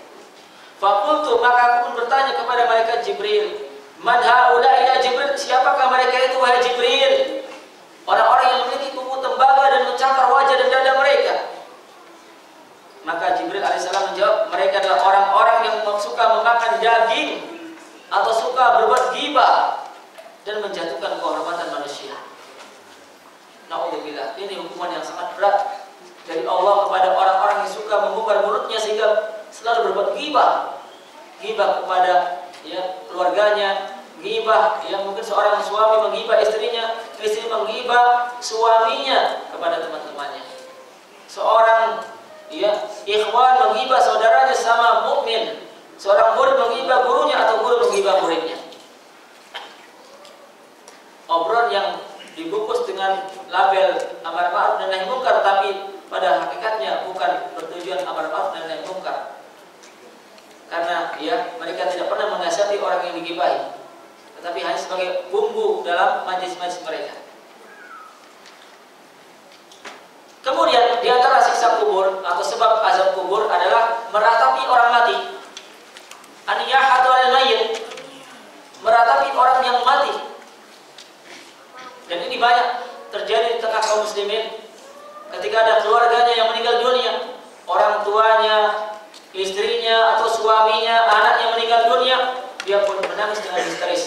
Faqultu, maka aku pun bertanya kepada malaikat Jibril, man haula'i ya Jibril? Siapakah mereka itu wahai Jibril? Orang-orang yang memiliki kuku tembaga dan mencakar wajah dan dada mereka. Maka Jibril alaihissalam menjawab, mereka adalah orang-orang yang suka memakan daging atau suka berbuat ghibah dan menjatuhkan kehormatan manusia. Na'udzubillah, ini hukuman yang sangat berat dari Allah kepada orang-orang yang suka membuka mulutnya sehingga selalu berbuat ghibah. Ghibah kepada ya keluarganya, ghibah yang mungkin seorang suami menghibah istrinya, istri menghibah suaminya kepada teman-temannya. Seorang ya ikhwan menghibah saudaranya sama mukmin, seorang murid menghibah gurunya atau guru menghibah muridnya. Obrolan yang dibungkus dengan label amar ma'ruf dan nahi munkar, tapi pada hakikatnya bukan bertujuan amar ma'ruf dan nahi munkar. Karena ya mereka tidak pernah menasihati orang yang digibahi, tetapi hanya sebagai bumbu dalam majlis-majlis mereka. Kemudian di antara siksa kubur atau sebab azab kubur adalah meratapi orang mati. An-niyahatu 'alal mayyit, meratapi orang yang mati. Dan ini banyak terjadi di tengah kaum muslimin. Ketika ada keluarganya yang meninggal dunia, orang tuanya, istrinya atau suaminya, anaknya meninggal dunia, dia pun menangis dengan histeris.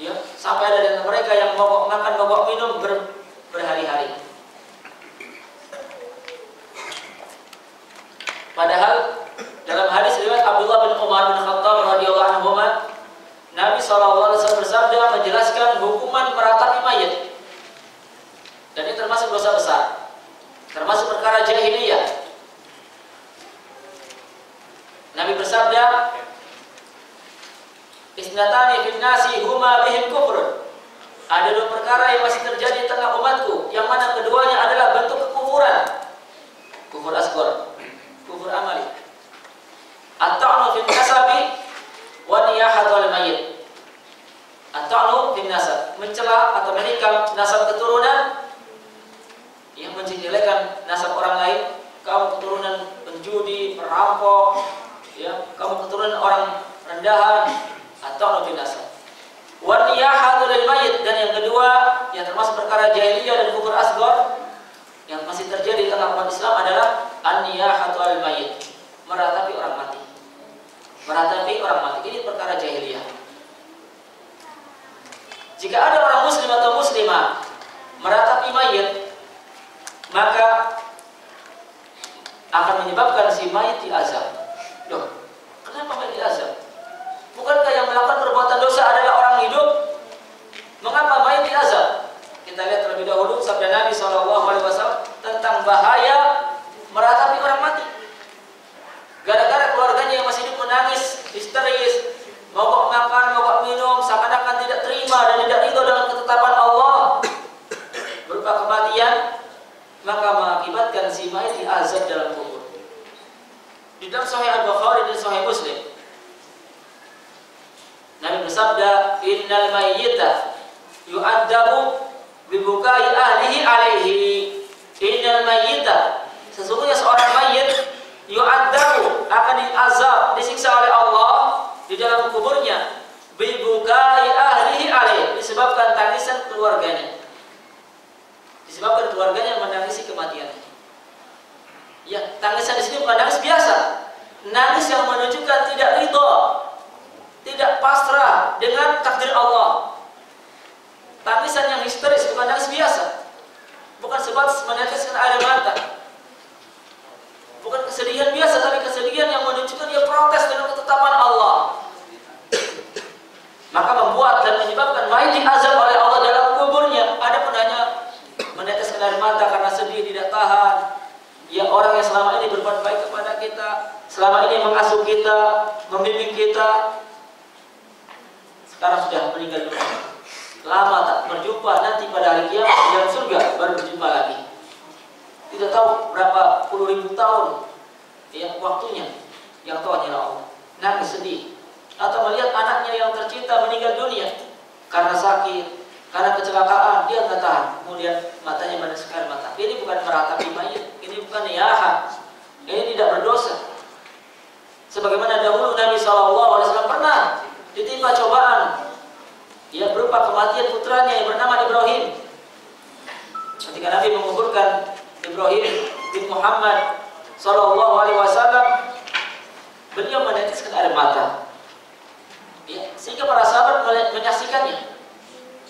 Ya, sampai ada dari mereka yang mogok makan, mogok minum berhari-hari. Padahal dalam hadis riwayat Abdullah bin Umar bin Khattab radhiyallahu anhu, Nabi SAW bersabda menjelaskan hukuman meratapi mayat. Dan ini termasuk dosa besar, termasuk perkara jahiliyah. Nabi bersabda, isnatani fin nasi huma bihim kufrun. Ada dua perkara yang masih terjadi di tengah umatku, yang mana keduanya adalah bentuk kekufuran. Kufur asghar, kufur amali. At-ta'nu fin nasabi wa niyahatu al-mayyit. At-ta'nu fin nasab, mencela atau menikam nasab keturunan, yang menjelekkan nasab orang lain. Kamu keturunan penjudi, perampok, ya, kamu keturunan orang rendahan. At-ta'nu fin nasab. Wa niyahatu al-mayyit, dan yang kedua yang termasuk perkara jahiliyah dan kufur asghar yang masih terjadi di tengah umat Islam adalah an-niyahatu al-mayyit, meratapi orang mati. Meratapi orang mati ini perkara jahiliyah. Jika ada orang muslim atau muslimah meratapi mayit, maka akan menyebabkan si mayit diazab. Loh, kenapa mayit diazab? Bukankah yang melakukan perbuatan dosa adalah orang hidup? Mengapa mayit diazab? Kita lihat terlebih dahulu sabda Nabi SAW tentang bahaya meratapi orang mati. Gara-gara keluarganya yang masih hidup menangis, histeris, mogok makan, mogok minum, seakan-akan tidak terima dan tidak ridho dengan ketetapan Allah berupa kematian, maka mengakibatkan si mayit diazab dalam kubur. Di dalam Sahih Al-Bukhari dan Sahih Muslim, Nabi bersabda, "Innal mayyita yu'adzabu bibukai ahlihi alaihi." Innal mayyita, sesungguhnya seorang mayit yu'adzabu, akan diazab, disiksa oleh Allah di dalam kuburnya, bibukai ahlihi alaihi, disebabkan tangisan keluarganya. Disebabkan keluarganya menangisi kematiannya. Ya, tangisan di sini bukan nangis biasa. Nangis yang menunjukkan tidak ridho, tidak pasrah dengan takdir Allah. Tangisan yang histeris, bukan nangis biasa. Bukan sebatas meneteskan air mata. Bukan kesedihan biasa, tapi kesedihan yang menunjukkan dia protes dengan ketetapan Allah. Maka membuat dan menyebabkan mayit diazab oleh Allah dalam kuburnya. Ada pun hanya meneteskan air mata karena sedih, tidak tahan. Ya, orang yang selama ini berbuat baik kepada kita, selama ini mengasuh kita, membimbing kita, sekarang sudah meninggal dunia. Lama tak berjumpa, nanti pada hari kiamat di dalam surga baru berjumpa lagi. Tidak tahu berapa puluh ribu tahun ya waktunya, yang tahu hanyalah Allah. Nangis sedih, atau melihat anaknya yang tercinta meninggal dunia karena sakit, karena kecelakaan, dia nggak tahan, kemudian matanya meneteskan mata. Ini bukan meratapi mayit, ini bukan niyaha, ini tidak berdosa. Sebagaimana dahulu Nabi SAW pernah ditimpa cobaan, ya, berupa kematian putranya yang bernama Ibrahim. Ketika Nabi menguburkan Ibrahim bin Muhammad SAW, beliau meneteskan air mata. Ya, sehingga para sahabat menyaksikannya.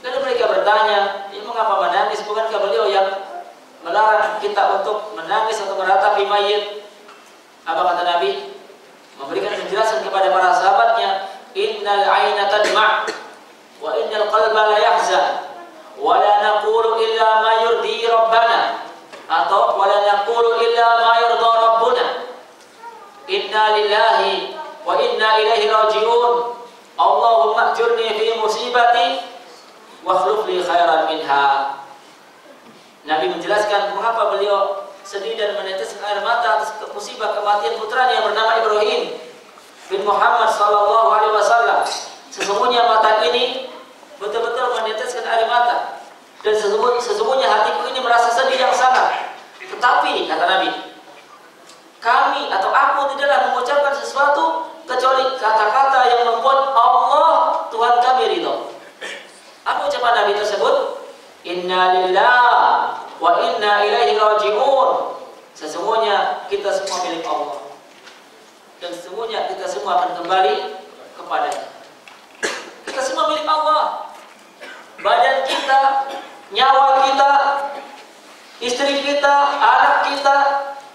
Lalu mereka bertanya, "Ya, mengapa menangis? Bukankah beliau yang melarang kita untuk menangis atau meratapi mayit?" Apa kata Nabi? Memberikan penjelasan kepada para sahabatnya, "Innal 'aina tadma' wa innal qalba la yahzan wa la naqulu illa ma yurdi rabbana." Atau wa la naqulu illa ma yurda rabbuna. Inna lillahi wa inna ilaihi raji'un. Allahumma ajurni fi musibati wa akhlif li khairan minha. Nabi menjelaskan mengapa beliau sedih dan meneteskan air mata atas musibah kematian putranya yang bernama Ibrahim bin Muhammad SAW. Sesungguhnya mata ini betul-betul meneteskan air mata, dan sesungguhnya hatiku ini merasa sedih yang sangat. Tetapi kata Nabi, kami atau aku tidaklah mengucapkan sesuatu kecuali kata-kata yang membuat Allah Tuhan kami ridho. Apa ucapan Nabi tersebut? Inna lillahi wa inna ilaihi raji'un. Sesungguhnya kita semua milik Allah, dan sesungguhnya kita semua akan kembali kepadanya. Kita semua milik Allah. Badan kita, nyawa kita, istri kita, anak kita,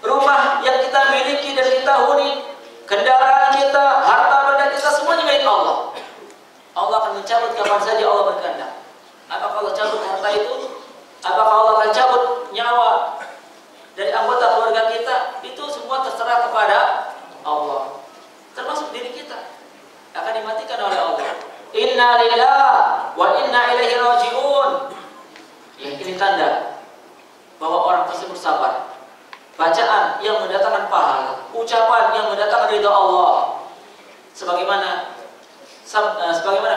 rumah yang kita miliki dan kita huni, kendaraan kita, harta benda kita, semuanya milik Allah. Allah akan mencabut kapan saja Allah berkehendak. Apakah Allah cabut harta itu? Apakah Allah akan cabut nyawa dari anggota keluarga kita? Itu semua terserah kepada Allah. Termasuk diri kita akan dimatikan oleh Allah. Inna lillahi wa inna ilaihi raji'un. Ya, ini tanda bahwa orang tersebut sabar. Bacaan yang mendatangkan pahala, ucapan yang mendatangkan ridha Allah. Sebagaimana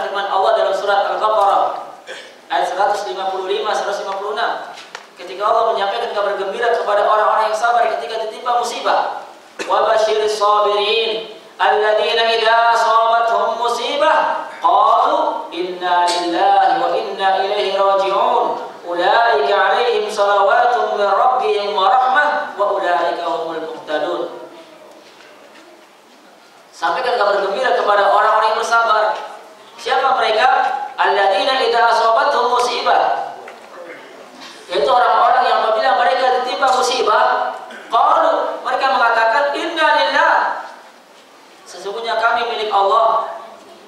firman Allah dalam surat Al-Baqarah ayat 155-156, ketika Allah menyampaikan kabar gembira kepada orang-orang yang sabar ketika ditimpa musibah. Wa basyiris sabirin alladzina idza asabatuhum musibah qalu inna lillahi wa inna ilaihi raji'un. Ulaika 'alaihim salawatun min rabbihim wa rahmah wa ulaika humul muhtadun. Sampaikan kabar gembira kepada orang-orang yang bersabar. Siapa mereka? alladzina idza asabatuhum musibah, yaitu orang-orang yang apabila mereka ditimpa musibah, qalu, mereka mengatakan inna lillah, sesungguhnya kami milik Allah,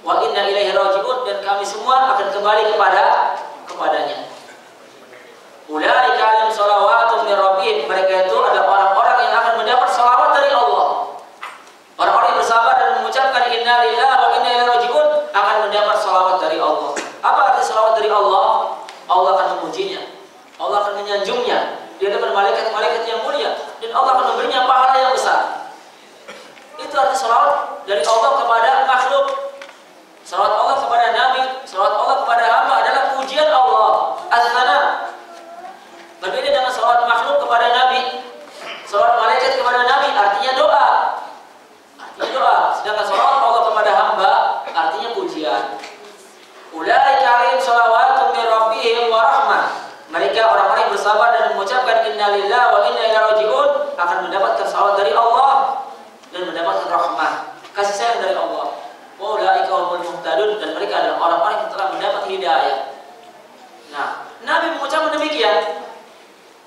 wa inna ilaihi raji'un, dan kami semua akan kembali kepadanya. Ulaika alaihim shalawatun min rabbihim, mereka itu adalah orang-orang yang akan mendapat salawat dari Allah. Orang-orang yang bersabar dan mengucapkan inna lillahi wa inna ilaihi raji'un akan mendapat salawat dari Allah. Apa arti salawat dari Allah? Allah akan memujinya, Allah akan menyanjungnya di hadapan malaikat-malaikat yang mulia, dan Allah akan memberinya pahala yang besar. Itu arti salawat dari Allah kepada makhluk. Salawat Allah kepada Nabi, salawat Allah kepada hamba adalah pujian Allah, az-tsana. Berbeda dengan salawat makhluk kepada Nabi. Salawat malaikat kepada Nabi artinya doa. Sedangkan salawat Allah kepada hamba artinya pujian. Ulaika alaihim shalawatun min rabbihim wa rahmah. Mereka orang-orang yang bersabar dan mengucapkan inna lillahi wa inna ilaihi raji'un akan mendapatkan salawat dari Allah dan mendapatkan rahmah, kasih sayang dari Allah. Wa ulaika humul muhtadun, dan mereka adalah orang-orang yang telah mendapat hidayah. Nah, Nabi mengucapkan demikian.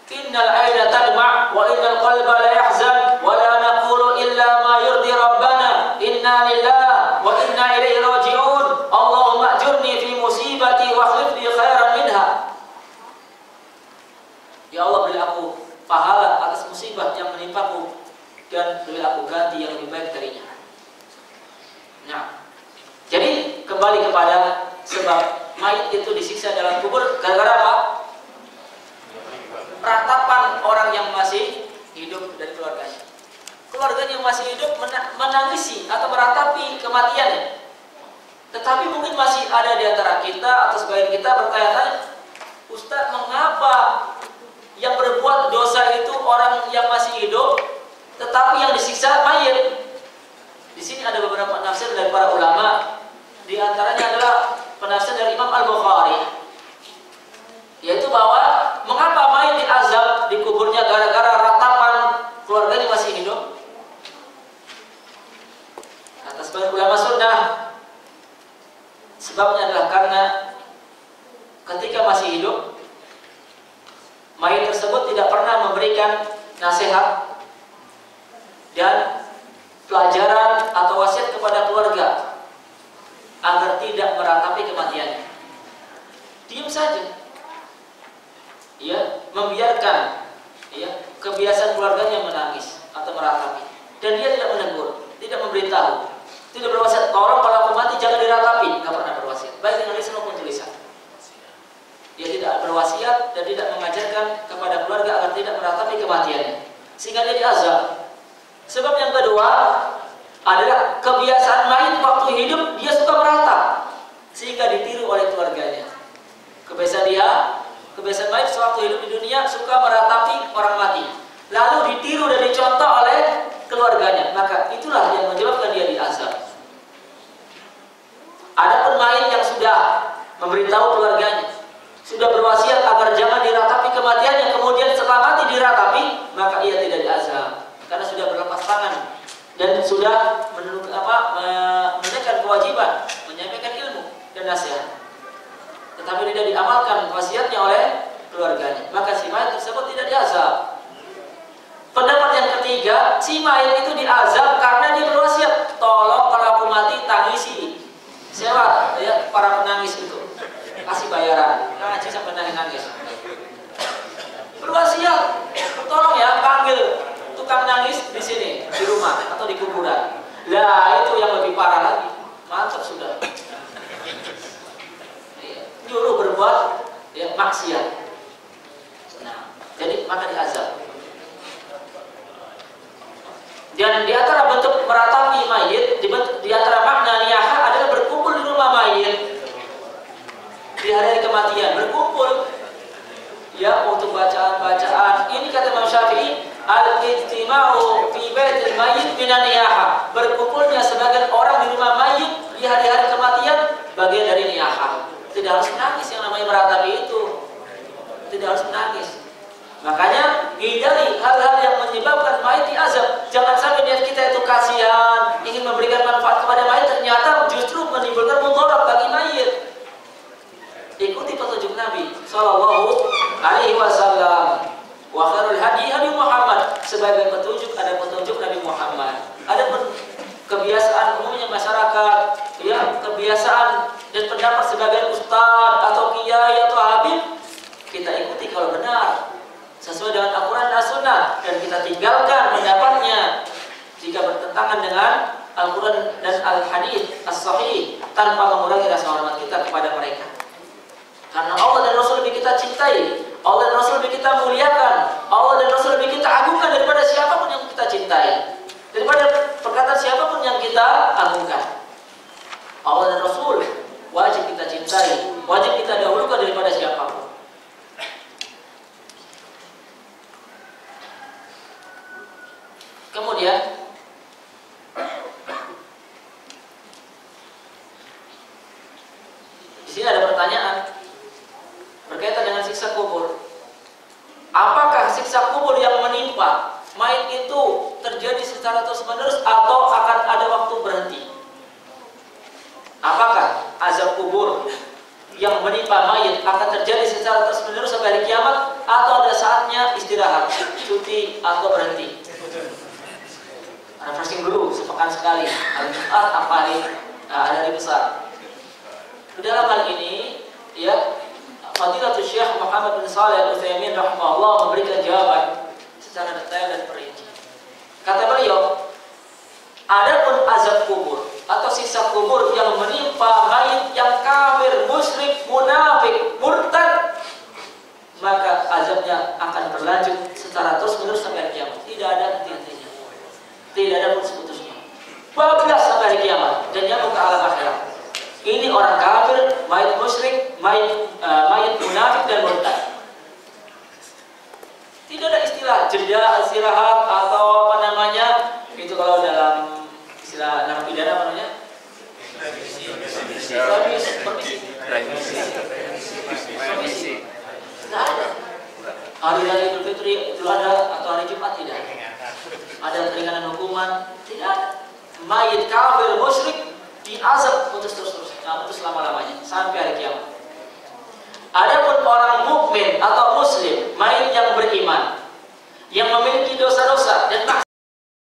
Innal aina tadma' wa innal qalba la yahzan wa la naqulu illa ma yurdi rabbana inna lillahi wa inna ilaihi raji'un Allahumma ajurni fi musibati wa akhlif li khairan minha. Ya Allah, beri aku pahala atas musibah yang menimpaku dan beri aku ganti yang lebih baik darinya. Nah, jadi kembali kepada sebab mayit itu disiksa dalam kubur gara-gara apa? Ratapan orang yang masih hidup dari keluarganya. Keluarganya yang masih hidup menangisi atau meratapi kematiannya. Tetapi mungkin masih ada di antara kita atau sebagian kita bertanya-tanya, Ustaz, mengapa yang berbuat dosa itu orang yang masih hidup, tetapi yang disiksa mayit? Di sini ada beberapa penafsir dari para ulama. Di antaranya adalah penafsir dari Imam Al-Bukhari, yaitu bahwa mengapa mayit diazab di kuburnya gara-gara ratapan keluarganya masih hidup? Kata sebagian ulama sunnah, sebabnya adalah karena ketika masih hidup, mayit tersebut tidak pernah memberikan nasihat dan pelajaran atau wasiat kepada keluarga agar tidak meratapi kematiannya. Diam saja, ya, membiarkan, ya, kebiasaan keluarganya menangis atau meratapi, dan dia tidak menegur, tidak memberitahu, tidak berwasiat, tolong kalau aku mati jangan diratapi, nggak pernah berwasiat, baik dengan lisan maupun tulisan. Dia tidak berwasiat dan tidak mengajarkan kepada keluarga agar tidak meratapi kematiannya, sehingga dia diazab. Sebab yang kedua adalah kebiasaan mayit waktu hidup dia suka meratap, sehingga ditiru oleh keluarganya. Kebiasaan mayit sewaktu hidup di dunia suka meratapi orang mati, lalu ditiru dan dicontoh oleh keluarganya, maka itulah yang menyebabkan dia diazab. Adapun mayit yang sudah memberitahu keluarganya, sudah berwasiat agar jangan diratapi kematiannya, kemudian setelah mati diratapi, maka ia tidak diazab karena sudah berlepas tangan dan sudah menunaikan kewajiban menyampaikan ilmu dan nasihat, tetapi tidak diamalkan wasiatnya oleh keluarganya, maka si mayit tersebut tidak diazab. Pendapat yang ketiga, si mayit itu diazab karena dia berwasiat, tolong kalau aku mati tangisi, sewa ya para penangis itu, kasih bayaran, ngaji sampai nangis. Berwasiat, tolong ya panggil tukang nangis di sini, di rumah atau di kuburan. Lah itu yang lebih parah lagi, mantap sudah. Nyuruh berbuat ya maksiat. Nah, jadi maka diazab. Dan di antara bentuk meratapi mayit, di antara makna niyahah adalah berkumpul di rumah mayit di hari kematian, berkumpul ya untuk bacaan-bacaan. Ini kata Imam Syafi'i, al-ijtima'u fi baitil mayyit minan niyahah. Berkumpulnya sebagian orang di rumah mayit di hari-hari kematian bagian dari niyahah. Tidak harus menangis yang namanya meratapi itu. Tidak harus menangis. Makanya hindari hal-hal yang menyebabkan mayit diazab. Jangan sampai niat kita itu kasihan, ingin memberikan manfaat kepada mayit, ternyata justru menimbulkan mudarat bagi mayit. Nabi sallallahu alaihi wasallam. Wa khairul hadi hadi Muhammad. Sebagai petunjuk ada petunjuk Nabi Muhammad. Ada kebiasaan umumnya masyarakat, ya, kebiasaan dan pendapat sebagian ustaz atau kiai atau habib, kita ikuti kalau benar sesuai dengan Al-Quran dan Sunnah, dan kita tinggalkan pendapatnya jika bertentangan dengan Al-Quran dan Al-Hadis As-Sahih tanpa mengurangi rasa hormat kita kepada mereka. Karena Allah dan Rasul lebih kita cintai, Allah dan Rasul lebih kita muliakan, Allah dan Rasul lebih kita agungkan daripada siapapun yang kita cintai, daripada perkataan siapapun yang kita agungkan. Allah dan Rasul wajib kita cintai, wajib kita dahulukan daripada siapapun. Kemudian di sini ada pertanyaan berkaitan dengan siksa kubur. Apakah siksa kubur yang menimpa mayit itu terjadi secara terus-menerus atau akan ada waktu berhenti? Apakah azab kubur yang menimpa mayit akan terjadi secara terus-menerus sampai hari kiamat, atau ada saatnya istirahat, cuti atau berhenti? Refreshing dulu sepekan sekali, hari Jumat apa hari besar. Dalam hal ini, ya, Fadilatul Syekh Muhammad bin Shalih Al-Utsaimin rahimahullah memberikan jawaban secara detail dan perinci. Kata beliau, adapun azab kubur atau siksa kubur yang menimpa mayit yang kafir, musyrik, munafik, murtad, maka azabnya akan berlanjut secara terus-menerus sampai kiamat. Tidak ada henti-hentinya, tidak ada putus-putusnya. 12 sampai hari kiamat dan nyambung ke alam akhirat. Ini orang kafir, mayit musyrik, mayit munafik dan murtad. Tidak ada istilah jeda, istirahat atau apa namanya, itu kalau dalam istilah narapidana apa namanya? Remisi. Tidak ada. Hari raya Idul Fitri itu ada, atau hari Jumat tidak. Ada keringanan hukuman, tidak ada. Mayit kafir musyrik diazab putus selama-lamanya sampai hari kiamat. Adapun orang mukmin atau muslim, mayit yang beriman